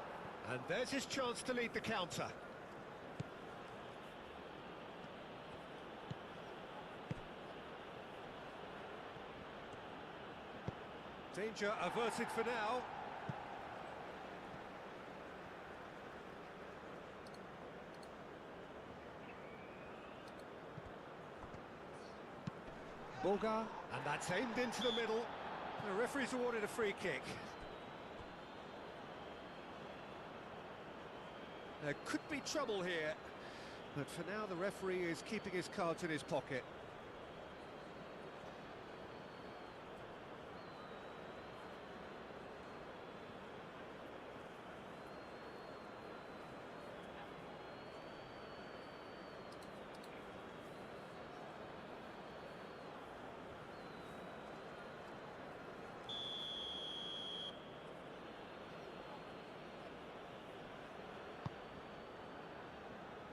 And there's his chance to lead the counter. Danger averted for now. Boga, and that's aimed into the middle. The referee's awarded a free kick. There could be trouble here, but for now the referee is keeping his cards in his pocket.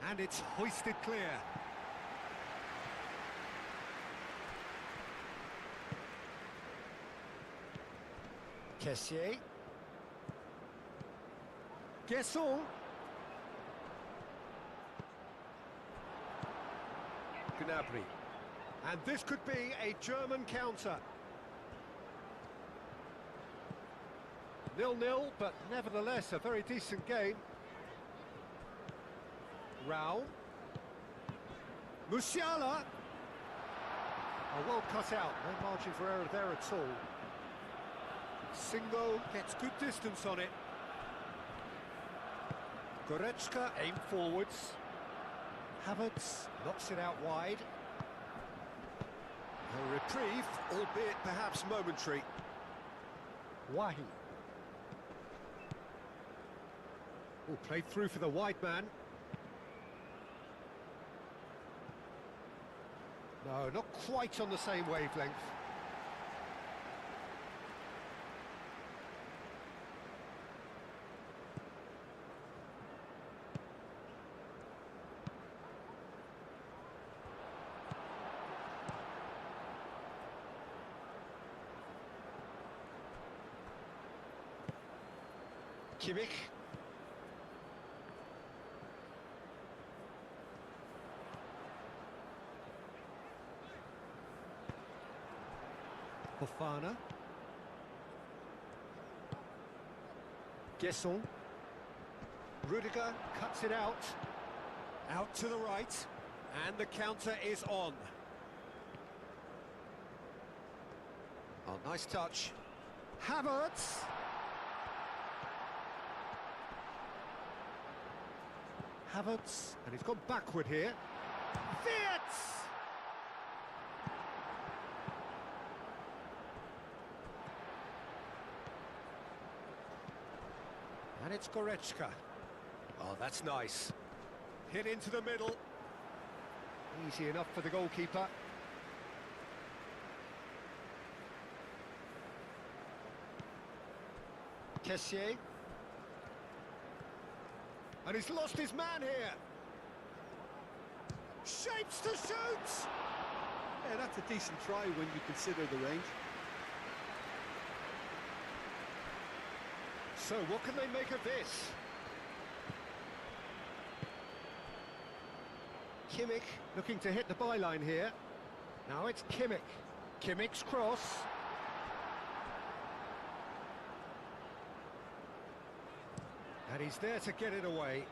And it's hoisted clear. Kessié. Gesson. Gnabry. And this could be a German counter. 0-0, but nevertheless a very decent game. Rao. Musiala. Oh, well cut out. No margin for error there at all. Singo gets good distance on it. Goretzka aimed forwards. Havertz knocks it out wide. A reprieve, albeit perhaps momentary. Wahi. Oh, played through for the wide man. No, not quite on the same wavelength. Kimmich. Fofana. Gesson. Rudiger cuts it out. Out to the right. And the counter is on. Oh, nice touch. Havertz. Havertz. And he's gone backward here. Wirtz! And it's Goretzka. Oh, that's nice. Hit into the middle. Easy enough for the goalkeeper. Kessié. And he's lost his man here. Shapes to shoot! Yeah, that's a decent try when you consider the range. So what can they make of this? Kimmich looking to hit the byline here. Now it's Kimmich. Kimmich's cross. And he's there to get it away.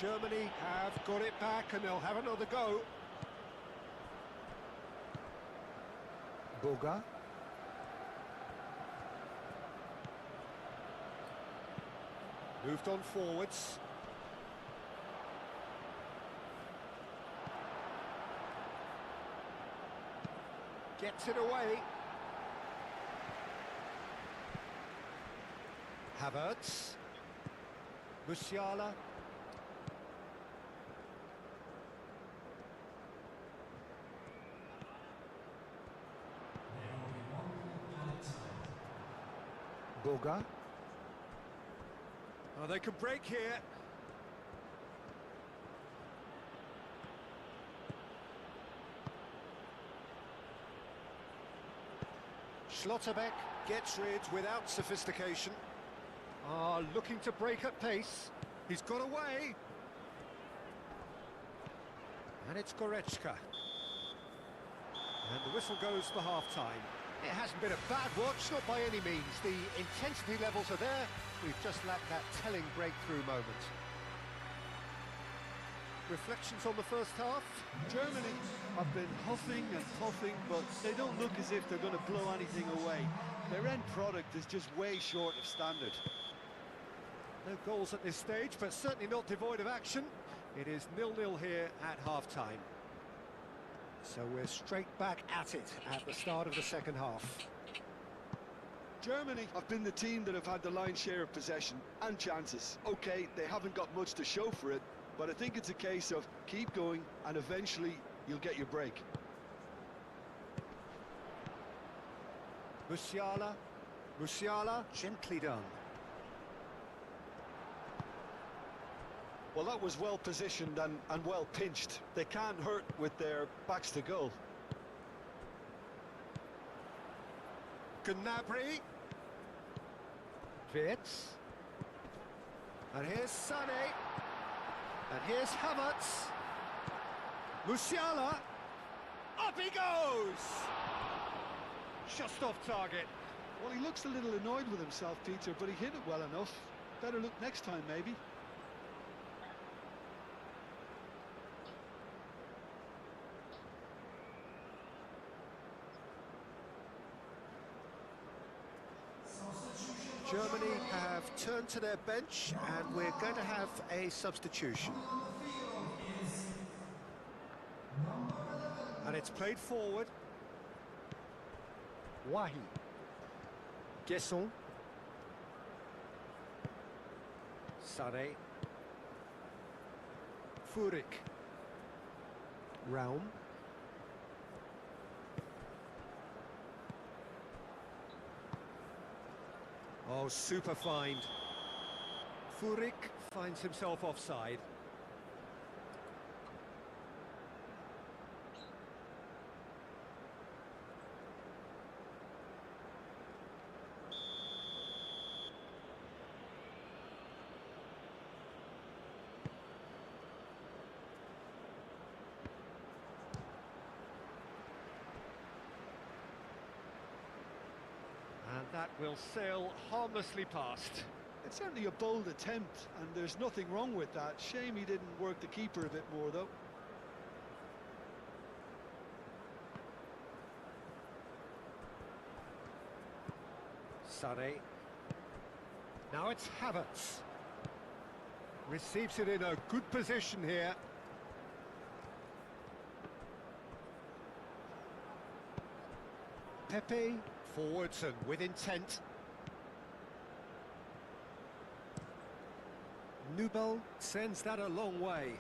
Germany have got it back and they'll have another go. Boga. Moved on forwards. Gets it away. Havertz. Musiala. Boga. Oh, they could break here. Schlotterbeck gets rid without sophistication. Looking to break at pace. He's got away. And it's Goretzka. And the whistle goes for half-time. It hasn't been a bad watch, not by any means. The intensity levels are there. We've just lacked that telling breakthrough moment. Reflections on the first half? Germany have been huffing and puffing, but they don't look as if they're going to blow anything away. Their end product is just way short of standard. No goals at this stage, but certainly not devoid of action. It is 0-0 here at half-time. So we're straight back at it at the start of the second half. Germany have been the team that have had the lion's share of possession and chances. Okay, they haven't got much to show for it, but I think it's a case of keep going and eventually you'll get your break. Musiala. Musiala, gently done. Well, that was well positioned and well pinched. They can't hurt with their backs to goal. Gnabry. Wirtz. And here's Sané. And here's Havertz. Musiala. Up he goes! Just off target. Well, he looks a little annoyed with himself, Peter, but he hit it well enough. Better look next time, maybe. Germany have turned to their bench and we're going to have a substitution. And it's played forward. Wahi. Guesson. Sané. Furyk. Raum. Oh, super find. Furyk finds himself offside. And that will sail harmlessly past. It's certainly a bold attempt, and there's nothing wrong with that. Shame he didn't work the keeper a bit more, though. Sané. Now it's Havertz. Receives it in a good position here. Pepe. Forwards and with intent. Nubel sends that a long way.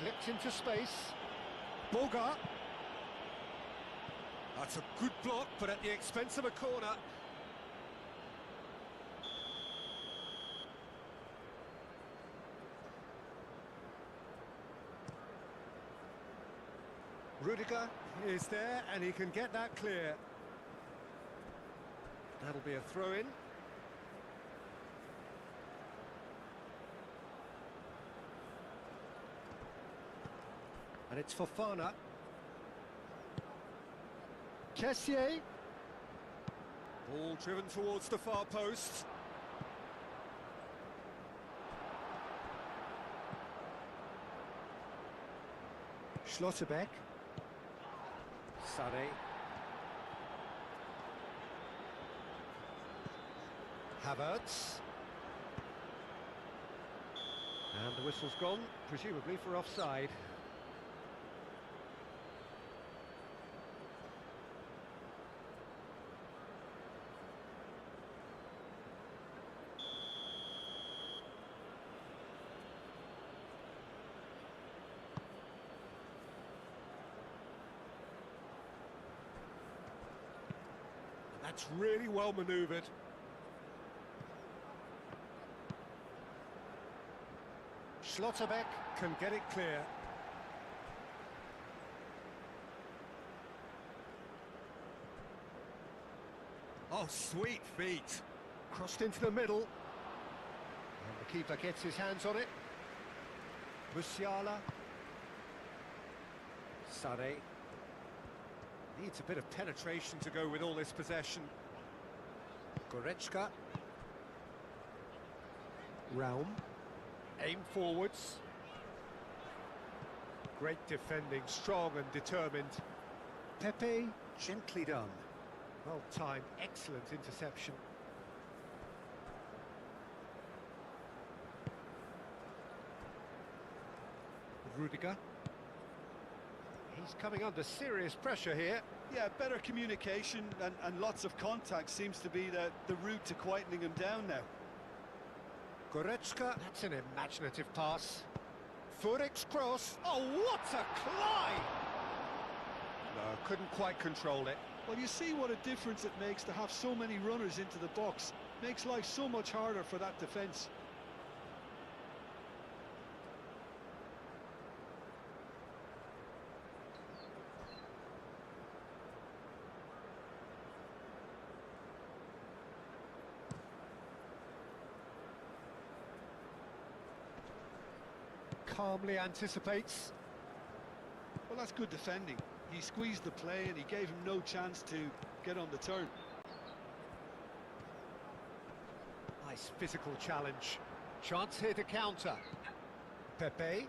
Clipped into space. Boga. That's a good block, but at the expense of a corner. Rudiger is there and he can get that clear. That'll be a throw-in. And it's Fofana. Kessié. Ball driven towards the far post. Schlotterbeck. Sané. Havertz. And the whistle's gone, presumably for offside. That's really well manoeuvred. Schlotterbeck can get it clear. Oh, sweet feet. Crossed into the middle. And the keeper gets his hands on it. Musiala. Sané. Needs a bit of penetration to go with all this possession. Goretzka. Raum. Aim forwards. Great defending, strong and determined. Pepe, gently done. Well timed, excellent interception. Rudiger. He's coming under serious pressure here. Yeah, better communication and lots of contact seems to be the route to quietening him down now. Goretzka, that's an imaginative pass. Furik's cross. Oh, what a climb! No, couldn't quite control it. Well, you see what a difference it makes to have so many runners into the box. Makes life so much harder for that defence. Calmly anticipates. Well, that's good defending. He squeezed the play and he gave him no chance to get on the turn. Nice physical challenge. Chance here to counter. Pepe.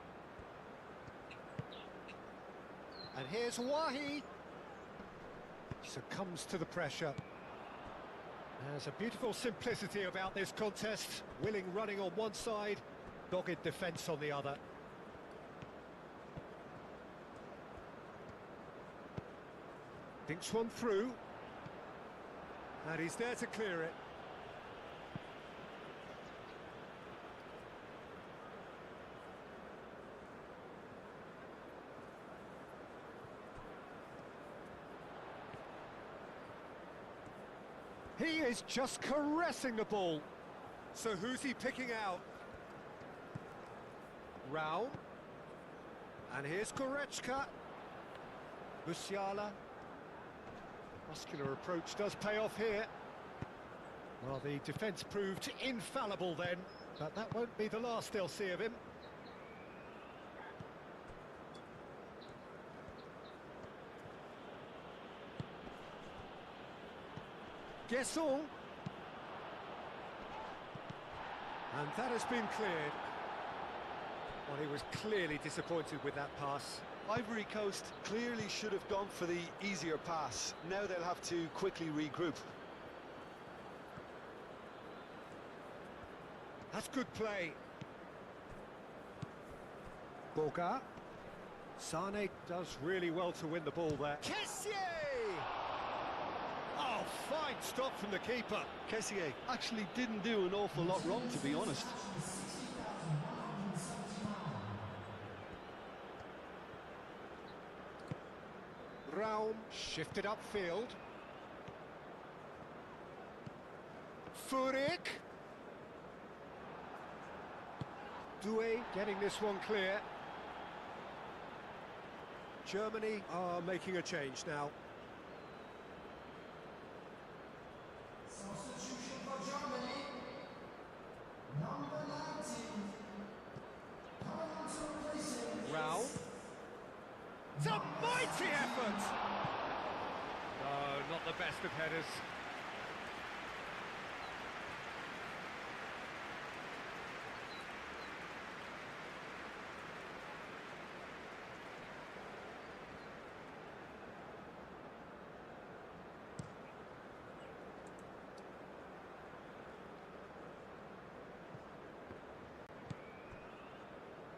And here's Wahi. Succumbs to the pressure. There's a beautiful simplicity about this contest. Willing running on one side, dogged defence on the other. Dinks one through. And he's there to clear it. He is just caressing the ball. So who's he picking out? Raum. And here's Goretzka. Musiala. Muscular approach does pay off here. Well, the defence proved infallible then, but that won't be the last they'll see of him. Guessons. And that has been cleared. Well, he was clearly disappointed with that pass. Ivory Coast clearly should have gone for the easier pass. Now they'll have to quickly regroup. That's good play. Boga. Sané does really well to win the ball there. Kessié! Oh, fine stop from the keeper. Kessié actually didn't do an awful lot wrong, to be honest. Raum shifted upfield. Furyk. Doué getting this one clear. Germany are making a change now. Substitution for Germany. Number 19. Coming on to replace him. Raum. It's a mighty effort! No, not the best of headers.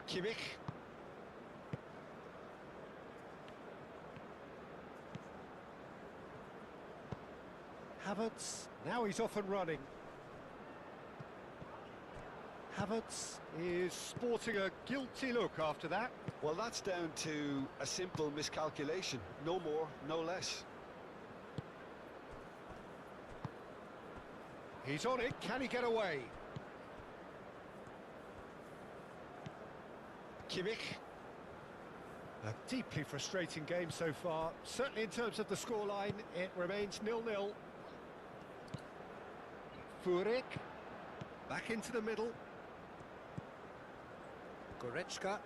Kimmich. Havertz, now he's off and running. Havertz is sporting a guilty look after that. Well, that's down to a simple miscalculation. No more, no less. He's on it, can he get away? Kimmich. A deeply frustrating game so far. Certainly in terms of the scoreline, it remains 0-0. Furyk. Back into the middle. Goretzka.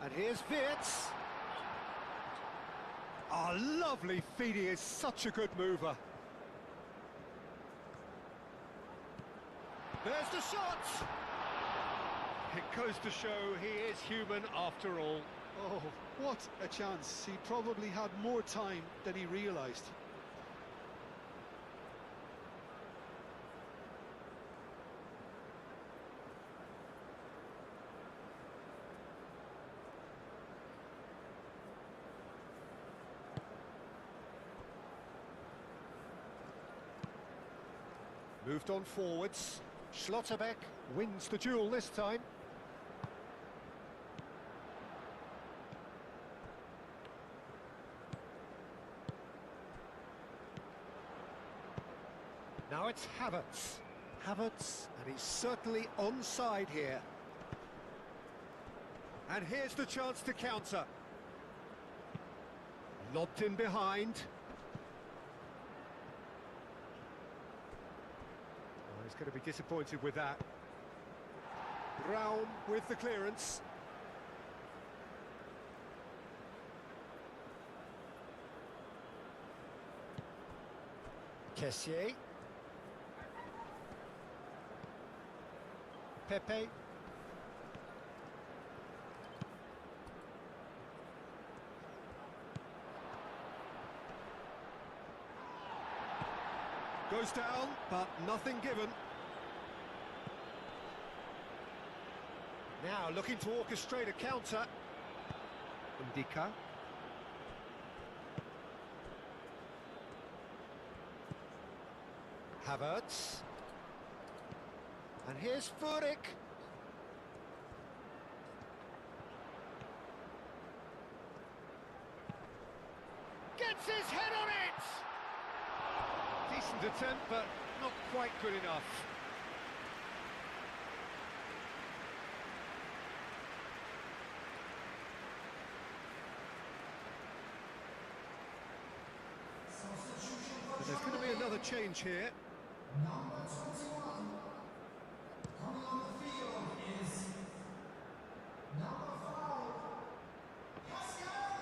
And here's Wirtz. Oh, lovely feed, he is such a good mover. There's the shot! It goes to show he is human after all. Oh, what a chance. He probably had more time than he realised. Moved on forwards. Schlotterbeck wins the duel this time. Now it's Havertz. Havertz, and he's certainly onside here. And here's the chance to counter. Lobbed in behind. Oh, he's going to be disappointed with that. Raum with the clearance. Kessié. Pepe. Goes down, but nothing given. Now looking to orchestrate a counter. Ndika. Havertz. And here's Furyk. Gets his head on it! Decent attempt, but not quite good enough. But there's going to be another change here. Number 21. Coming on the field is number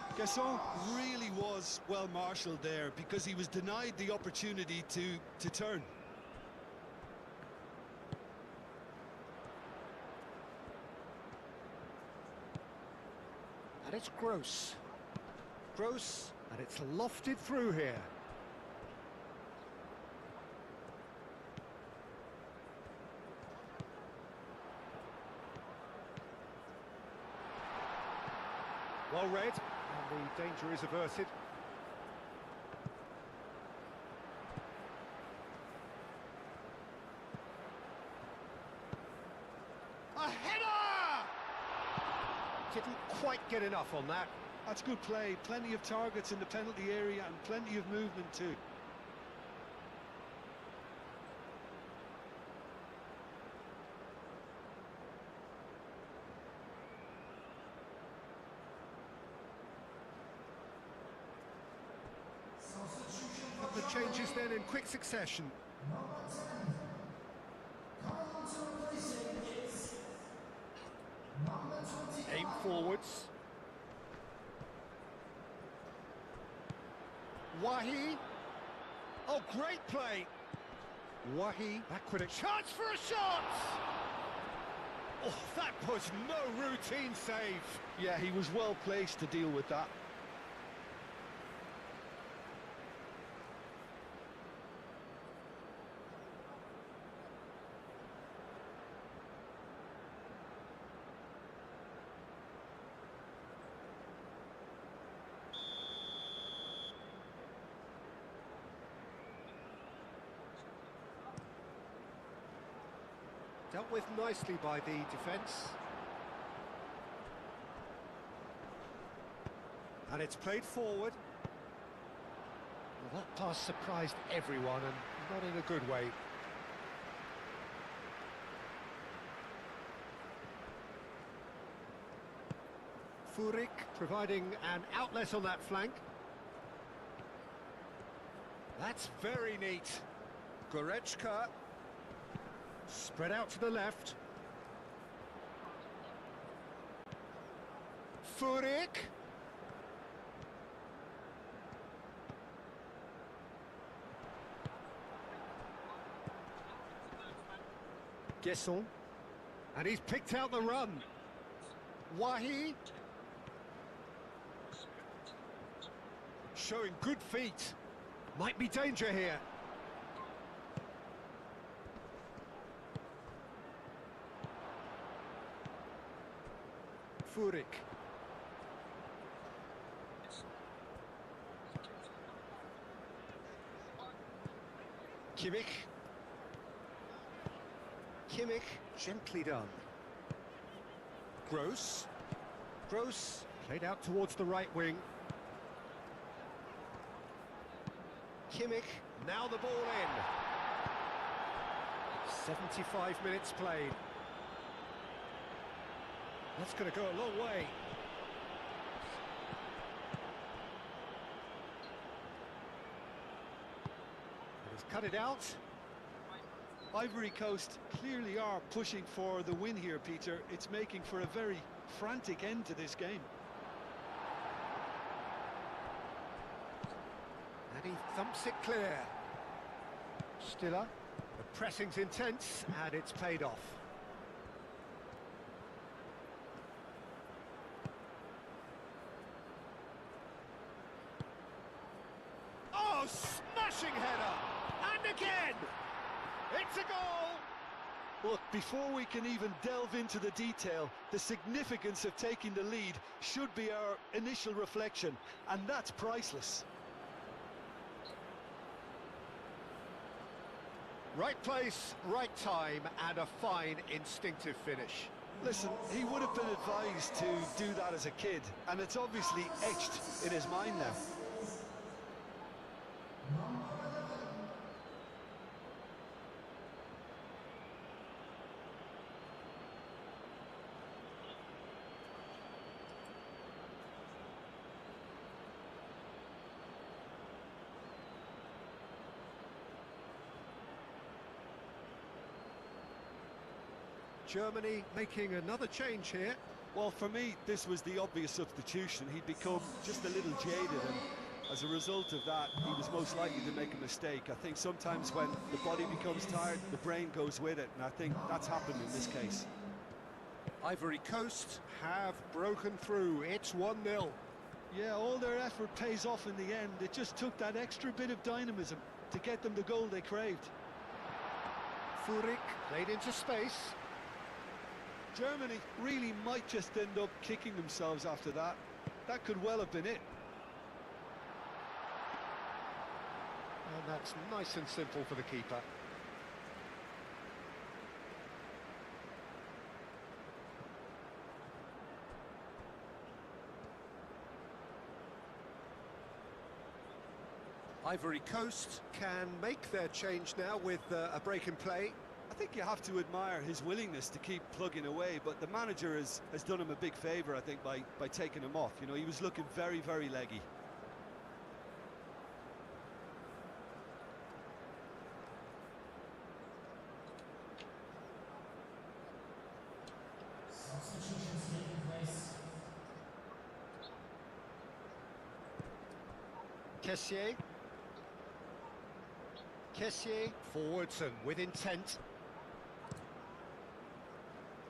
5. Gasson really was well marshalled there because he was denied the opportunity to turn. And it's Gross. Gross, and it's lofted through here. Well read, and the danger is averted. A header! Didn't quite get enough on that. That's good play, plenty of targets in the penalty area and plenty of movement too. The changes then in quick succession. Number 10. Coming on to replace him is Aim forwards. Wahi. Oh, great play. Wahi backward. Chance for a shot! Oh, that was no routine save. Yeah, he was well placed to deal with that. Dealt with nicely by the defence. And it's played forward. Well, that pass surprised everyone, and not in a good way. Furik providing an outlet on that flank. That's very neat. Goretzka. Spread out to the left. Furik. Gesson. And he's picked out the run. Wahi. Showing good feet. Might be danger here. Furik. Kimmich. Kimmich, gently done. Gross. Gross, played out towards the right wing. Kimmich, now the ball in. 75 minutes played. That's going to go a long way. He's cut it out. Ivory Coast clearly are pushing for the win here, Peter. It's making for a very frantic end to this game. And he thumps it clear. Stiller. The pressing's intense, and it's paid off. Oh, smashing header! And again! It's a goal! Look, before we can even delve into the detail, the significance of taking the lead should be our initial reflection, and that's priceless. Right place, right time, and a fine instinctive finish. Listen, he would have been advised to do that as a kid, and it's obviously etched in his mind now. Germany making another change here. Well, for me, this was the obvious substitution. He'd become just a little jaded, and as a result of that, he was most likely to make a mistake. I think sometimes when the body becomes tired, the brain goes with it, and I think that's happened in this case. Ivory Coast have broken through. It's 1-0. Yeah, all their effort pays off in the end. It just took that extra bit of dynamism to get them the goal they craved. Furik played into space. Germany really might just end up kicking themselves after that. That could well have been it. And that's nice and simple for the keeper. Ivory Coast can make their change now with a break in play. I think you have to admire his willingness to keep plugging away, but the manager has done him a big favour, I think, by taking him off. You know, he was looking very, very leggy. Substitution Kessié. Kessié forwards and with intent.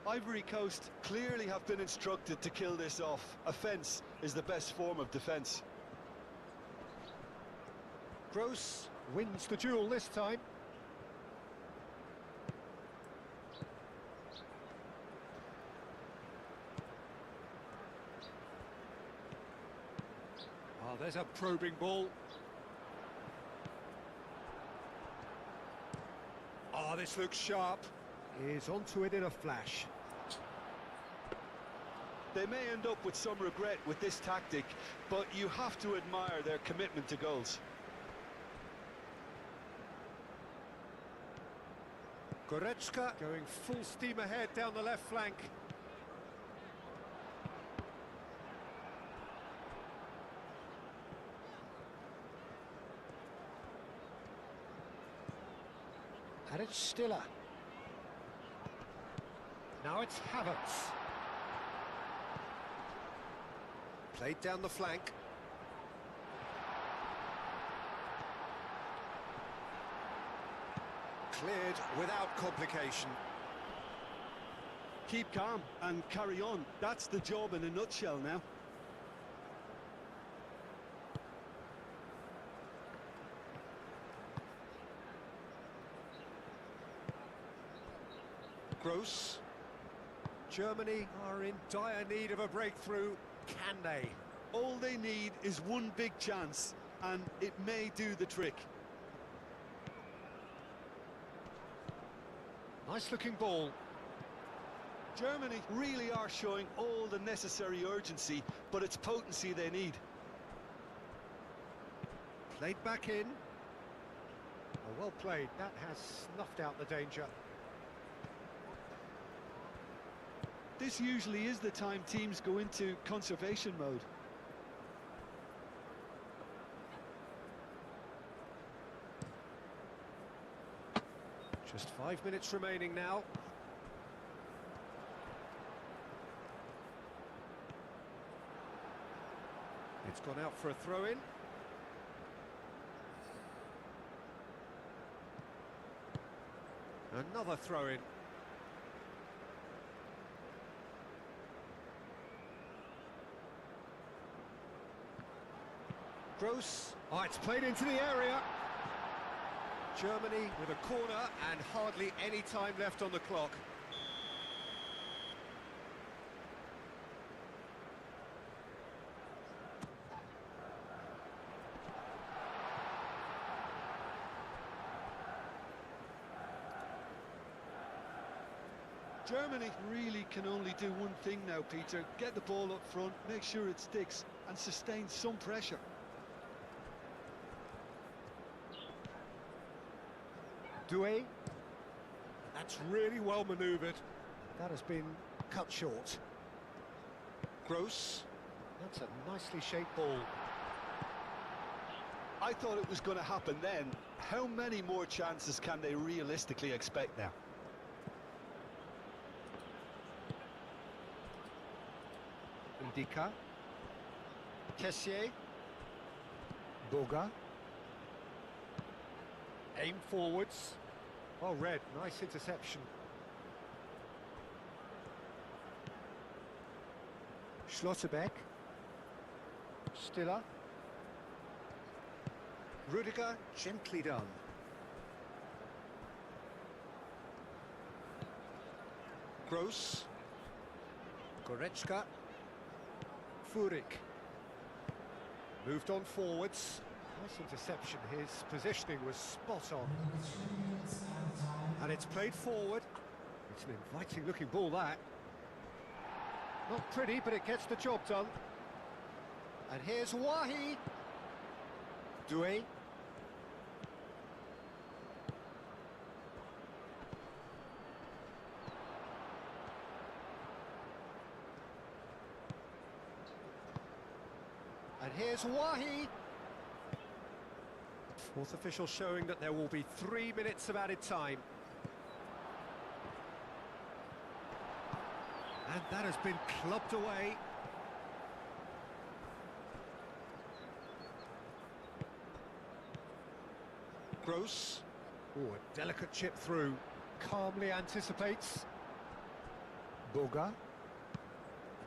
Ivory Coast clearly have been instructed to kill this off. Offence is the best form of defence. Gross wins the duel this time. Oh, there's a probing ball. Oh, this looks sharp. He's onto it in a flash. They may end up with some regret with this tactic, but you have to admire their commitment to goals. Goretzka going full steam ahead down the left flank. And it's Stiller. Now it's Havertz. Played down the flank. Cleared without complication. Keep calm and carry on. That's the job in a nutshell now. Gross. Germany are in dire need of a breakthrough. Can they? All they need is one big chance, and it may do the trick. Nice looking ball. Germany really are showing all the necessary urgency, but it's potency they need. Played back in. Oh, well played. That has snuffed out the danger. This usually is the time teams go into conservation mode. Just 5 minutes remaining now. It's gone out for a throw-in. Another throw-in. Gross. Oh, it's played into the area. Germany with a corner and hardly any time left on the clock. Germany really can only do one thing now, Peter. Get the ball up front, make sure it sticks, and sustain some pressure. Doué. That's really well manoeuvred. That has been cut short. Gross. That's a nicely shaped ball. I thought it was going to happen then. How many more chances can they realistically expect now? Ndika. Kessié. Boga. Aim forwards. Oh, red. Nice interception. Schlotterbeck. Stiller. Rudiger, gently done. Gross. Goretzka. Furyk. Moved on forwards. Nice interception. His positioning was spot on. And it's played forward. It's an inviting looking ball, that. Not pretty, but it gets the job done. And here's Wahi. Doué. And here's Wahi. Fourth official showing that there will be 3 minutes of added time. And that has been clubbed away. Gross. Oh, a delicate chip through. Calmly anticipates. Boga.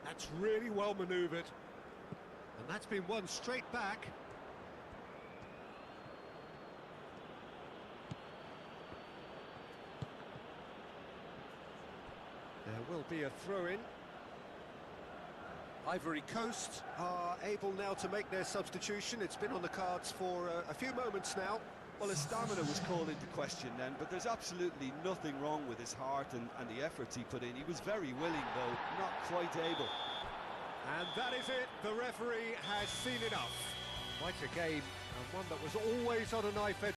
That's really well manoeuvred. And that's been won straight back. There will be a throw-in. Ivory Coast are able now to make their substitution. It's been on the cards for a few moments now. Well, his stamina was called into question then, but there's absolutely nothing wrong with his heart and the efforts he put in. He was very willing, though, not quite able. And that is it. The referee has seen enough. Quite a game, and one that was always on a knife edge.